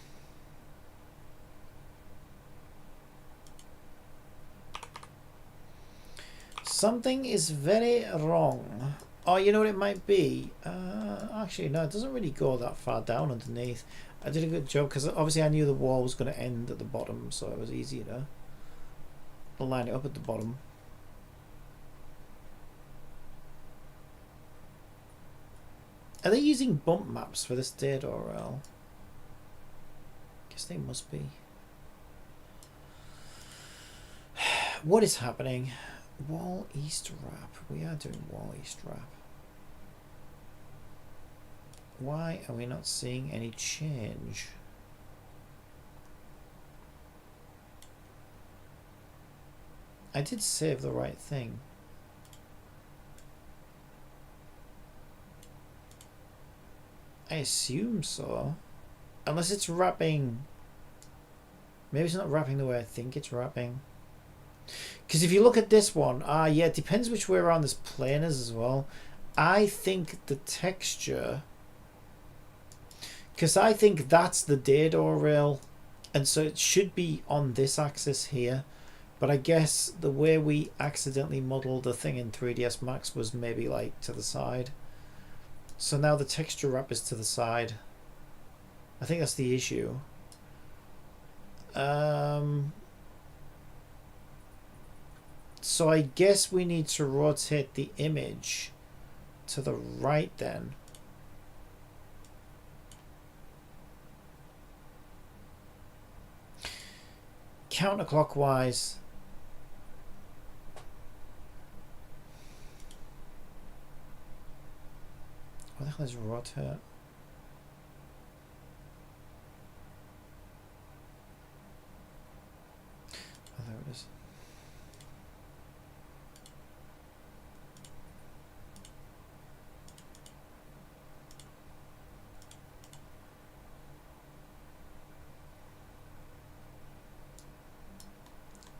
Something is very wrong. Oh, you know what it might be? Actually, no, it doesn't really go that far down underneath. I did a good job because obviously I knew the wall was going to end at the bottom, so it was easy to line it up at the bottom. Are they using bump maps for this data URL? Guess they must be. What is happening? Wall east wrap. We are doing wall east wrap. Why are we not seeing any change? I did save the right thing. I assume so. Unless it's wrapping. Maybe it's not wrapping the way I think it's wrapping. Because if you look at this one, yeah, it depends which way around this plane is as well. I think the texture, because I think that's the dado rail, and so it should be on this axis here. But I guess the way we accidentally modeled the thing in 3ds Max was maybe like to the side. So now the texture wrap is to the side. I think that's the issue. So I guess we need to rotate the image to the right then. Counterclockwise. What the hell is rotate? Oh, there it is.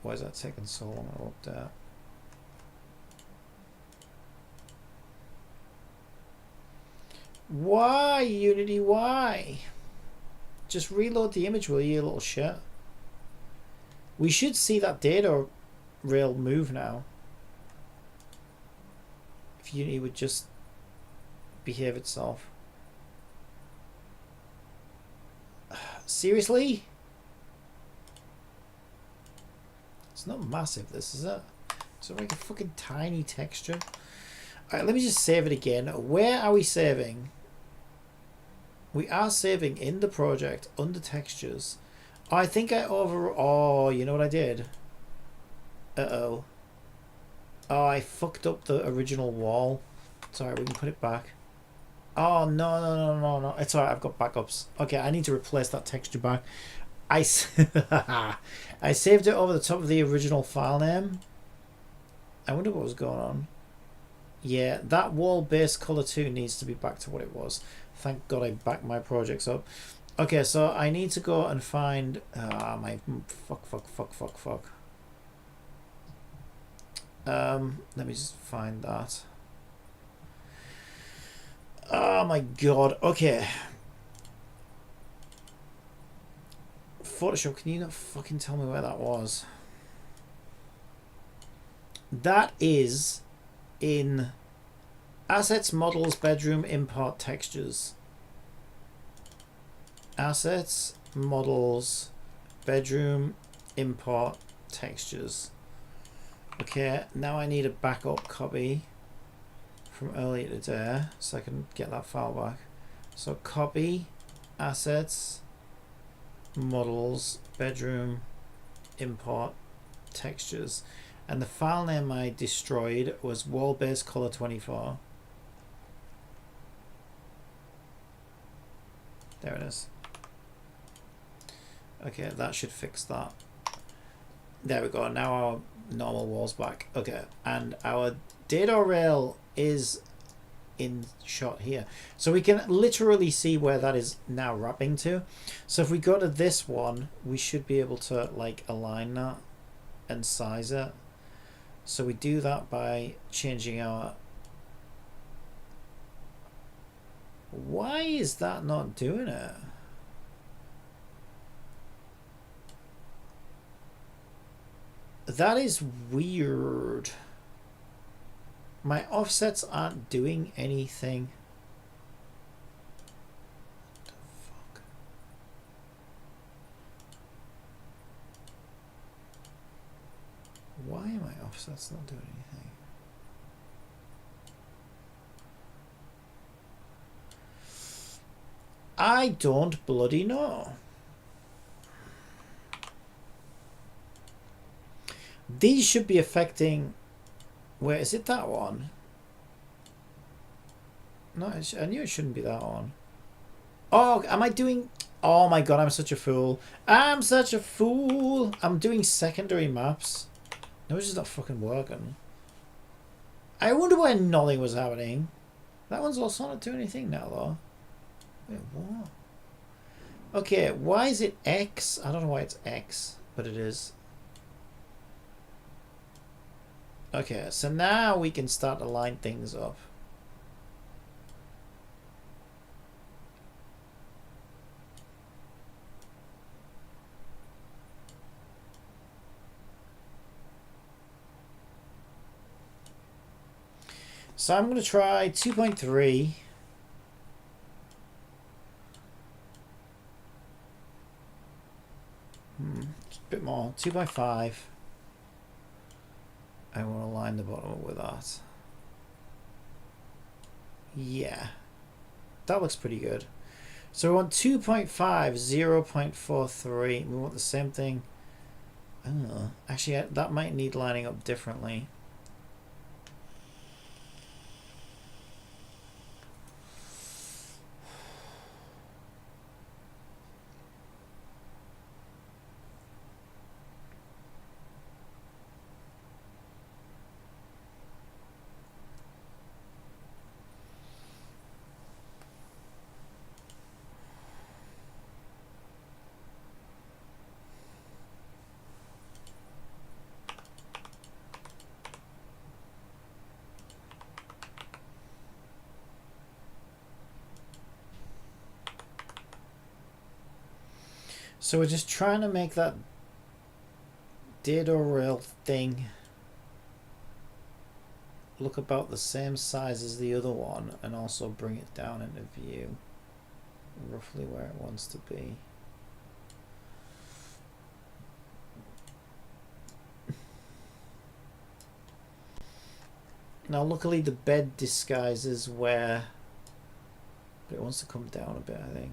Why is that taking so long to update? Why, Unity, why? Just reload the image, will you, little shit? We should see that data rail move now. If Unity would just behave itself. Seriously? It's not massive, this, is it? It's like a fucking tiny texture. Alright, let me just save it again. Where are we saving? We are saving in the project under textures. Oh, I think I oh, you know what I did? Uh-oh. Oh, I fucked up the original wall. It's alright, we can put it back. Oh, no. It's alright, I've got backups. Okay, I need to replace that texture back. I saved it over the top of the original file name. I wonder what was going on. Yeah, that wall base color 2 needs to be back to what it was. Thank God I backed my projects up. Okay, so I need to go and find my fuck. Let me just find that. Oh my God. Okay. Photoshop, can you not fucking tell me where that was? That is in Assets, Models, Bedroom, Import Textures. Assets, Models, Bedroom, Import Textures. Okay, now I need a backup copy from earlier today so I can get that file back. So copy, Assets, Models, Bedroom, Import Textures. And the file name I destroyed was wall base color 24. There it is. Okay, that should fix that. There we go. Now our normal wall's back. Okay, and our data rail is in shot here. So we can literally see where that is now wrapping to. So if we go to this one, we should be able to like align that and size it. So we do that by changing our... Why is that not doing it? That is weird. My offsets aren't doing anything. What the fuck? Why are my offsets not doing anything? I don't bloody know. These should be affecting... Where is it? That one? No, I knew it shouldn't be that one. Oh, am I doing... Oh my God, I'm such a fool. I'm such a fool. I'm doing secondary maps. No, it's just not fucking working. I wonder why nothing was happening. That one's also not doing anything now, though. Wait, what? Okay, why is it X? I don't know why it's X, but it is. Okay, so now we can start to line things up. So I'm going to try 2.3. Just a bit more. 2.5. I want to line the bottom up with that. Yeah. That looks pretty good. So we want 2.5, 0.43. We want the same thing. I don't know. Actually, that might need lining up differently. So we're just trying to make that data rail thing look about the same size as the other one and also bring it down into view roughly where it wants to be. Now luckily the bed disguises where, but it wants to come down a bit, I think.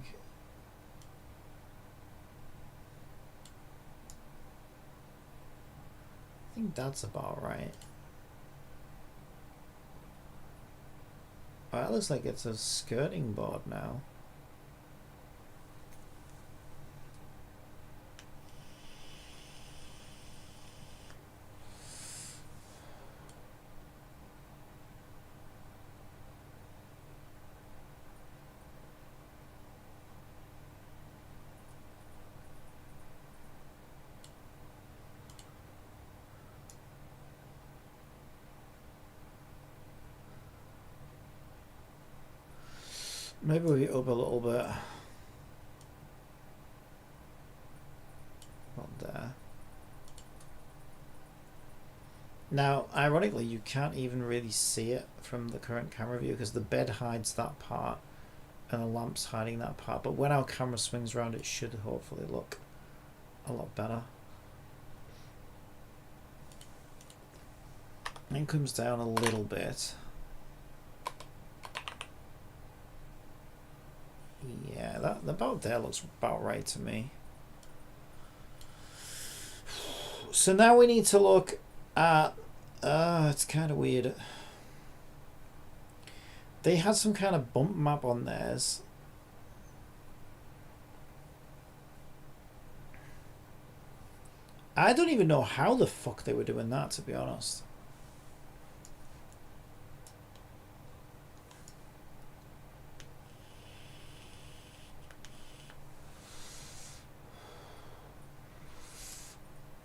I think that's about right. Oh, that looks like it's a skirting board now. Maybe we up a little bit. Not there. Now, ironically, you can't even really see it from the current camera view because the bed hides that part and the lamp's hiding that part. But when our camera swings around, it should hopefully look a lot better. And it comes down a little bit. Yeah, that about there looks about right to me. So now we need to look at, it's kind of weird. They had some kind of bump map on theirs. I don't even know how the fuck they were doing that, to be honest.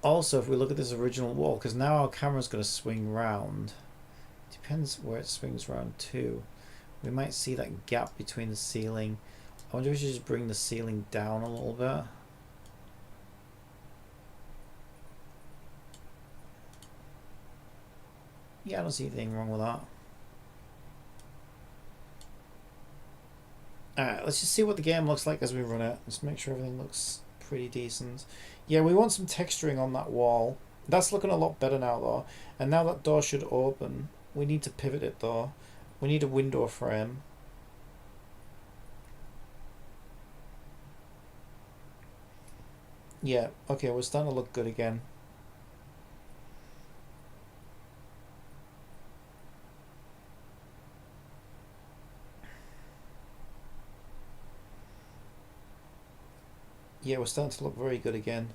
Also, if we look at this original wall, because now our camera's going to swing round. Depends where it swings round to. We might see that gap between the ceiling. I wonder if we should just bring the ceiling down a little bit. Yeah, I don't see anything wrong with that. Alright, let's just see what the game looks like as we run it. Let's make sure everything looks pretty decent. Yeah, we want some texturing on that wall. That's looking a lot better now though. And now that door should open. We need to pivot it though. We need a window frame. Yeah, okay, we're starting to look good again. Yeah, we're starting to look very good again.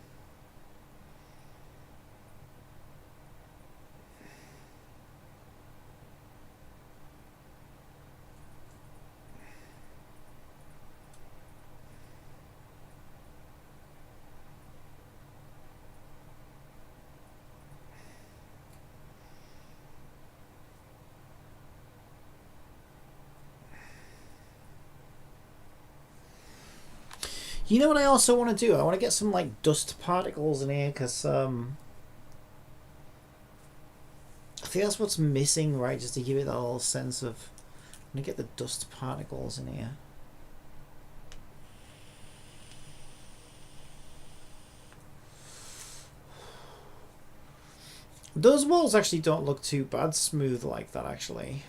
You know what I also want to do? I want to get some like dust particles in here because I think that's what's missing, right? Just to give it that whole sense of. I'm gonna get the dust particles in here. Those walls actually don't look too bad smooth like that actually.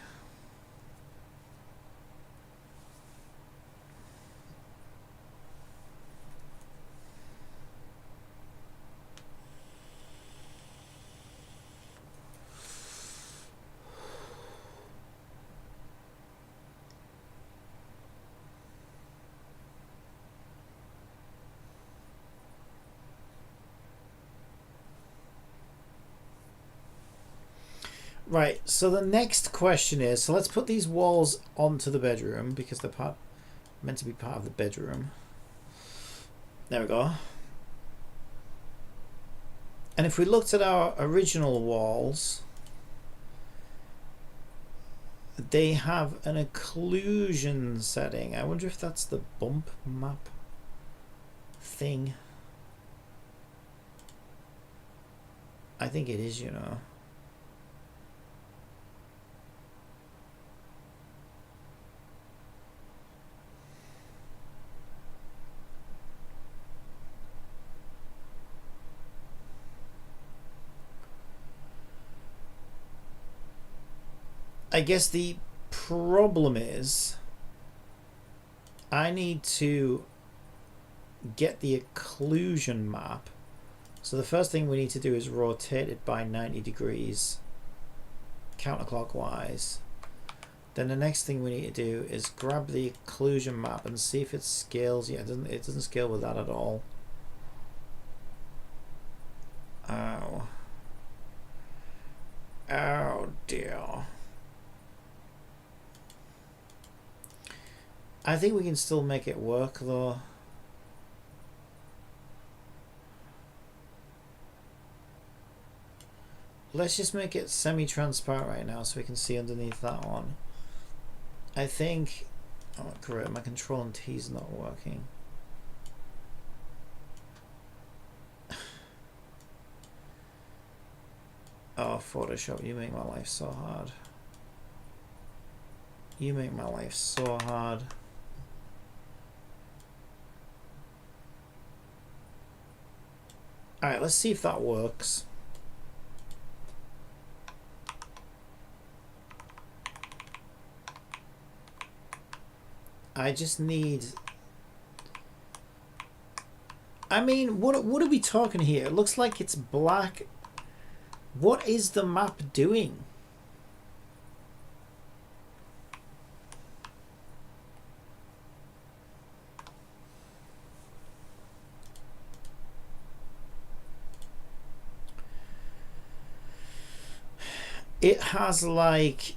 Right, so the next question is, so let's put these walls onto the bedroom because they're meant to be part of the bedroom. There we go. And if we looked at our original walls, they have an occlusion setting. I wonder if that's the bump map thing. I think it is, you know. I guess the problem is I need to get the occlusion map. So the first thing we need to do is rotate it by 90 degrees counterclockwise. Then the next thing we need to do is grab the occlusion map and see if it scales. Yeah, it doesn't scale with that at all. Ow. Oh dear. I think we can still make it work though. Let's just make it semi-transparent right now so we can see underneath that one. I think, oh great, my control and T is not working. Oh, Photoshop, you make my life so hard. You make my life so hard. Alright, let's see if that works. I just need... I mean, what are we talking here? It looks like it's black. What is the map doing? It has like...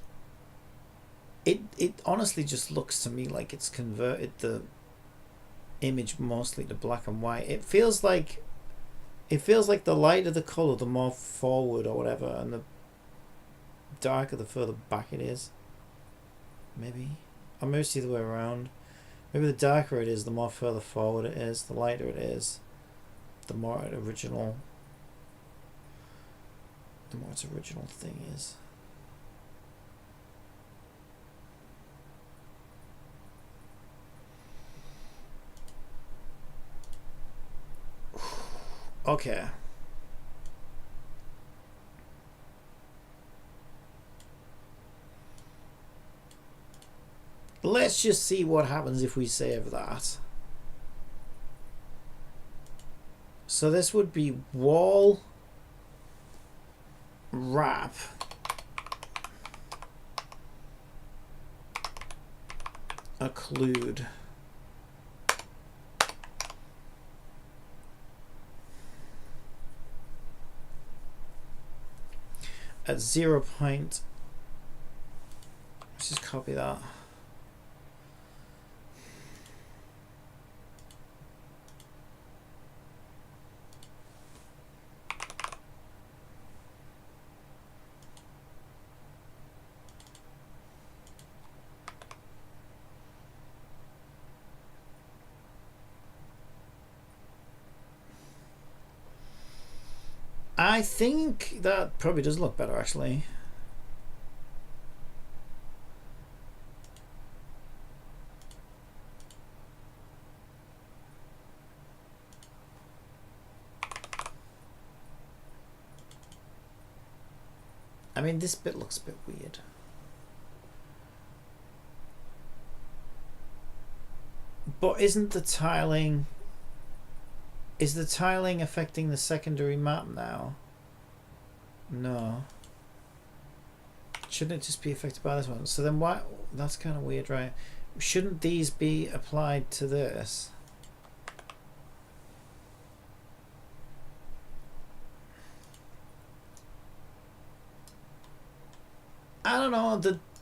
It honestly just looks to me like it's converted the image mostly to black and white. It feels like the lighter the color, the more forward or whatever, and the darker the further back it is. Maybe. Or maybe it's the other way around. Maybe the darker it is, the more further forward it is. The lighter it is, the more its original thing is. Okay. Let's just see what happens if we save that. So this would be wall wrap occlude. At 0 point, let's just copy that. I think that probably does look better actually. I mean, this bit looks a bit weird. But isn't the tiling... Is the tiling affecting the secondary map now? No. Shouldn't it just be affected by this one? So then why... That's kind of weird, right? Shouldn't these be applied to this? I don't know.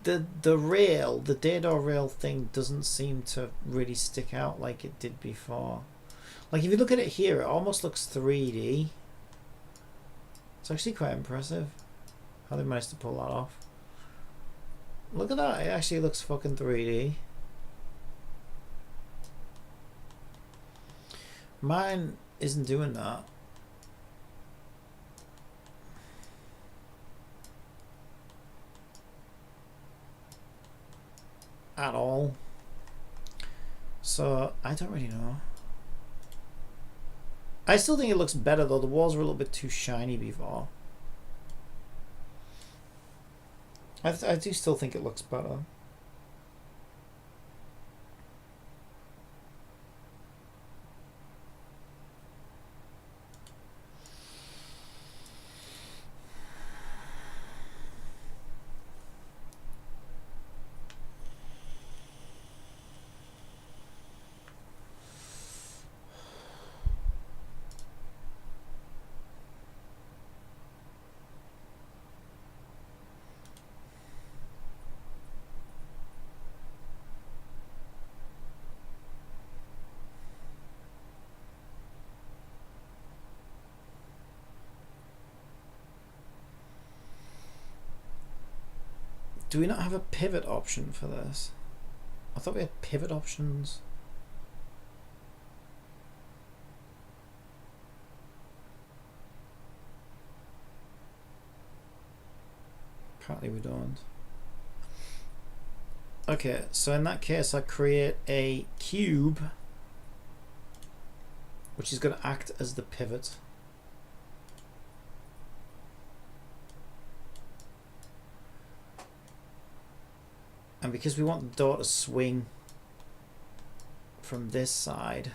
The rail, the dado rail thing doesn't seem to really stick out like it did before. Like if you look at it here, it almost looks 3D. It's actually quite impressive how they managed to pull that off. Look at that, it actually looks fucking 3D. Mine isn't doing that. At all. So I don't really know. I still think it looks better though. The walls were a little bit too shiny before. I do still think it looks better. Do we not have a pivot option for this? I thought we had pivot options. Apparently we don't. Okay, so in that case I create a cube which is going to act as the pivot. And because we want the door to swing from this side,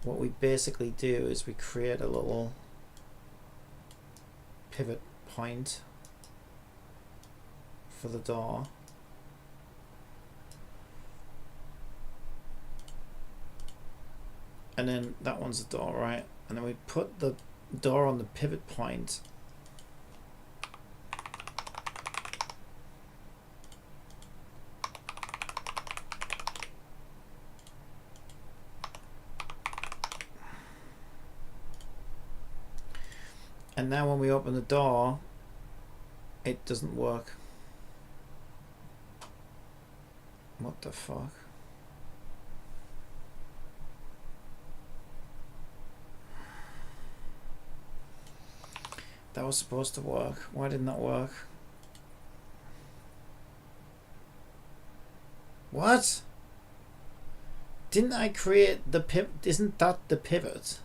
what we basically do is we create a little pivot point for the door. And then that one's the door, right? And then we put the door on the pivot point. And now when we open the door, it doesn't work. What the fuck? That was supposed to work. Why didn't that work? What? Didn't I create the pivot? Isn't that the pivot?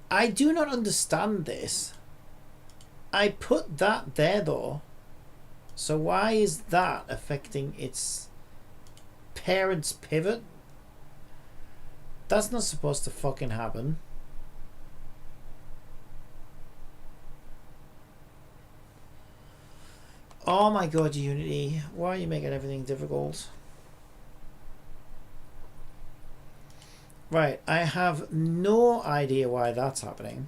I do not understand this. I put that there though. So why is that affecting its parent's pivot? That's not supposed to fucking happen. Oh my god, Unity. Why are you making everything difficult? Right, I have no idea why that's happening.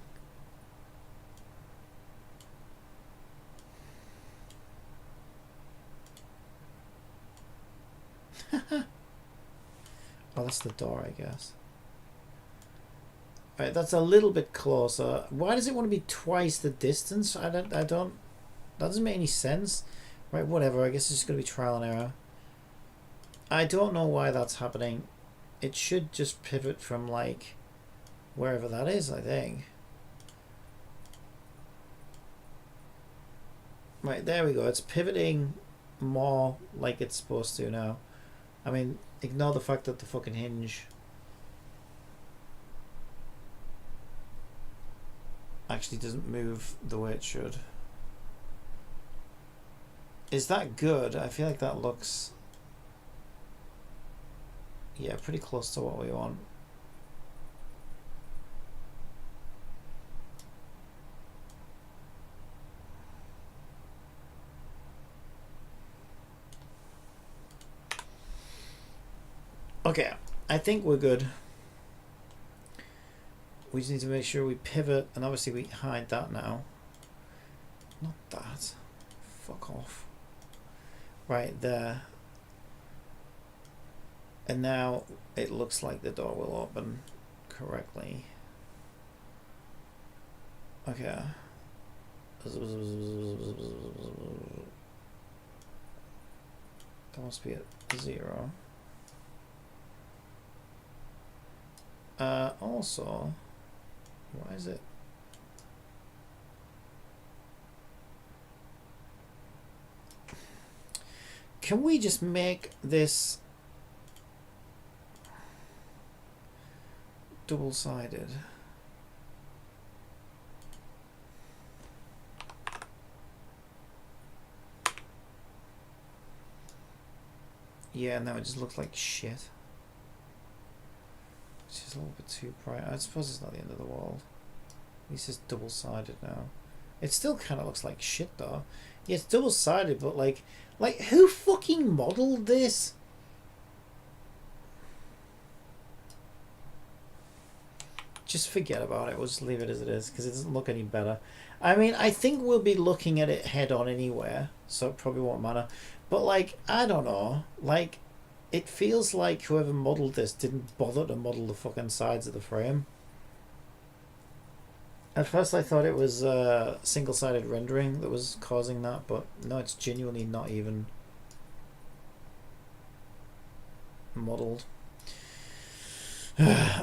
Oh, that's the door, I guess. Right, that's a little bit closer. Why does it want to be twice the distance? I don't, that doesn't make any sense. Right, whatever, I guess it's just going to be trial and error. I don't know why that's happening. It should just pivot from like wherever that is, I think. Right, there we go. It's pivoting more like it's supposed to now. I mean, ignore the fact that the fucking hinge actually doesn't move the way it should. Is that good? I feel like that looks, yeah, pretty close to what we want. Okay, I think we're good. We just need to make sure we pivot, and obviously we hide that now. Not that. Fuck off. Right there. And now it looks like the door will open correctly. Okay. That must be at 0. Also, why is it? Can we just make this double-sided? Yeah, no, it just looks like shit. Which is a little bit too bright. I suppose it's not the end of the world. At least it's double-sided now. It still kind of looks like shit though. Yeah, it's double-sided, but like who fucking modeled this? Just forget about it. We'll just leave it as it is because it doesn't look any better. I mean, I think we'll be looking at it head on anywhere, so it probably won't matter. But like, I don't know. Like, it feels like whoever modeled this didn't bother to model the fucking sides of the frame. At first I thought it was single-sided rendering that was causing that, but no, it's genuinely not even modeled.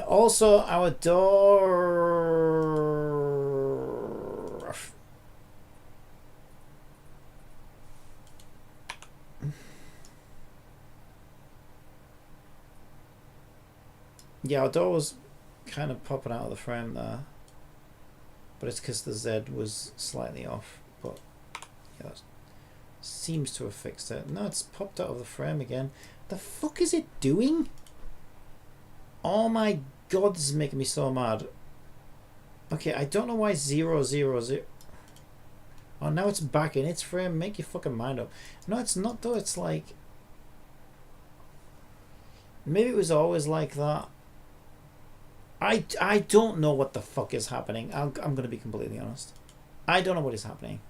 Also, our door... Yeah, our door was kind of popping out of the frame there. But it's because the Z was slightly off. But yeah, that seems to have fixed it. No, it's popped out of the frame again. The fuck is it doing? Oh my god, this is making me so mad. Okay, I don't know why 0, 0, 0. Oh, now it's back in its frame. Make your fucking mind up. No, it's not though. It's like... Maybe it was always like that. I don't know what the fuck is happening. I'm going to be completely honest. I don't know what is happening.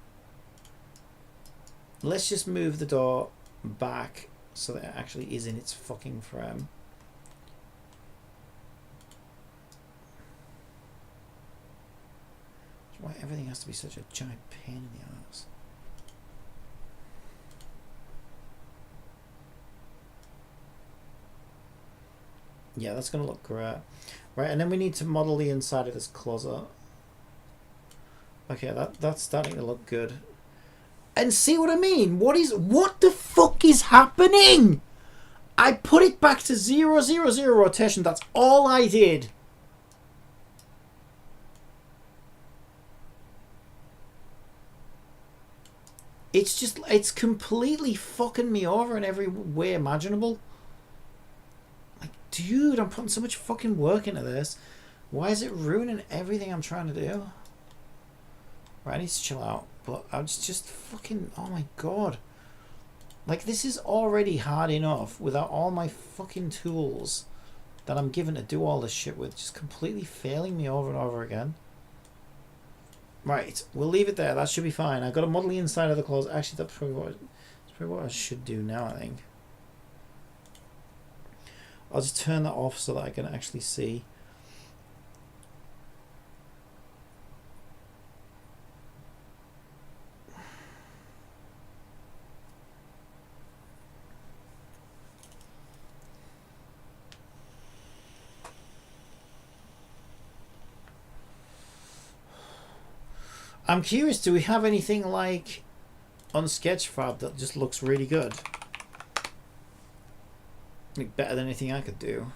Let's just move the door back so that it actually is in its fucking frame. Why everything has to be such a giant pain in the ass. Yeah, that's going to look great. Right, and then we need to model the inside of this closet. Okay, that's starting to look good. And see what I mean? What the fuck is happening? I put it back to 0, 0, 0 rotation. That's all I did. It's just, it's completely fucking me over in every way imaginable. Like, dude, I'm putting so much fucking work into this. Why is it ruining everything I'm trying to do? Right, I need to chill out. But I was just fucking, oh my god. Like, this is already hard enough without all my fucking tools that I'm given to do all this shit with. Just completely failing me over and over again. Right, we'll leave it there. That should be fine. I've got to model the inside of the clothes. Actually, that's probably what I should do now, I think. I'll just turn that off so that I can actually see. I'm curious, do we have anything like on Sketchfab that just looks really good? Like better than anything I could do.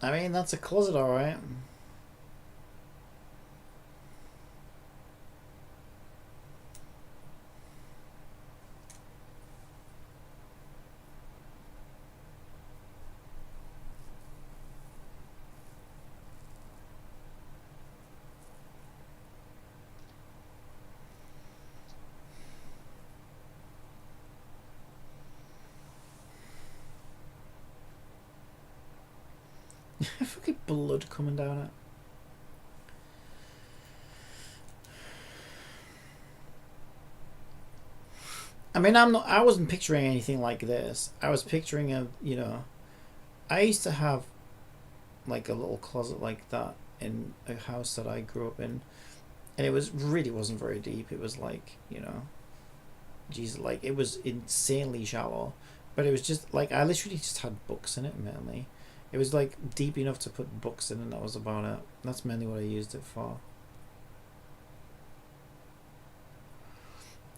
I mean, that's a closet, alright. Fucking blood coming down it. I mean, I wasn't picturing anything like this. I was picturing a, you know, I used to have like a little closet like that in a house that I grew up in, and it was really wasn't very deep. It was like, you know, geez, like it was insanely shallow, but it was just like I literally just had books in it mainly. It was like deep enough to put books in, and that was about it. That's mainly what I used it for.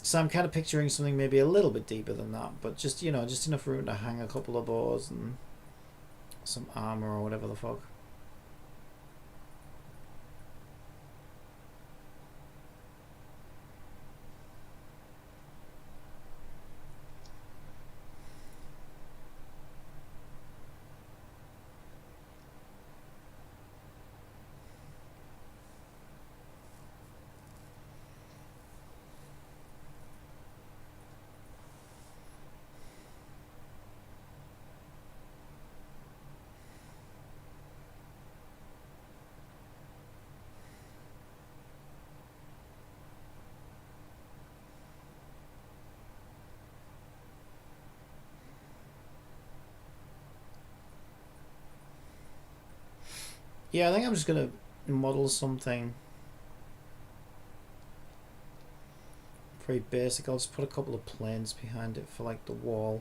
So I'm kind of picturing something maybe a little bit deeper than that, but just, you know, just enough room to hang a couple of bows and some armor or whatever the fuck. Yeah, I think I'm just gonna model something very basic. I'll just put a couple of planes behind it for like the wall,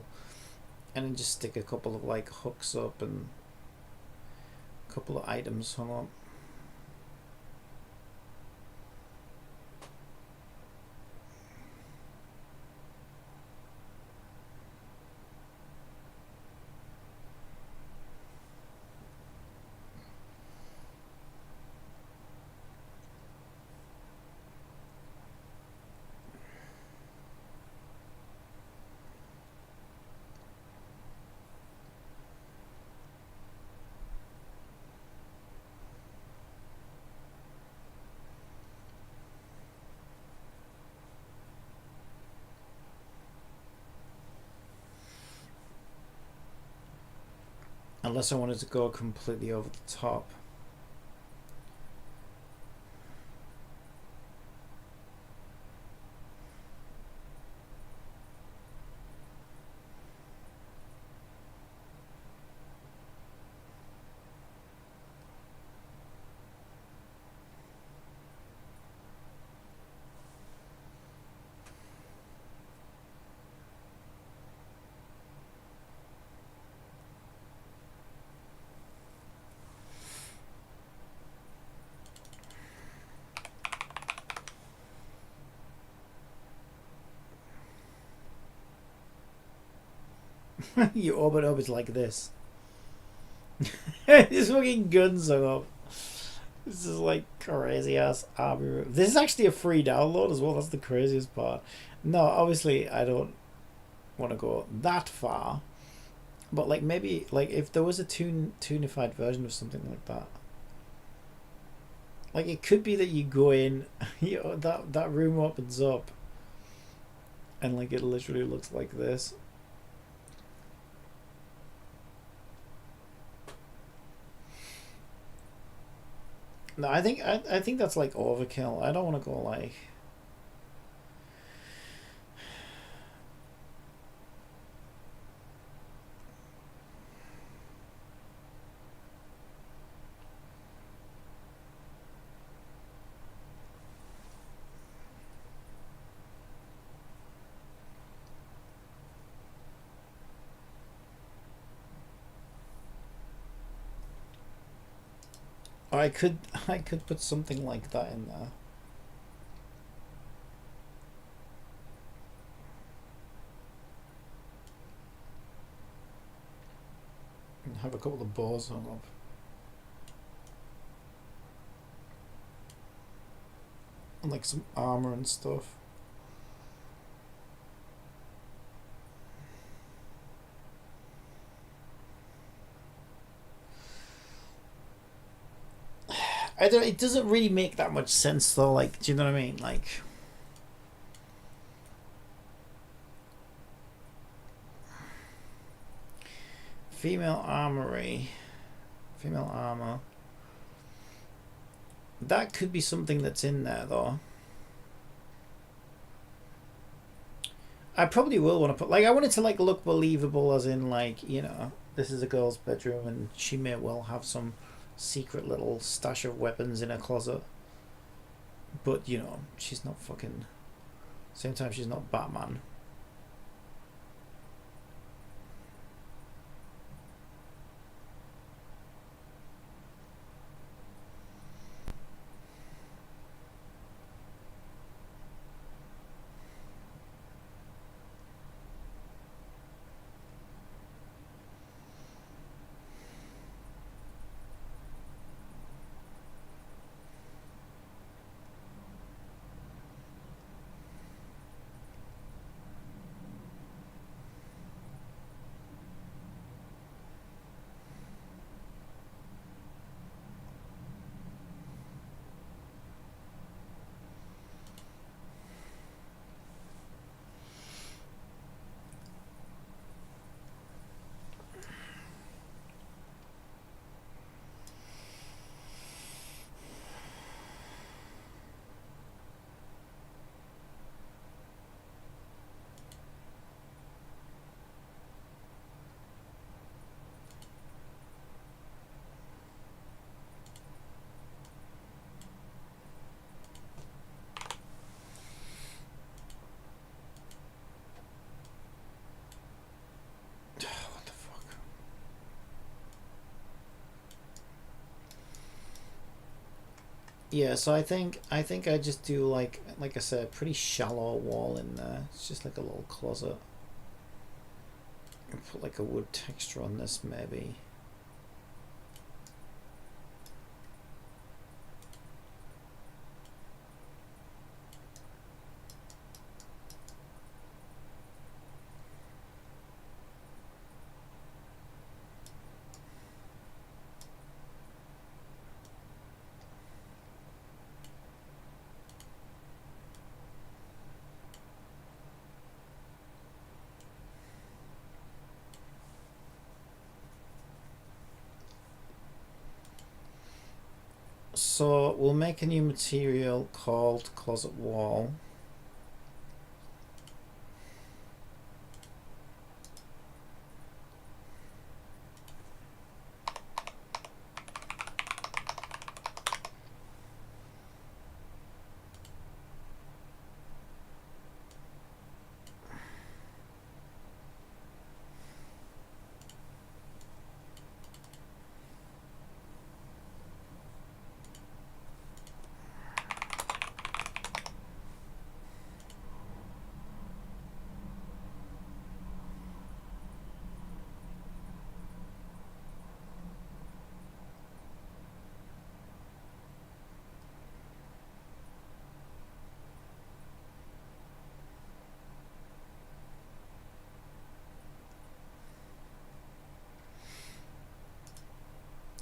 and then just stick a couple of like hooks up and a couple of items hung up. Unless I wanted to go completely over the top. You open up, it's like this. This fucking guns hung up. This is like crazy ass army. This is actually a free download as well. That's the craziest part. No, obviously I don't want to go that far, but like maybe like if there was a tunified version of something like that, like it could be that you go in, you know, that room opens up, and like it literally looks like this. No, I think that's like overkill. I don't want to go like. I could put something like that in there. And have a couple of bows hung up. And like some armor and stuff. I don't. It doesn't really make that much sense though. Like, do you know what I mean? Like, female armory, female armor. That could be something that's in there though. I probably will want to put like I want it to like look believable, as in like, you know, this is a girl's bedroom and she may well have some secret little stash of weapons in her closet. But, you know, she's not fucking... Same time, she's not Batman. What the fuck? Yeah, so I think I just do like I said, a pretty shallow wall in there. It's just like a little closet. And put like a wood texture on this maybe. So we'll make a new material called closet wall.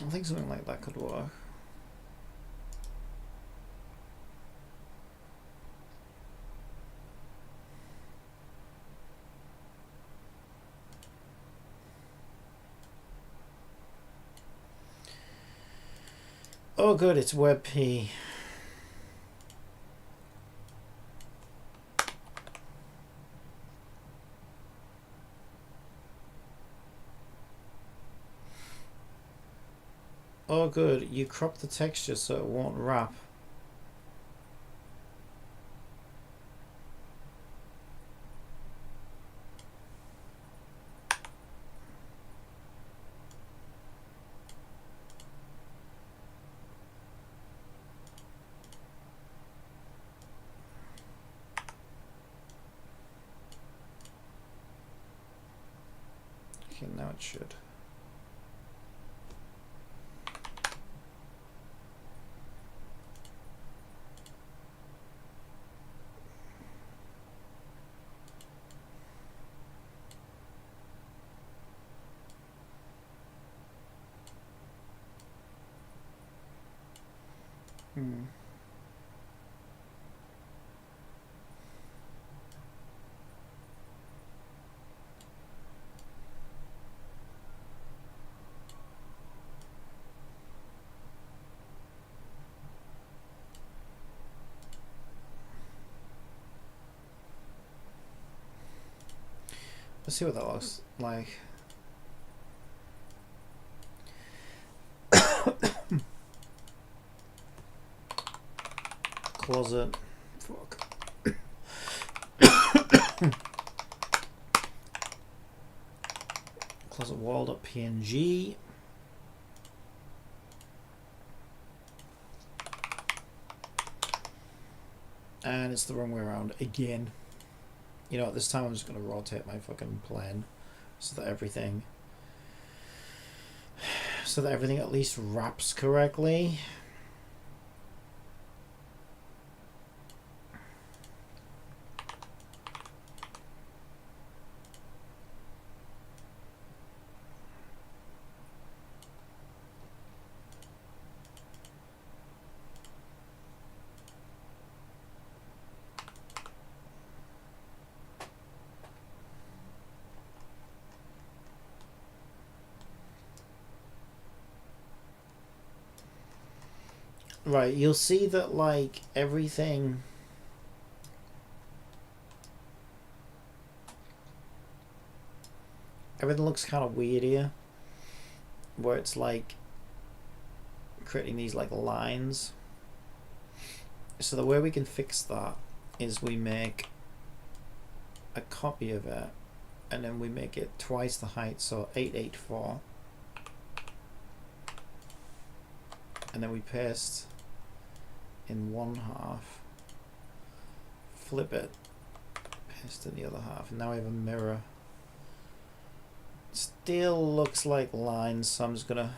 I think something like that could work. Oh good, it's WebP. Oh good, you crop the texture so it won't wrap. Okay, now it should. Let's see what that looks like. Closet. Fuck. Closet wall.png. And it's the wrong way around again. You know, this time I'm just going to rotate my fucking plane so that everything at least wraps correctly. Right, you'll see that like everything looks kind of weird here, where it's like creating these like lines. So the way we can fix that is we make a copy of it and then we make it twice the height, so 884, and then we paste in one half, flip it, paste in the other half, and now we have a mirror. Still looks like lines, so I'm just gonna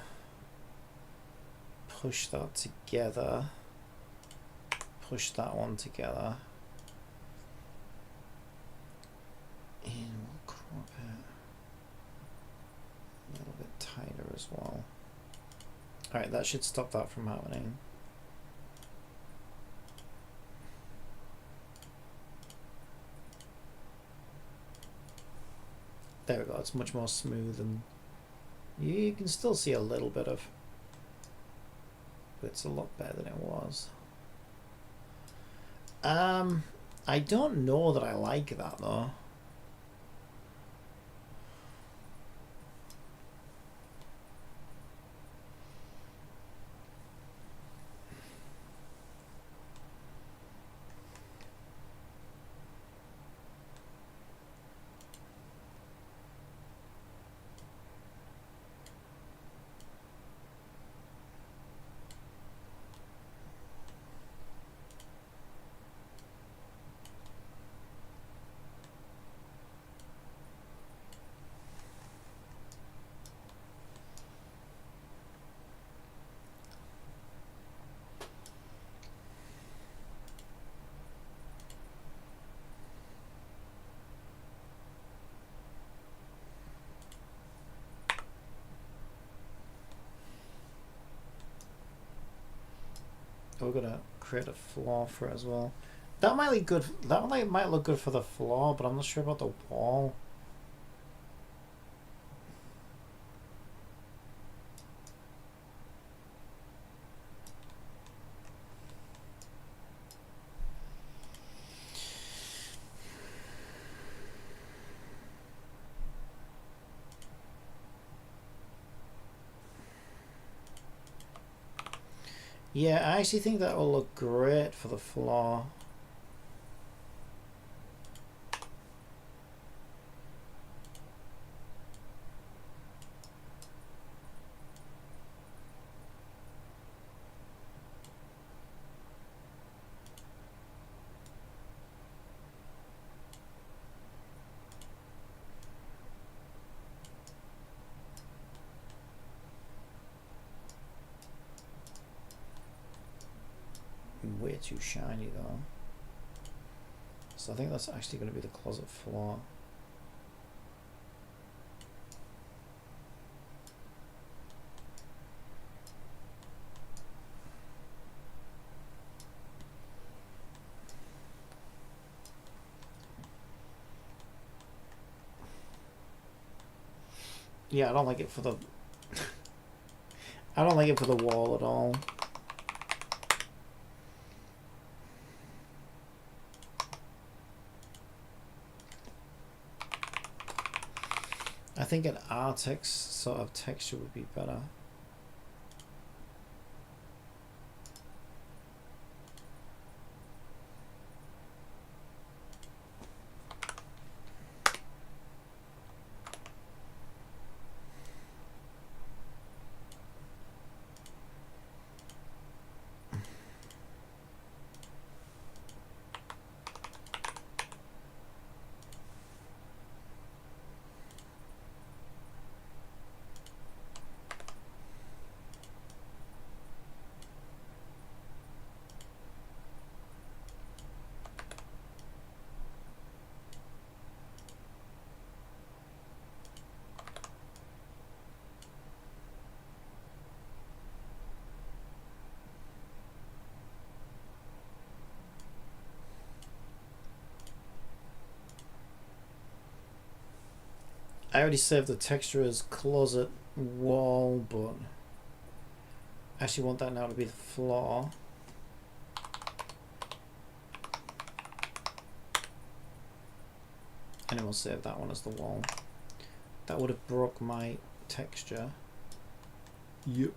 push that together, push that one together, and we'll crop it a little bit tighter as well. Alright, that should stop that from happening. There we go, it's much more smooth, and you can still see a little bit of, but it's a lot better than it was. I don't know that I like that though. We're gonna create a floor for it as well. That might look good. That might look good for the floor, but I'm not sure about the wall. Yeah, I actually think that will look great for the floor. Way too shiny though. So I think that's actually going to be the closet floor. Yeah, I don't like it for the I don't like it for the wall at all. I think an Artex sort of texture would be better. I already saved the texture as closet wall, but I actually want that now to be the floor. And then we'll save that one as the wall. That would have broke my texture. Yep.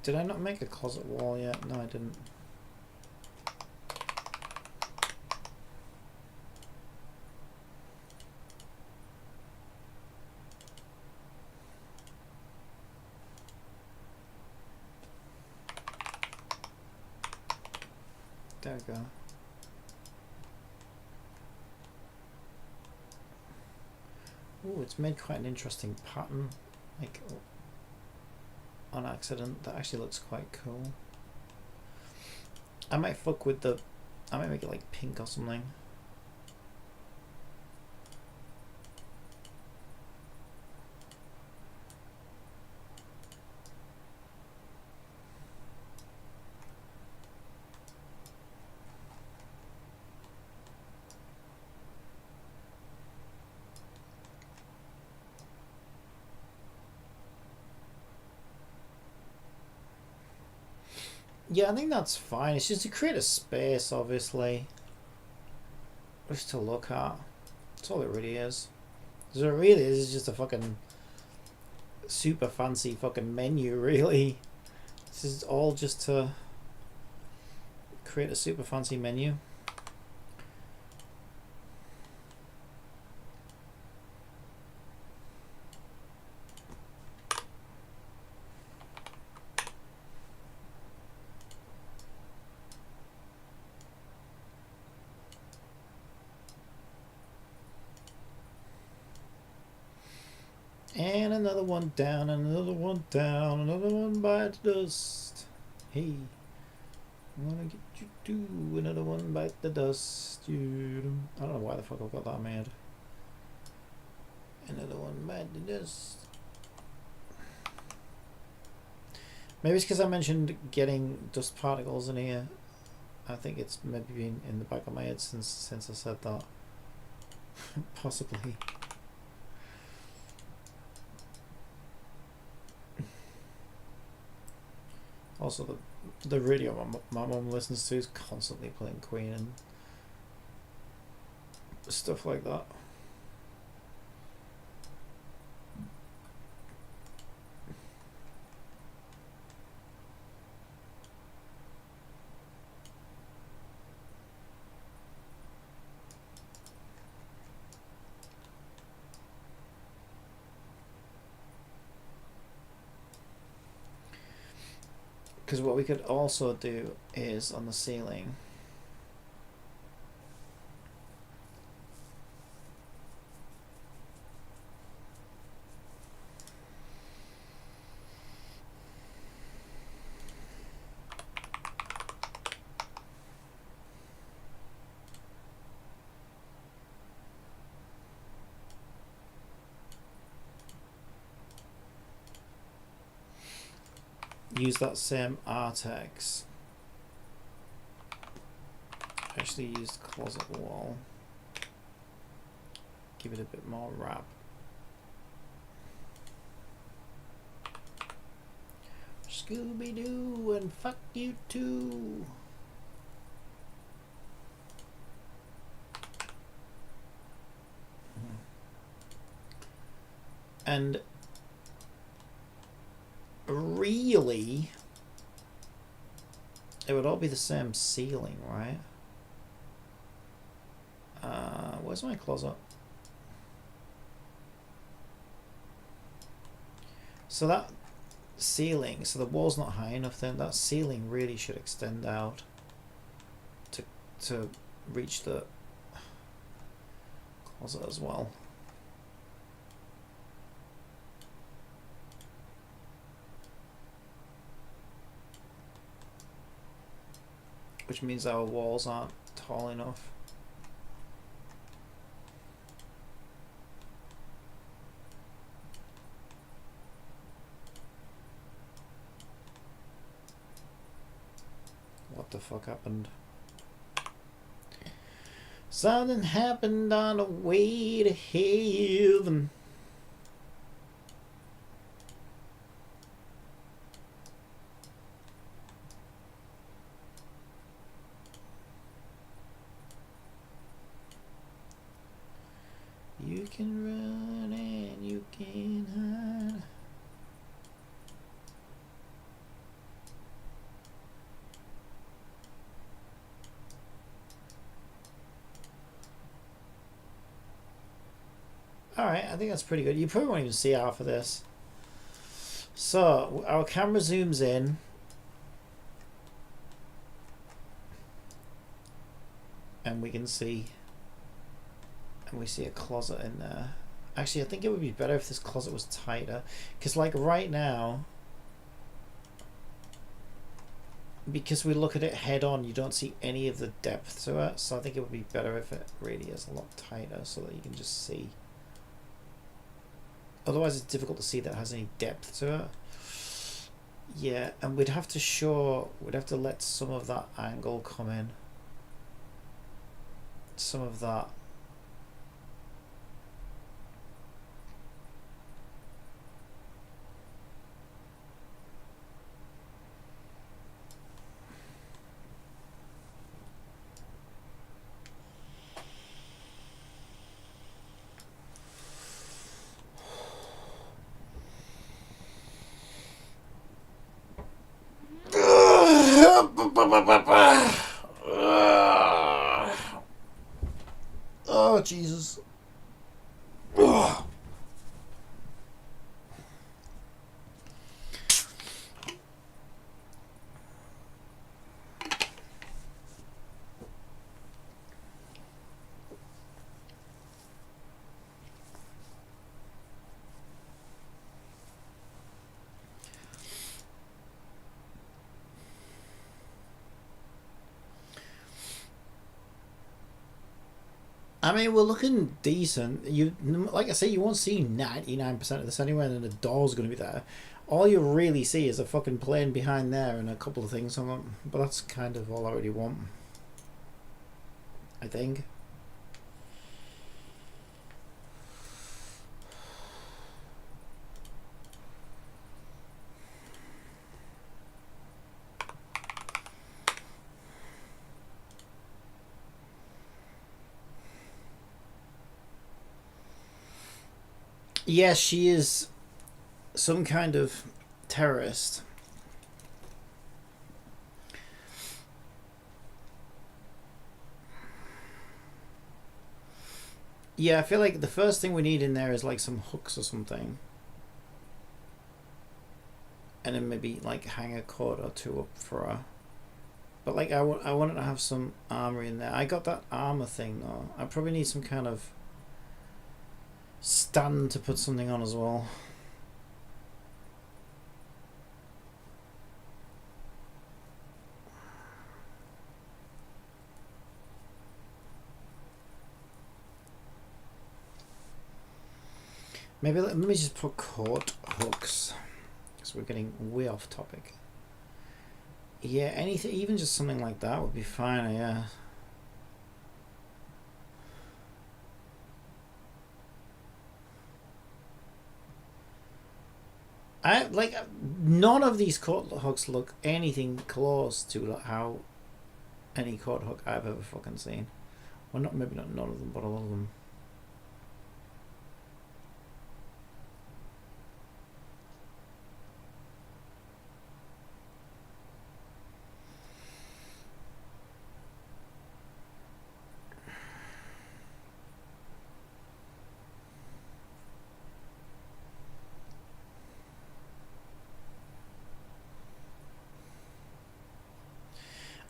Did I not make a closet wall yet? No, I didn't. There we go. Oh, it's made quite an interesting pattern, like on accident. That actually looks quite cool. I might fuck with the, I might make it like pink or something. Yeah, I think that's fine. It's just to create a space, obviously. Just to look at. That's all it really is. So it really is just a fucking super fancy fucking menu, really. This is all just to create a super fancy menu. And another one down, another one down, another one by the dust. Hey, I'm gonna get you to another one bite the dust. I don't know why the fuck I got that mad. Another one bite the dust. Maybe it's because I mentioned getting dust particles in here. I think it's maybe been in the back of my head since I said that. Possibly. Also, the radio my mum listens to is constantly playing Queen and stuff like that. Because what we could also do is on the ceiling, use that same Artex. Actually used closet wall. Give it a bit more wrap. Scooby-Doo and fuck you too. And really, it would all be the same ceiling, right? Where's my closet? So that ceiling, so the wall's not high enough then, that ceiling really should extend out to reach the closet as well. which means our walls aren't tall enough. What the fuck happened? Something happened on the way to heaven. You can run and you can hide. Alright, I think that's pretty good. You probably won't even see half of this. So, our camera zooms in. And we can see... And we see a closet in there. Actually, I think it would be better if this closet was tighter. Because, like, right now... Because we look at it head on, you don't see any of the depth to it. So I think it would be better if it really is a lot tighter so that you can just see. Otherwise it's difficult to see that it has any depth to it. Yeah, and we'd have to let some of that angle come in. Some of that. Oh, Jesus. Ugh. I mean, we're looking decent. You, like I say, you won't see 99% of this anyway, and then the door's going to be there. All you really see is a fucking plane behind there and a couple of things on them. But that's kind of all I really want, I think. Yes, she is some kind of terrorist. Yeah, I feel like the first thing we need in there is like some hooks or something. And then maybe like hang a cord or two up for her. But like I wanted to have some armor in there. I got that armor thing though. I probably need some kind of stand to put something on as well. Maybe let me just put court hooks, because we're getting way off topic. Yeah, anything, even just something like that would be fine. Yeah. I like none of these court hooks look anything close to how any court hook I've ever fucking seen. Well, not maybe not none of them, but a lot of them.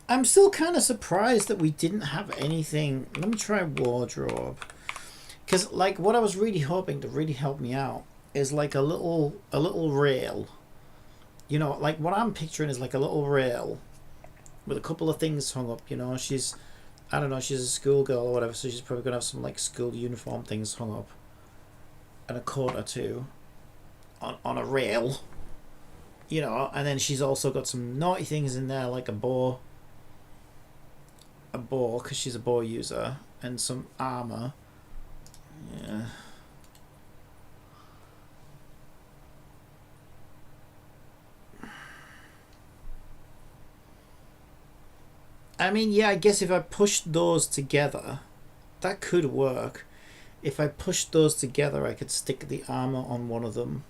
I'm still kind of surprised that we didn't have anything. Let me try wardrobe, because like what I was really hoping to really help me out is like a little rail. You know, like what I'm picturing is like a little rail with a couple of things hung up, you know. She's, I don't know, she's a schoolgirl or whatever, so she's probably going to have some, like, school uniform things hung up. And a coat or two on a rail. You know, and then she's also got some naughty things in there, like a bow, because she's a bow user, and some armor. Yeah. I mean, yeah, I guess if I pushed those together, that could work. If I pushed those together, I could stick the armor on one of them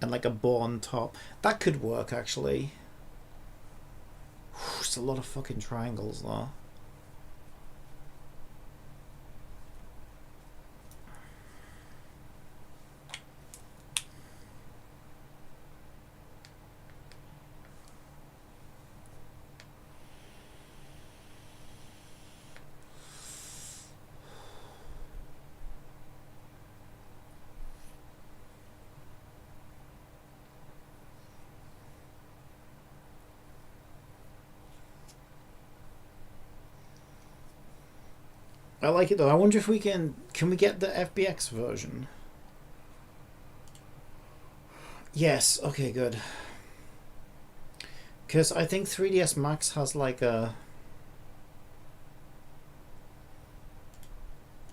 and like a bow on top. That could work, actually. It's a lot of fucking triangles, though. I like it though. I wonder if we can we get the FBX version? Yes, okay, good. Because I think 3ds Max has like a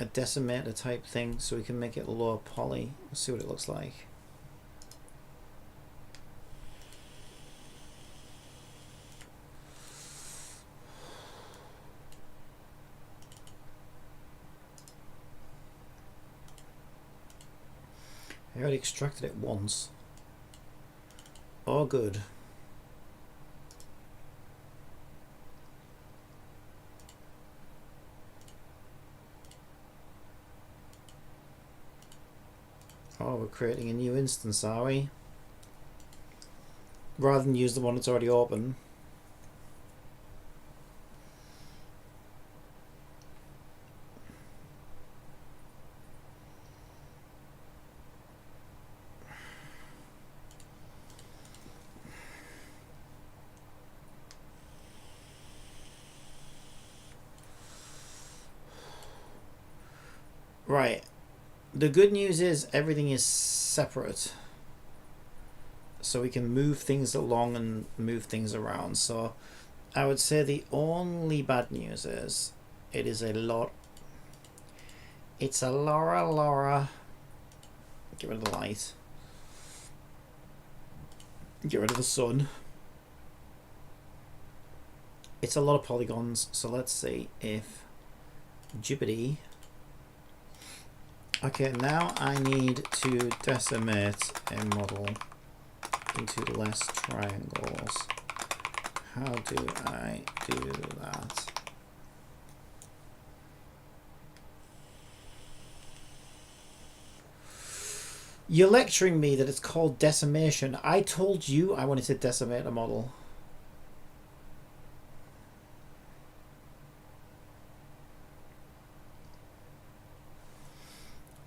decimator type thing, so we can make it lower poly. Let's see what it looks like. I already extracted it once. Oh, good. Oh, we're creating a new instance, are we? Rather than use the one that's already open. Right. The good news is everything is separate. So we can move things along and move things around. So I would say the only bad news is it is a lot. It's a Laura. Get rid of the light. Get rid of the sun. It's a lot of polygons. So let's see if Jupiter. Okay, now I need to decimate a model into less triangles. How do I do that? You're lecturing me that it's called decimation. I told you I wanted to decimate a model.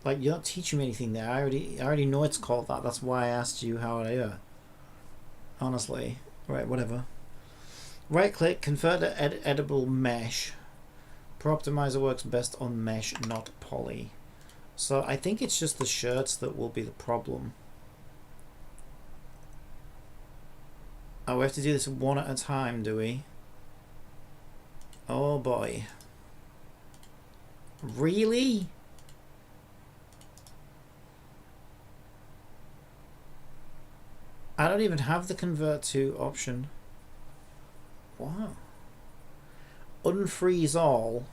Like, you're not teaching me anything there. I already know it's called that. That's why I asked you how I honestly. Right, whatever. Right click, convert to editable mesh. Pro Optimizer works best on mesh, not poly. So I think it's just the shirts that will be the problem. Oh, we have to do this one at a time, do we? Oh boy. Really? I don't even have the convert to option. Wow. Unfreeze all.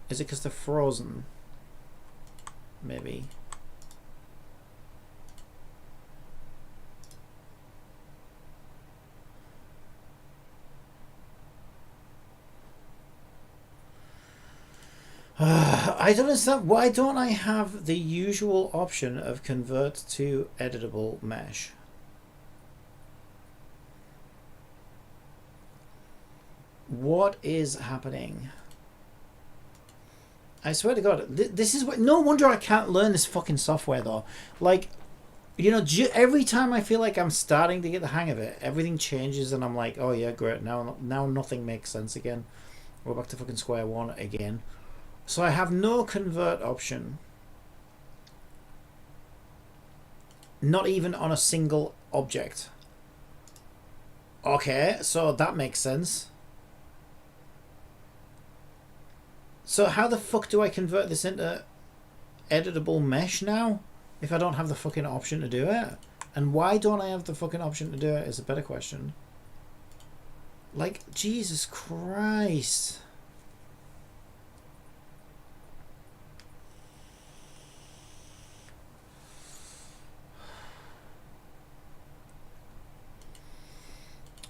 Is it because they're frozen? Maybe. I don't understand. Why don't I have the usual option of convert to editable mesh? What is happening? I swear to God, this is what. No wonder I can't learn this fucking software though. Like, You know, every time I feel like I'm starting to get the hang of it, everything changes and I'm like, oh yeah, great, now nothing makes sense again. We're back to fucking square one again. So I have no convert option. Not even on a single object. Okay, so that makes sense. So how the fuck do I convert this into editable mesh now? If I don't have the fucking option to do it? And why don't I have the fucking option to do it is a better question. Like, Jesus Christ.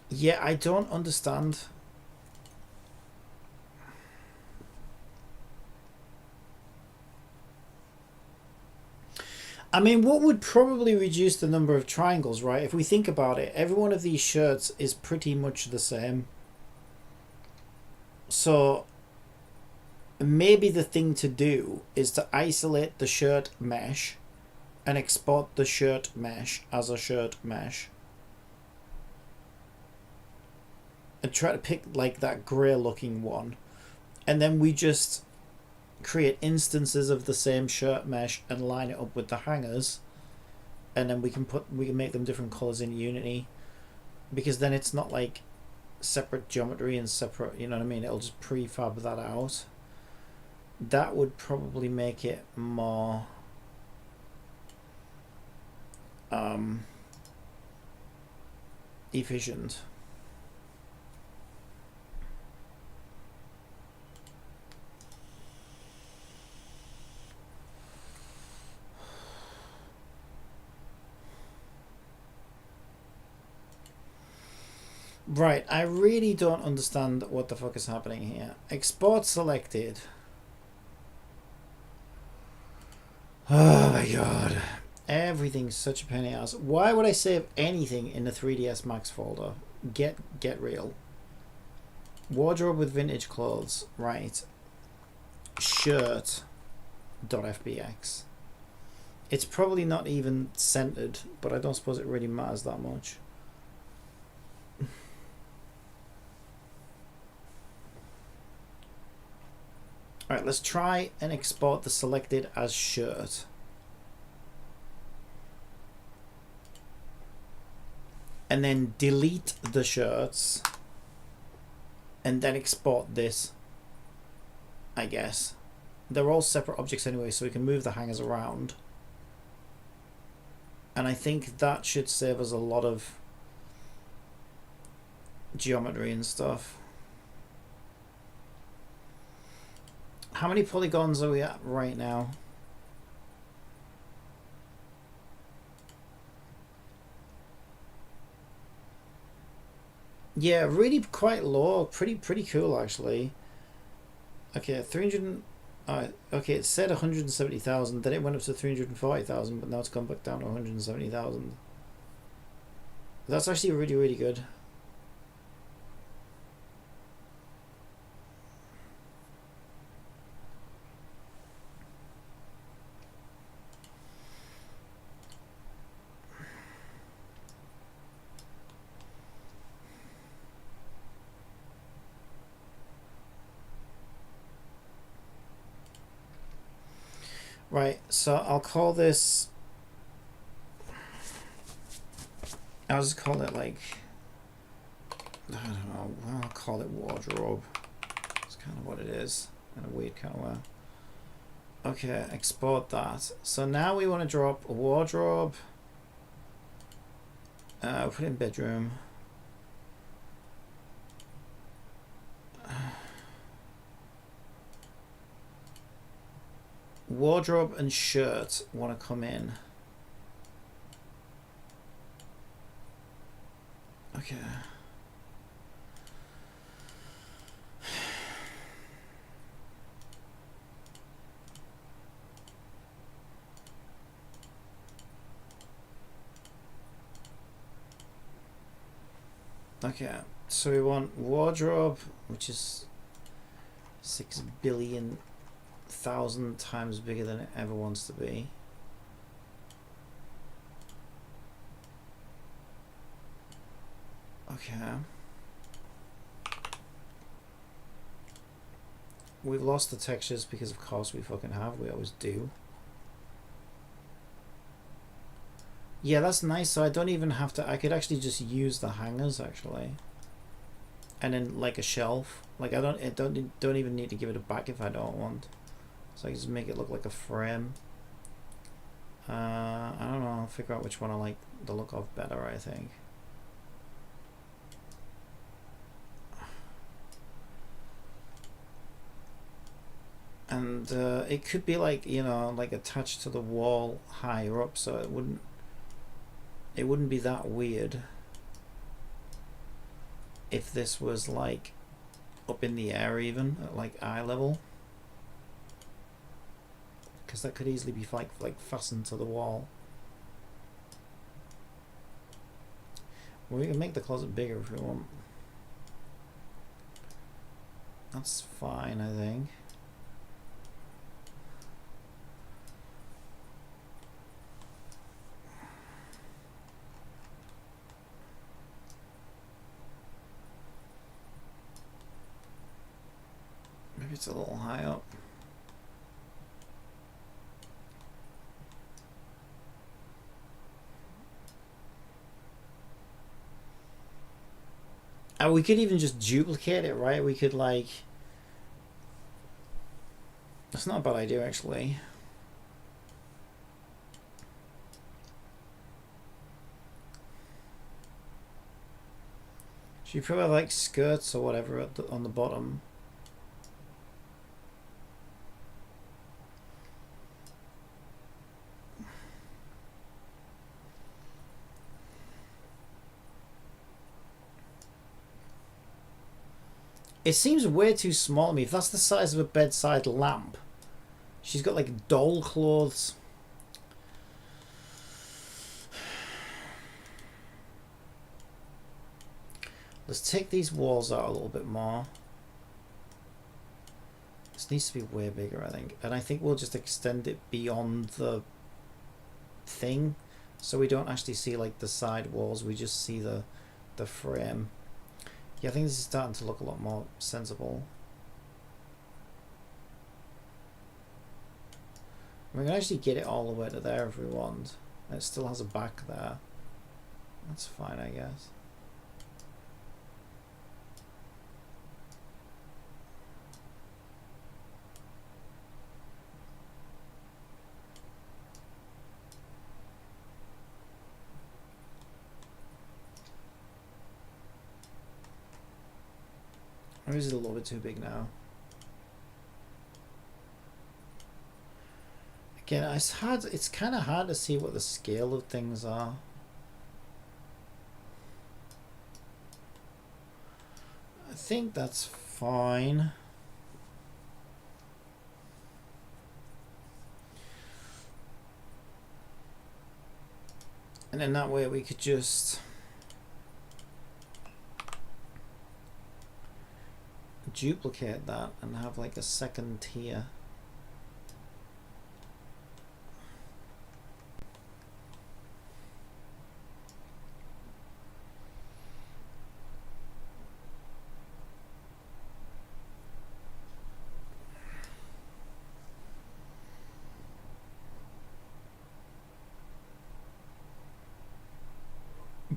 Yeah, I don't understand. I mean, what would probably reduce the number of triangles, right? If we think about it, every one of these shirts is pretty much the same. So maybe the thing to do is to isolate the shirt mesh and export the shirt mesh as a shirt mesh. And try to pick like that grey looking one. And then we just create instances of the same shirt mesh and line it up with the hangers, and then we can make them different colors in Unity, because then it's not like separate geometry and separate, you know what I mean, it'll just prefab that out. That would probably make it more efficient. Right, I really don't understand what the fuck is happening here. Export selected. Oh my god. Everything's such a pain in the ass. Why would I save anything in the 3ds Max folder? Get real. Wardrobe with vintage clothes. Right. Shirt.fbx. It's probably not even centered, but I don't suppose it really matters that much. Alright, let's try and export the selected as shirt. And then delete the shirts. And then export this, I guess. They're all separate objects anyway, so we can move the hangers around. And I think that should save us a lot of geometry and stuff. How many polygons are we at right now? Yeah, really quite low. Pretty cool actually. Okay, 300. Okay, it said 170,000. Then it went up to 340,000, but now it's gone back down to 170,000. That's actually really good. Right, so I'll call this, I'll just call it like, I don't know, I'll call it wardrobe. It's kind of what it is in a weird kind of way. Okay, export that. So now we want to drop a wardrobe. Put it in bedroom. Wardrobe and shirt want to come in. Okay. Okay, so we want wardrobe, which is 6 billion thousand times bigger than it ever wants to be. Okay. We've lost the textures because of course we fucking have. We always do. Yeah, that's nice. So I don't even have to. I could actually just use the hangers actually, and then like a shelf. Like I don't even need to give it a back if I don't want. So I can just make it look like a frame. I don't know. I'll figure out which one I like the look of better. I think. And it could be like, you know, like attached to the wall higher up, so it wouldn't be that weird if this was like up in the air, even at like eye level, because that could easily be like fastened to the wall. We can make the closet bigger if we want. That's fine, I think. Maybe it's a little high up. And we could even just duplicate it, right? We could like... That's not a bad idea, actually. Should you put like skirts or whatever at on the bottom? It seems way too small to me. If that's the size of a bedside lamp, she's got like doll clothes. Let's take these walls out a little bit more. This needs to be way bigger, I think. And I think we'll just extend it beyond the thing, so we don't actually see like the side walls, we just see the frame. Yeah, I think this is starting to look a lot more sensible. We can actually get it all the way to there if we want. It still has a back there. That's fine, I guess. Or is it a little bit too big now? Again, it's kind of hard to see what the scale of things are. I think that's fine. And then that way we could just duplicate that and have like a second tier.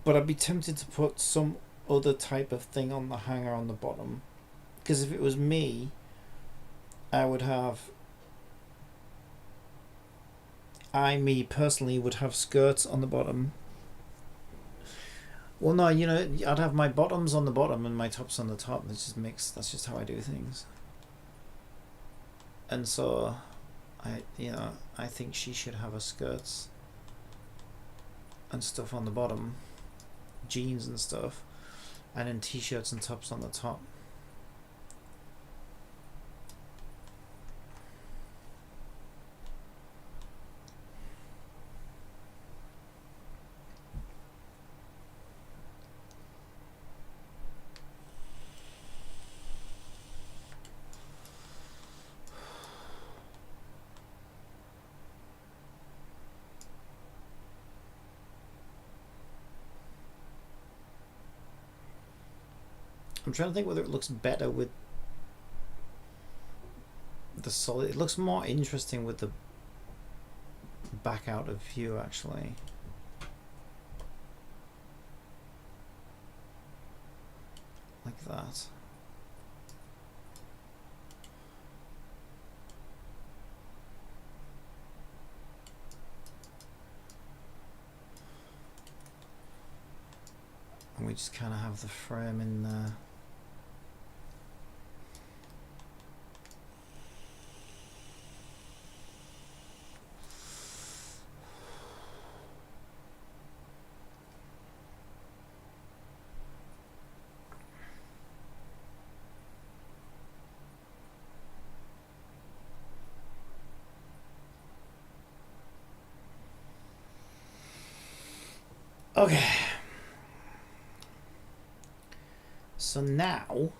But I'd be tempted to put some other type of thing on the hanger on the bottom, because if it was me, I would have... me personally would have skirts on the bottom. Well, no, you know, I'd have my bottoms on the bottom and my tops on the top. That's just mixed. That's just how I do things. And so, I think she should have her skirts and stuff on the bottom, jeans and stuff, and then t-shirts and tops on the top. I'm trying to think whether it looks better with the solid. It looks more interesting with the back out of view, actually. Like that. And we just kind of have the frame in there. Okay. So now,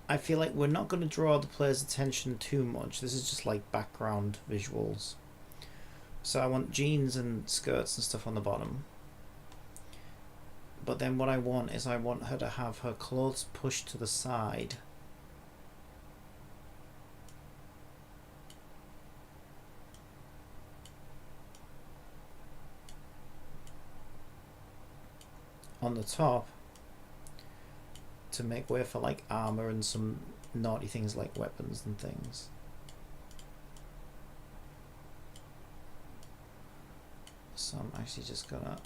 I feel like we're not going to draw the player's attention too much. This is just like background visuals. So I want jeans and skirts and stuff on the bottom. But then what I want is I want her to have her clothes pushed to the side. On the top to make way for like armor and some naughty things like weapons and things. So I'm actually just gonna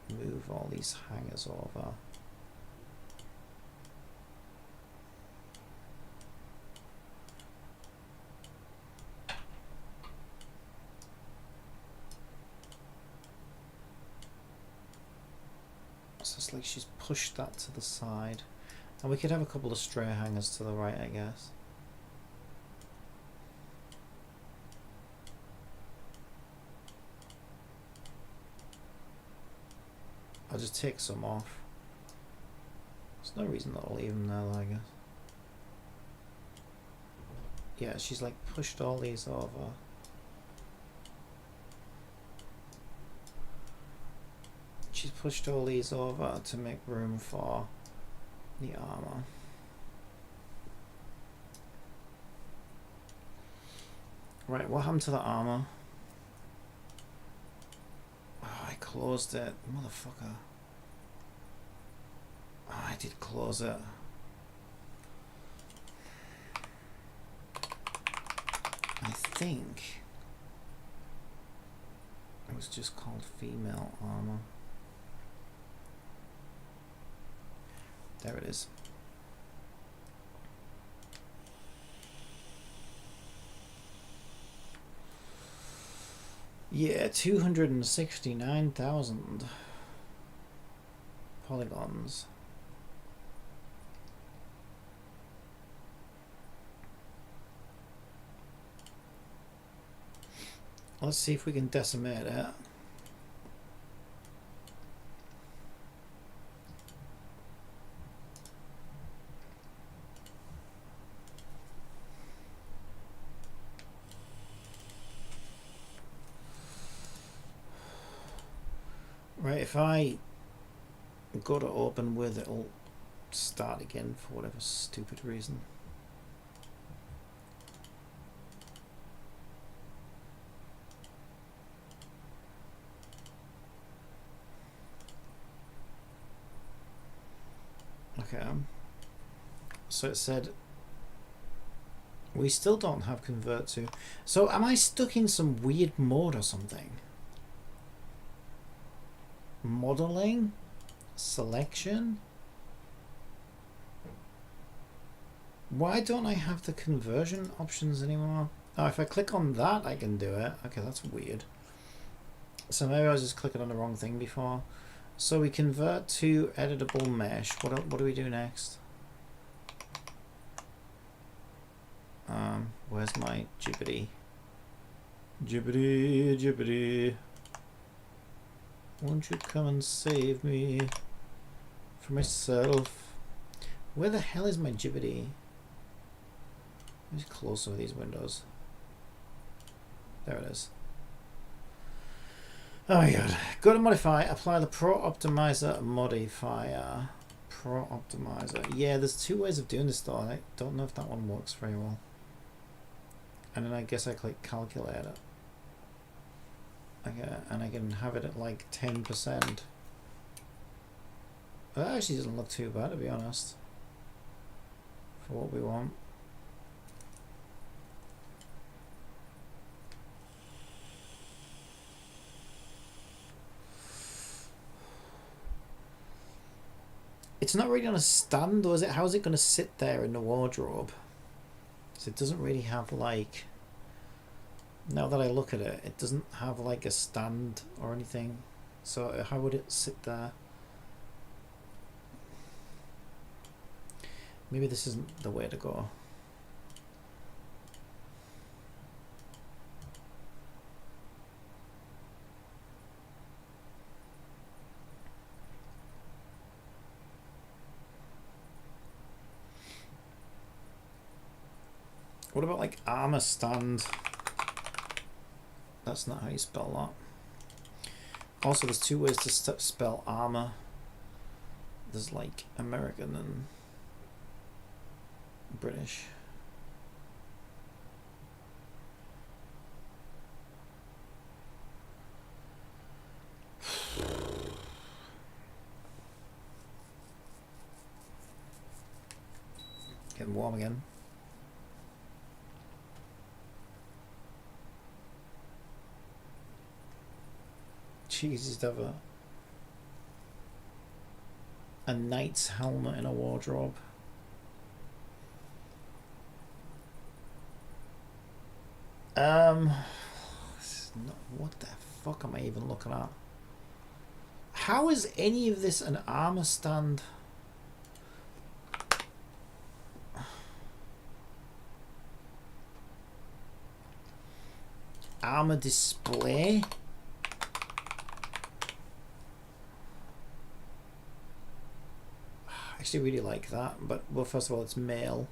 move all these hangers over. So it's like she's pushed that to the side. And we could have a couple of stray hangers to the right, I guess. I'll just take some off. There's no reason that I'll leave them there, I guess. Yeah, she's like pushed all these over. She's pushed all these over to make room for the armor. Right, what happened to the armor? Oh, I closed it, motherfucker. Oh, I did close it. I think it was just called female armor. There it is. Yeah, 269,000 polygons. Let's see if we can decimate it. Right, if I go to open with, it'll start again for whatever stupid reason. Okay, so it said we still don't have convert to. So am I stuck in some weird mode or something? Modeling, selection. Why don't I have the conversion options anymore? Oh, if I click on that I can do it. Okay, that's weird. So maybe I was just clicking on the wrong thing before. So we convert to editable mesh. What do we do next? Where's my Jibbity? Jibbity, Jibbity. Won't you come and save me for myself? Where the hell is my Jibbity? Let me close some of these windows. There it is. Oh my god. Go to modify, apply the Pro Optimizer modifier. Pro optimizer. Yeah, there's two ways of doing this though. I don't know if that one works very well. And then I guess I click calculator. Okay, and I can have it at like 10%. That actually doesn't look too bad, to be honest, for what we want. It's not really on a stand, though, is it? How is it going to sit there in the wardrobe? So it doesn't really have like... Now that I look at it, it doesn't have like a stand or anything. So how would it sit there? Maybe this isn't the way to go. What about like armor stand? That's not how you spell that. Also, there's two ways to spell armor. There's like American and British. Getting warm again. Jesus, to have a knight's helmet in a wardrobe. What the fuck am I even looking at? How is any of this an armor stand? Armor display? I actually really like that, but well, first of all, it's male.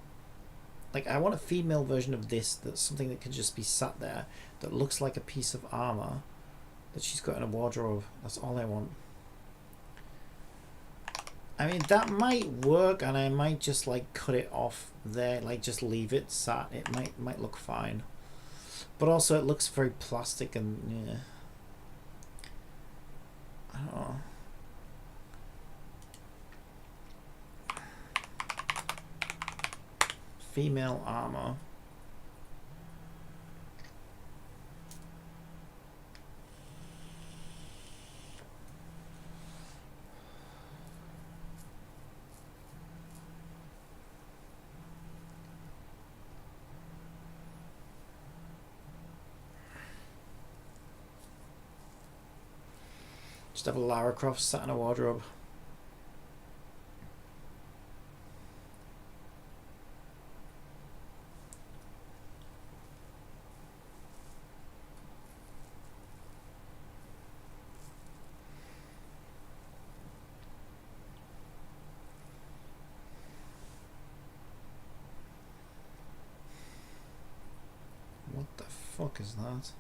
Like, I want a female version of this that's something that can just be sat there that looks like a piece of armor that she's got in a wardrobe. That's all I want. I mean, that might work, and I might just like cut it off there, like just leave it sat. It might look fine, but also it looks very plastic and yeah. I don't know. Female armor. Just have a Lara Croft sat in a wardrobe. What the fuck is that?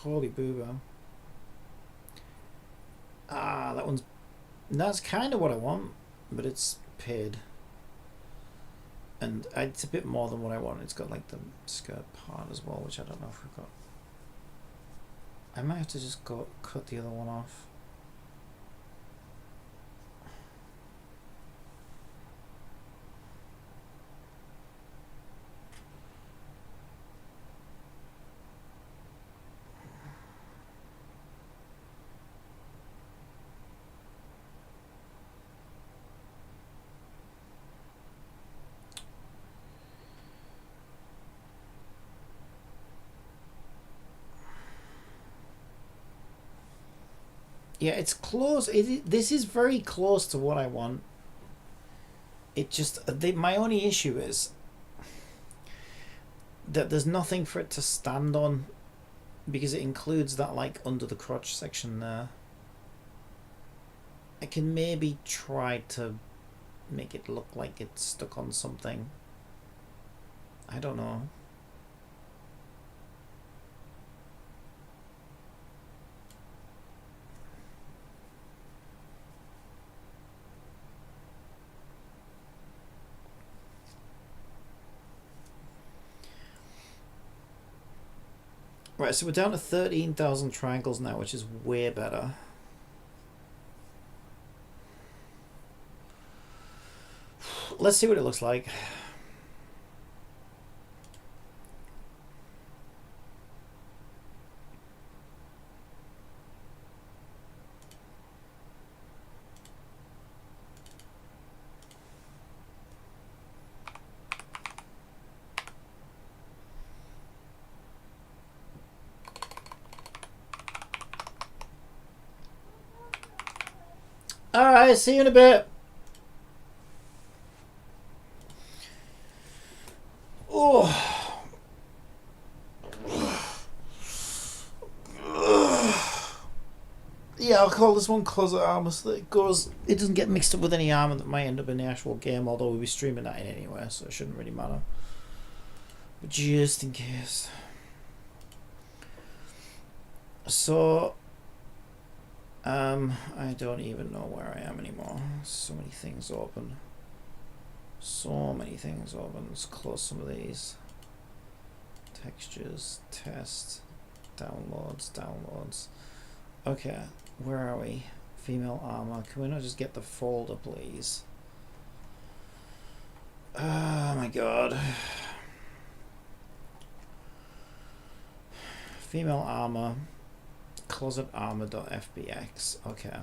Holy boobo. Ah, that one's... That's kind of what I want, but it's paid. And it's a bit more than what I want. It's got like the skirt part as well, which I don't know if we've got. I might have to just go cut the other one off. Yeah, it's close. This is very close to what I want. it just my only issue is that there's nothing for it to stand on, because it includes that like under the crotch section there. I can maybe try to make it look like it's stuck on something. I don't know. Right, so we're down to 13,000 triangles now, which is way better. Let's see what it looks like. Alright, see you in a bit. Oh. Yeah, I'll call this one Closet Armor so that it doesn't get mixed up with any armor that might end up in the actual game, although we'll be streaming that in anyway, so it shouldn't really matter. But just in case. So, I don't even know where I am anymore. So many things open. So many things open. Let's close some of these. Textures, test, downloads. Okay, where are we? Female armor. Can we not just get the folder, please? Oh my god. Female armor. Closet armor.fbx. Okay.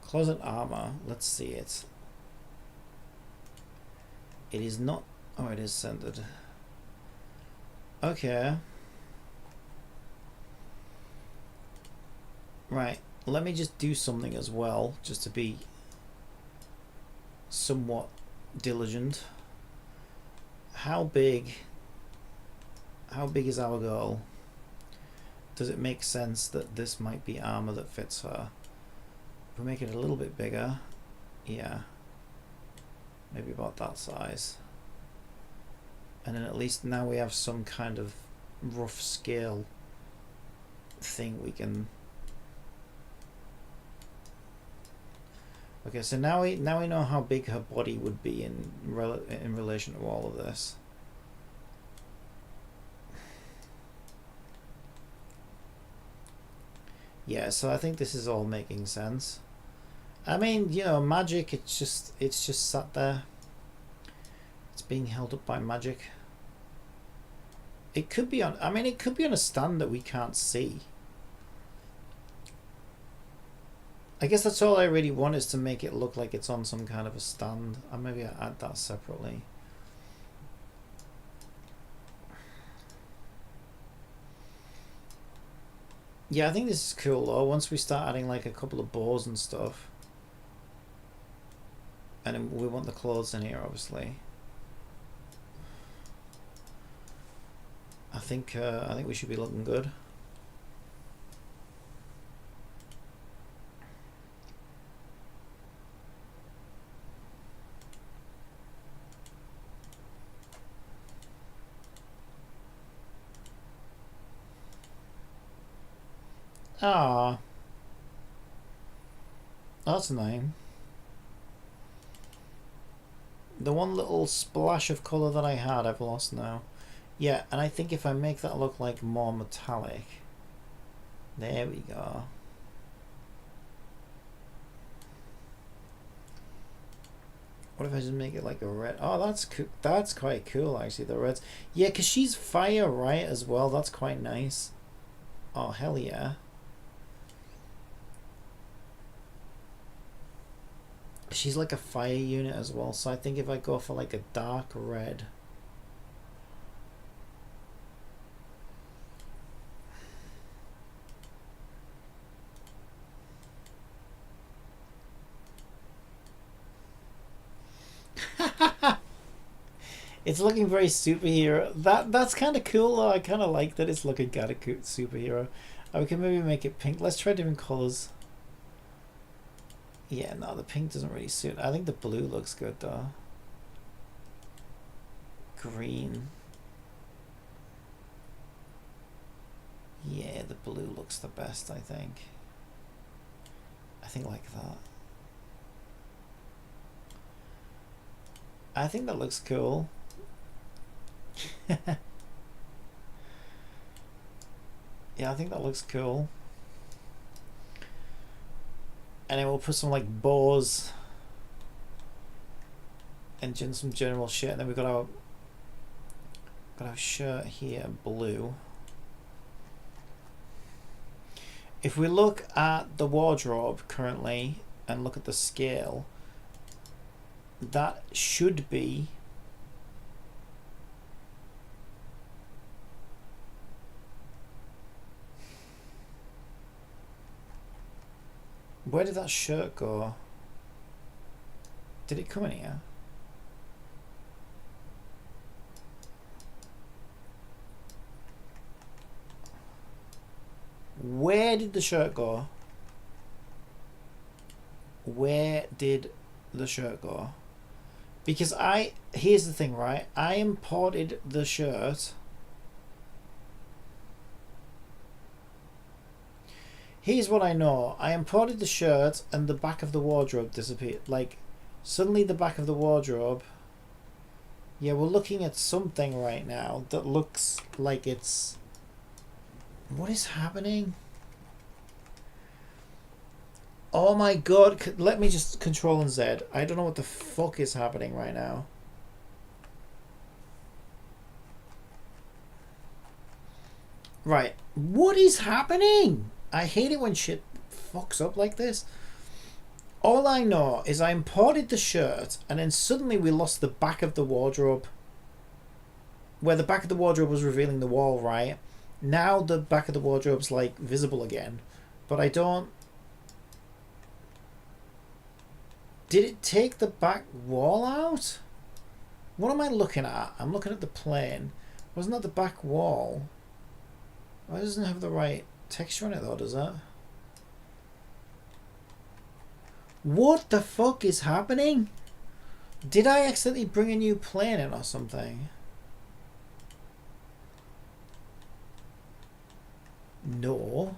Closet armor. Let's see it. It is not. Oh, it is centered. Okay. Right. Let me just do something as well, just to be somewhat diligent. How big is our girl? Does it make sense that this might be armor that fits her? If we make it a little bit bigger, yeah, maybe about that size. And then at least now we have some kind of rough scale thing we can. Okay, so now we know how big her body would be in relation to all of this. Yeah, so I think this is all making sense. I mean, you know, magic, it's just sat there. It's being held up by magic. It could be on, I mean, it could be on a stand that we can't see. I guess that's all I really want, is to make it look like it's on some kind of a stand. And maybe I'll add that separately. Yeah, I think this is cool though, once we start adding like a couple of bows and stuff. And then we want the clothes in here, obviously. I think we should be looking good. Ah, that's annoying. The one little splash of colour that I had, I've lost now. Yeah, and I think if I make that look like more metallic, there we go. What if I just make it like a red? Oh, that's cool. That's quite cool, actually. The reds. Yeah, because she's fire, right? As well. That's quite nice. Oh, hell yeah. She's like a fire unit as well, so I think if I go for like a dark red. It's looking very superhero. That's kind of cool though. I kind of like that it's looking kind of cool, superhero. We can maybe make it pink. Let's try different colors. Yeah, no, the pink doesn't really suit. I think the blue looks good though. Green. Yeah, the blue looks the best, I think. I think like that. I think that looks cool. Yeah, I think that looks cool. And then we'll put some like bows and some general shit. And then we've got our shirt here, blue. If we look at the wardrobe currently and look at the scale, that should be where did that shirt go? Did it come in here? Where did the shirt go? Where did the shirt go? Because here's the thing, right? I imported the shirt. Here's what I know. I imported the shirt and the back of the wardrobe disappeared. Like, suddenly the back of the wardrobe... Yeah, we're looking at something right now that looks like it's... What is happening? Oh my god, let me just control and Z. I don't know what the fuck is happening right now. Right, what is happening? I hate it when shit fucks up like this. All I know is I imported the shirt and then suddenly we lost the back of the wardrobe. Where the back of the wardrobe was revealing the wall, right? Now the back of the wardrobe's like visible again. But I don't... Did it take the back wall out? What am I looking at? I'm looking at the plane. Wasn't that the back wall? Why doesn't it have the right texture on it though, does that? What the fuck is happening? Did I accidentally bring a new plane in or something? No.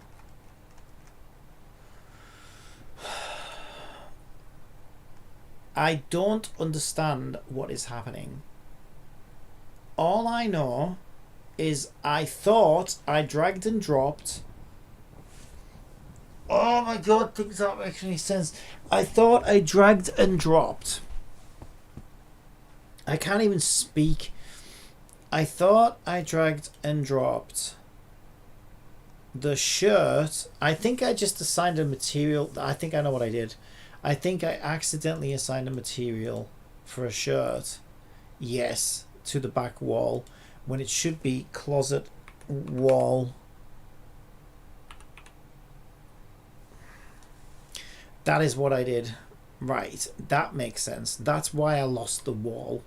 I don't understand what is happening. All I know is I thought I dragged and dropped. Oh my god, things aren't making any sense. I thought I dragged and dropped. I can't even speak. I thought I dragged and dropped the shirt. I think I just assigned a material. I think I know what I did. I think I accidentally assigned a material for a shirt. Yes, to the back wall when it should be closet wall. That is what I did. Right, that makes sense. That's why I lost the wall.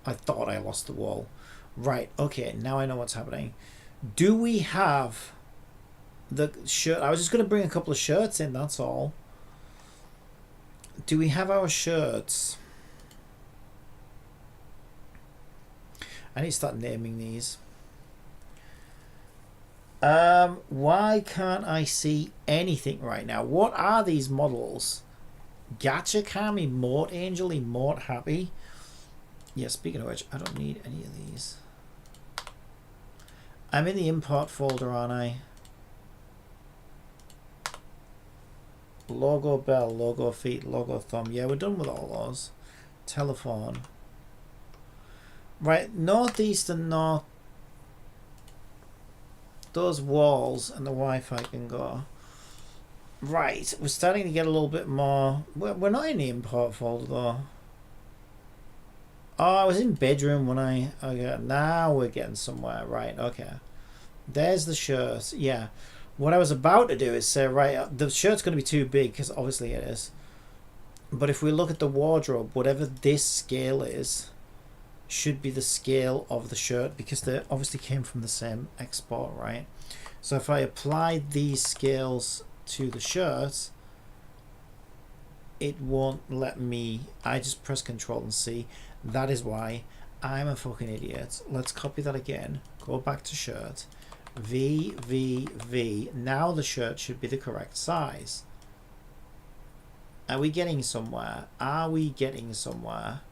I thought I lost the wall. Right, okay, now I know what's happening. Do we have the shirt? I was just going to bring a couple of shirts in, that's all. Do we have our shirts? I need to start naming these. Why can't I see anything right now? What are these models? Gacha Cam, Emote Angel, Emote Happy. Yeah, speaking of which, I don't need any of these. I'm in the import folder, aren't I? Logo bell, logo feet, logo thumb. Yeah, we're done with all those. Telephone. Right, northeast and north. Those walls and the Wi-Fi can go. Right, we're starting to get a little bit more. We're not in the import folder though. Oh, I was in bedroom when I. Okay, now we're getting somewhere. Right, okay. There's the shirt. Yeah. What I was about to do is say, right, the shirt's going to be too big because obviously it is. But if we look at the wardrobe, whatever this scale is, should be the scale of the shirt, because they obviously came from the same export, right? So if I apply these scales to the shirt, it won't let me. I just press Control and C. That is why I'm a fucking idiot. Let's copy that again. Go back to shirt. V, V, V. Now the shirt should be the correct size. Are we getting somewhere? Are we getting somewhere?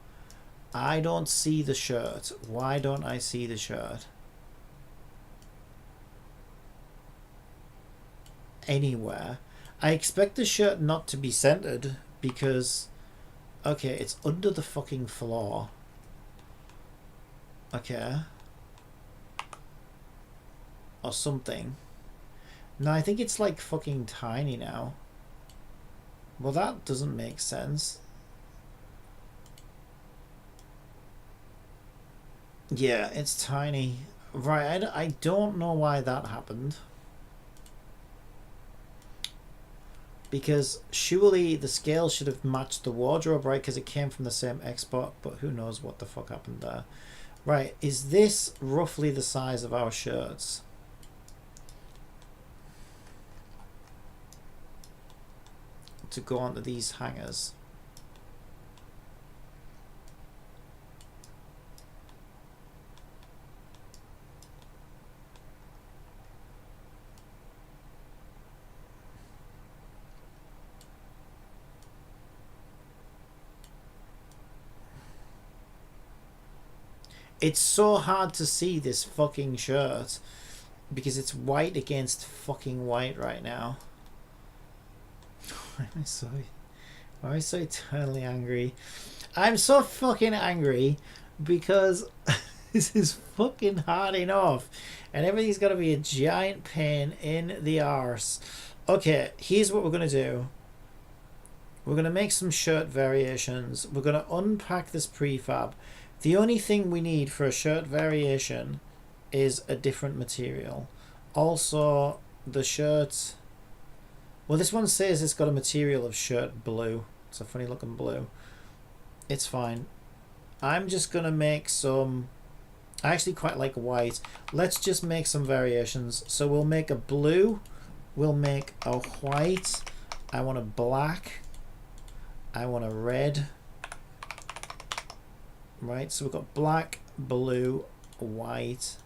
I don't see the shirt. Why don't I see the shirt? Anywhere. I expect the shirt not to be centered because, okay, it's under the fucking floor. Okay. Or something. No, I think it's like fucking tiny now. Well, that doesn't make sense. Yeah, it's tiny. Right, I don't know why that happened. Because surely the scale should have matched the wardrobe, right? Because it came from the same export, but who knows what the fuck happened there. Right, is this roughly the size of our shirts? To go onto these hangers. It's so hard to see this fucking shirt because it's white against fucking white right now. Why am I so eternally angry? I'm so fucking angry because this is fucking hard enough and everything's got to be a giant pain in the arse. Okay, here's what we're going to do. We're going to make some shirt variations. We're going to unpack this prefab. The only thing we need for a shirt variation is a different material. Also, the shirt... Well, this one says it's got a material of shirt blue. It's a funny looking blue. It's fine. I'm just going to make some... I actually quite like white. Let's just make some variations. So we'll make a blue. We'll make a white. I want a black. I want a red. Right, so we've got black, blue, white,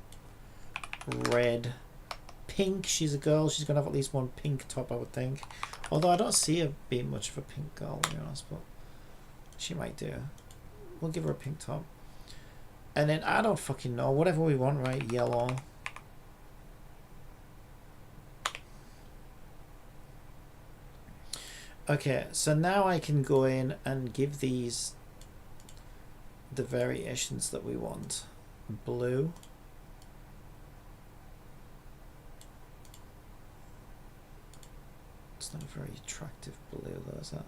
red, pink. She's a girl. She's going to have at least one pink top, I would think. Although I don't see her being much of a pink girl, to be honest, but she might do. We'll give her a pink top. And then I don't fucking know. Whatever we want, right? Yellow. Okay, so now I can go in and give these the variations that we want. Blue. It's not a very attractive blue though, is that?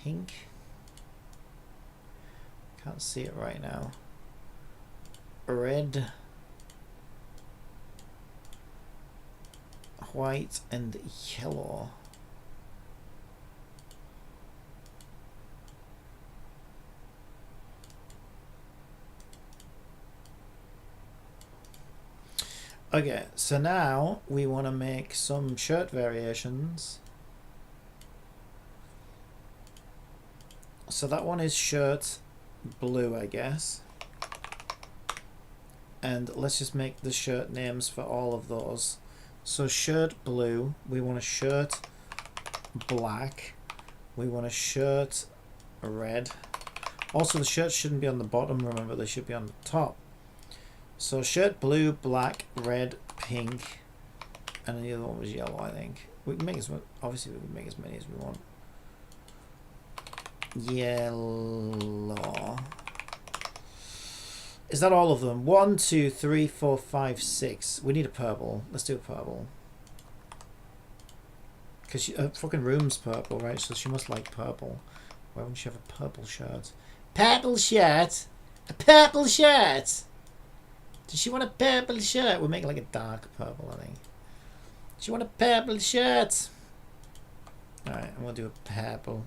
Pink. Can't see it right now. Red. White and yellow. Okay, so now we want to make some shirt variations. So that one is shirt blue, I guess. And let's just make the shirt names for all of those. So shirt blue, we want a shirt black, we want a shirt red. Also the shirts shouldn't be on the bottom, remember they should be on the top. So shirt blue, black, red, pink, and the other one was yellow, I think. We can make as much, obviously we can make as many as we want. Yellow. Is that all of them? 1, 2, 3, 4, 5, 6. We need a purple. Let's do a purple. Because her fucking room's purple, right? So she must like purple. Why wouldn't she have a purple shirt? Purple shirt? A purple shirt? Does she want a purple shirt? We'll make it like a dark purple, I think. Does she want a purple shirt? Alright, I'm going to do a purple.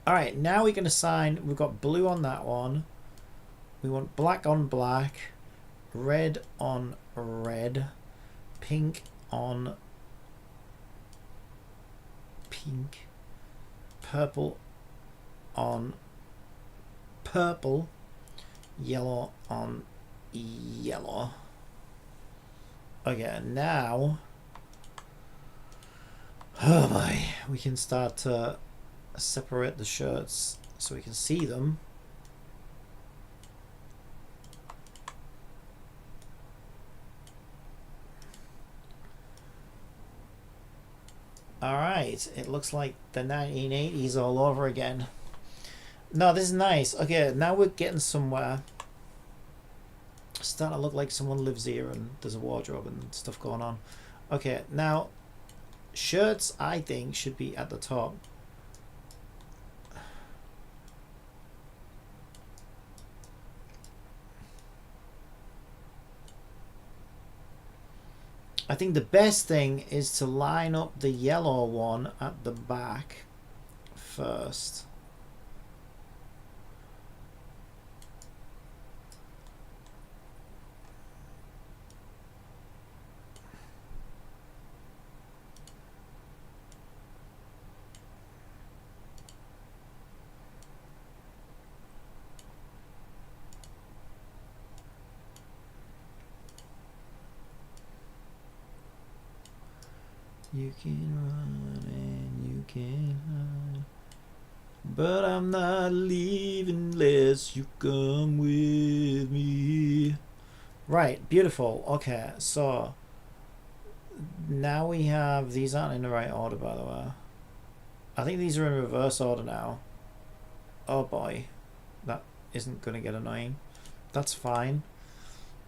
Alright, now we can assign, we've got blue on that one. We want black on black, red on red, pink on pink, purple on purple, yellow on yellow. Okay, now, oh boy, we can start to separate the shirts so we can see them. Alright, it looks like the 1980s all over again. No, this is nice. Okay, now we're getting somewhere. Starting to look like someone lives here and there's a wardrobe and stuff going on. Okay, now shirts I think should be at the top. I think the best thing is to line up the yellow one at the back first. You can run and you can hide, but I'm not leaving unless you come with me. Right, beautiful. Okay, so now we have, these aren't in the right order by the way. I think these are in reverse order now. Oh boy, that isn't gonna get annoying. That's fine.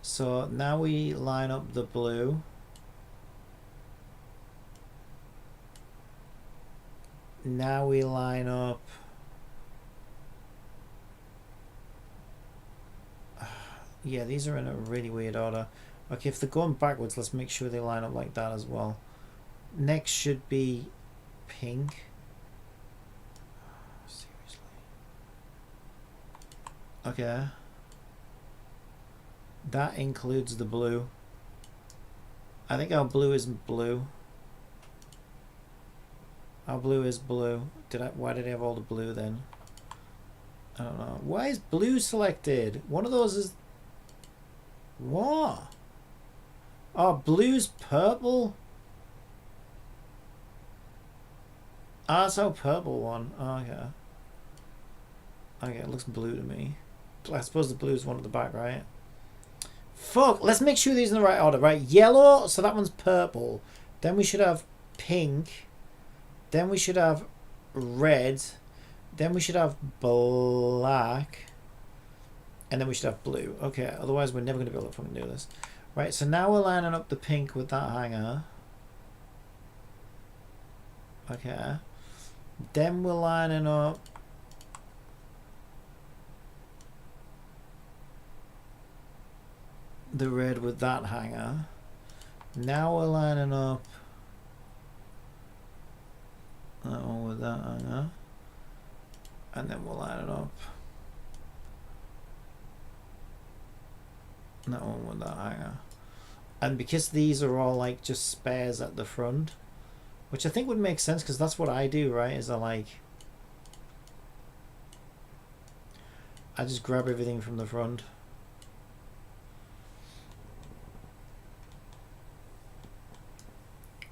So now we line up the blue. Now we line up yeah, these are in a really weird order. Okay, if they're going backwards, let's make sure they line up like that as well. Next should be pink. Seriously. Okay. That includes the blue. I think our blue isn't blue. Our blue is blue. Why did I have all the blue then? I don't know. Why is blue selected? One of those is... What? Oh, blue's purple? Ah, that's our purple one. Oh, okay. Okay, it looks blue to me. I suppose the blue's one at the back, right? Fuck, let's make sure these are in the right order, right? Yellow, so that one's purple. Then we should have pink. Then we should have red. Then we should have black. And then we should have blue. Okay, otherwise we're never going to be able to fucking do this. Right, so now we're lining up the pink with that hanger. Okay. Then we're lining up the red with that hanger. Now we're lining up that one with that hanger. And then we'll line it up that one with that hanger. And because these are all like just spares at the front, which I think would make sense because that's what I do, right? Is I just grab everything from the front.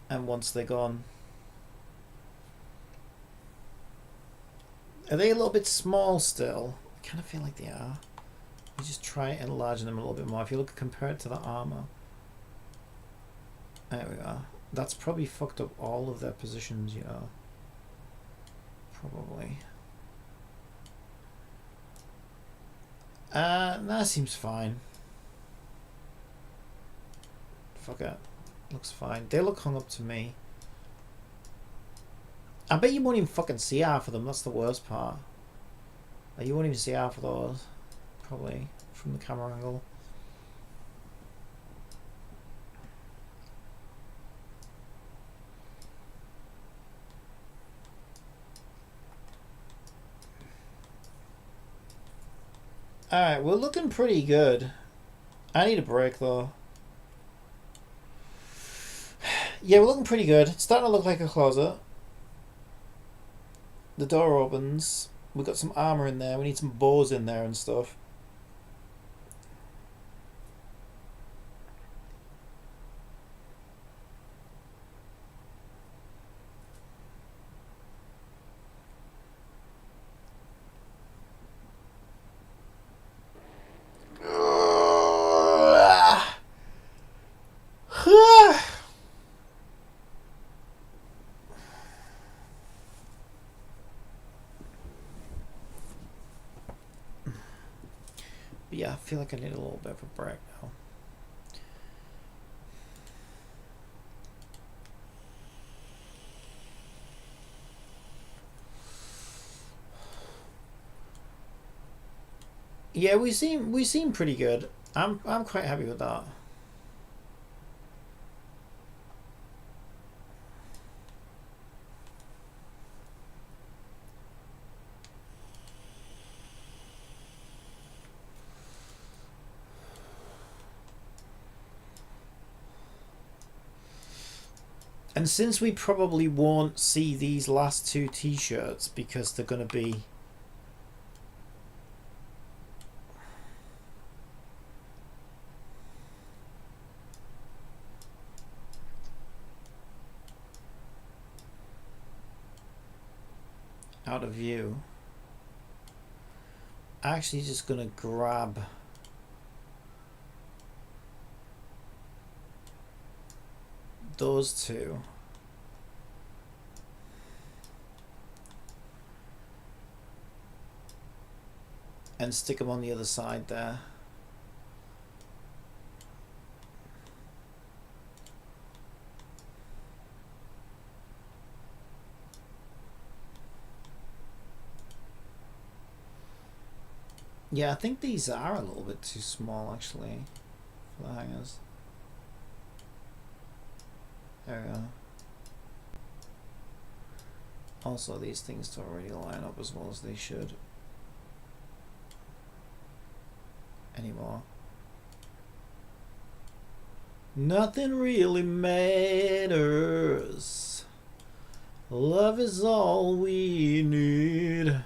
And once they're gone. Are they a little bit small still? I kind of feel like they are. You just try enlarging them a little bit more. If you look, compare it to the armor. There we go. That's probably fucked up all of their positions, you know. Probably. That seems fine. Fuck it. Looks fine. They look hung up to me. I bet you won't even fucking see half of them. That's the worst part. Like, you won't even see half of those. Probably from the camera angle. Alright, we're looking pretty good. I need a break though. Yeah, we're looking pretty good. It's starting to look like a closet. The door opens. We've got some armor in there. We need some bows in there and stuff. Yeah, I feel like I need a little bit of a break now. Yeah, we seem pretty good. I'm quite happy with that. And since we probably won't see these last two t-shirts because they're going to be out of view, actually just going to grab those two and stick them on the other side there. Yeah, I think these are a little bit too small actually for the hangers. There we go. Also, these things don't really line up as well as they should anymore. Nothing really matters. Love is all we need.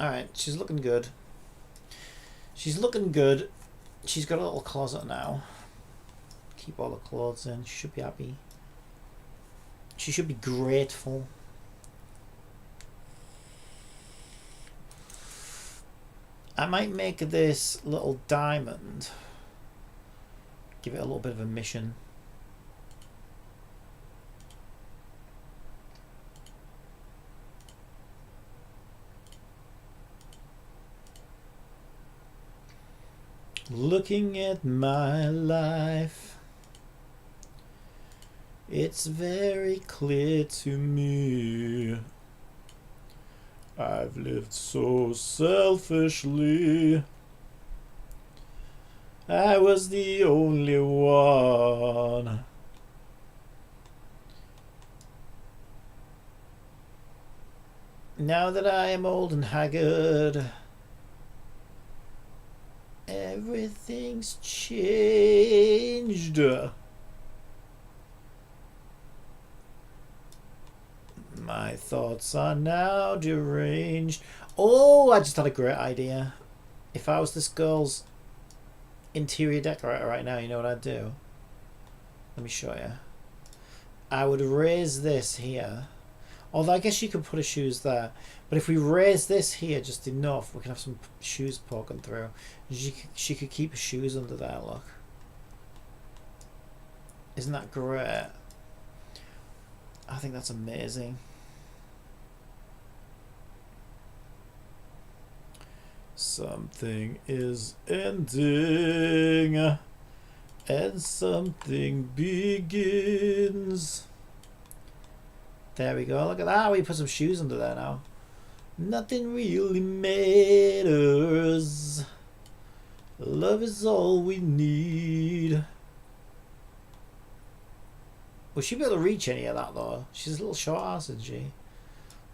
Alright, she's looking good. She's looking good. She's got a little closet now. Keep all the clothes in. She should be happy. She should be grateful. I might make this little diamond. Give it a little bit of a mission. Looking at my life, it's very clear to me I've lived so selfishly. I was the only one. Now that I am old and haggard, everything's changed. My thoughts are now deranged. Oh, I just had a great idea. If I was this girl's interior decorator right now, you know what I'd do? Let me show you. I would raise this here. Although I guess you could put her shoes there. But if we raise this here just enough, we can have some shoes poking through. She could keep her shoes under there, look. Isn't that great? I think that's amazing. Something is ending and something begins. There we go. Look at that. We put some shoes under there now. Nothing really matters. Love is all we need. Will she be able to reach any of that though? She's a little short ass, isn't she?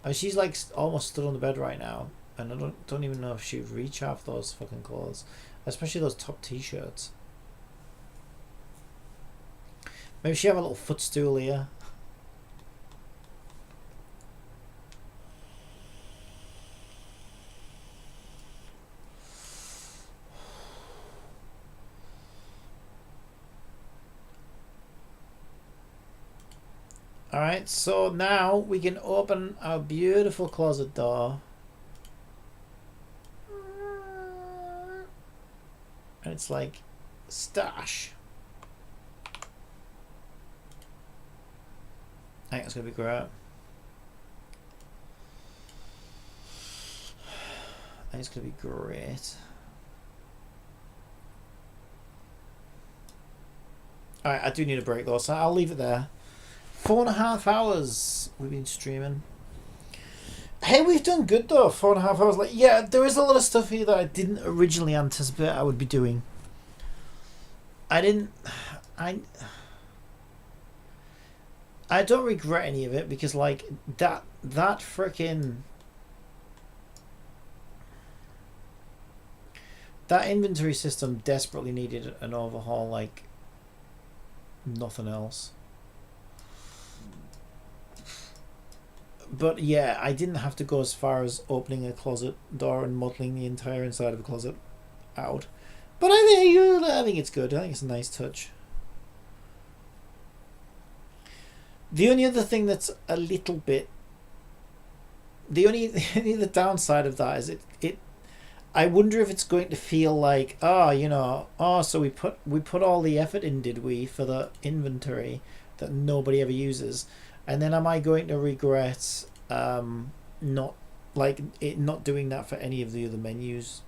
I mean, she's like almost stood on the bed right now, and I don't even know if she'd reach half those fucking clothes, especially those top t-shirts. Maybe she have a little footstool here. Alright, so now we can open our beautiful closet door. And it's like, stash. I think it's going to be great. I think it's going to be great. Alright, I do need a break though, so I'll leave it there. 4.5 hours we've been streaming. Hey, we've done good though. 4.5 hours. Like, yeah, there is a lot of stuff here that I didn't originally anticipate I would be doing. I don't regret any of it because like that freaking that inventory system desperately needed an overhaul like nothing else. But yeah, I didn't have to go as far as opening a closet door and modeling the entire inside of a closet out. But I think it's good. I think it's a nice touch. The only other thing that's a little bit... The only the downside of that is it I wonder if it's going to feel like, oh, you know, oh, so we put all the effort in, did we, for the inventory that nobody ever uses. And then am I going to regret not doing that for any of the other menus?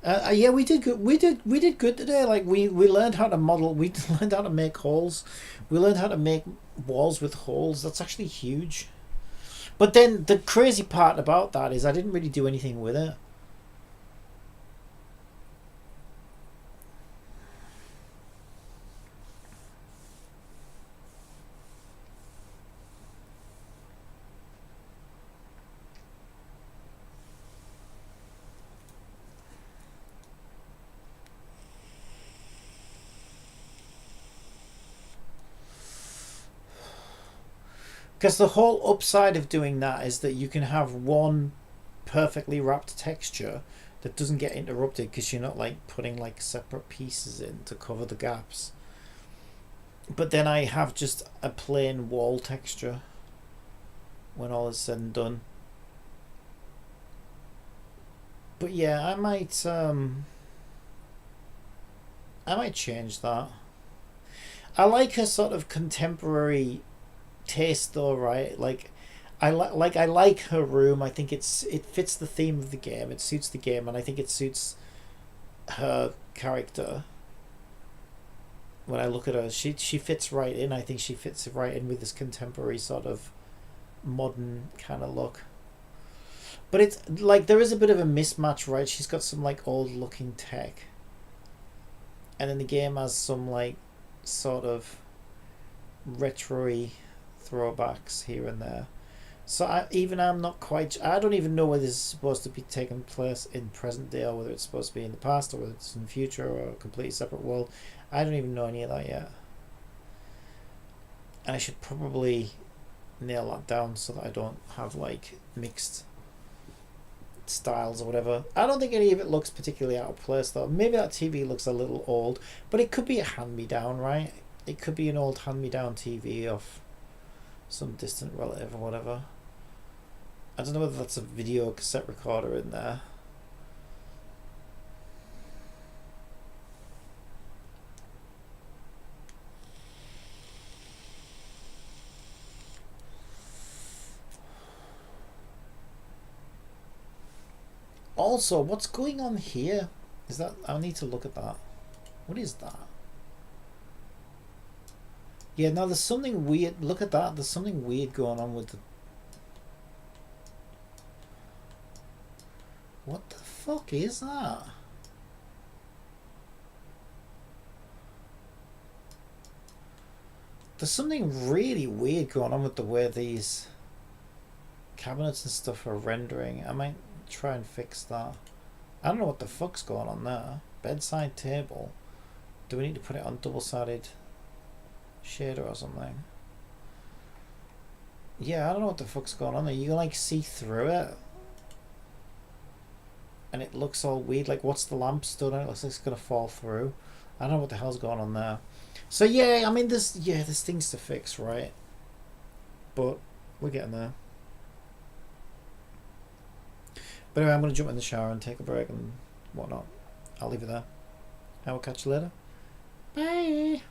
Yeah, we did good. We did good today. Like we learned how to model. We learned how to make holes. We learned how to make walls with holes. That's actually huge. But then the crazy part about that is I didn't really do anything with it. Because the whole upside of doing that is that you can have one perfectly wrapped texture that doesn't get interrupted because you're not like putting like separate pieces in to cover the gaps. But then I have just a plain wall texture when all is said and done. But yeah, I might change that. I like her sort of contemporary taste though, right? Like I like her room. I think it fits the theme of the game. It suits the game, and I think it suits her character. When I look at her, she fits right in. I think she fits right in with this contemporary sort of modern kind of look. But it's like there is a bit of a mismatch, right? She's got some like old looking tech, and then the game has some like sort of retro-y throwbacks here and there. So I'm not quite... I don't even know whether this is supposed to be taking place in present day or whether it's supposed to be in the past or whether it's in the future or a completely separate world. I don't even know any of that yet. And I should probably nail that down so that I don't have like mixed styles or whatever. I don't think any of it looks particularly out of place though. Maybe that TV looks a little old, but it could be a hand-me-down, right? It could be an old hand-me-down TV off some distant relative or whatever. I don't know whether that's a video cassette recorder in there. Also, what's going on here? Is that... I need to look at that. What is that? Yeah, now there's something weird. Look at that. There's something weird going on with the... What the fuck is that? There's something really weird going on with the way these cabinets and stuff are rendering. I might try and fix that. I don't know what the fuck's going on there. Bedside table. Do we need to put it on double-sided shader or something? Yeah, I don't know what the fuck's going on there. You can like see through it. And it looks all weird. Like, what's the lamp stood on? It looks like it's gonna fall through. I don't know what the hell's going on there. So yeah, I mean, there's things to fix, right? But we're getting there. But anyway, I'm gonna jump in the shower and take a break and whatnot. I'll leave it there. I will catch you later. Bye.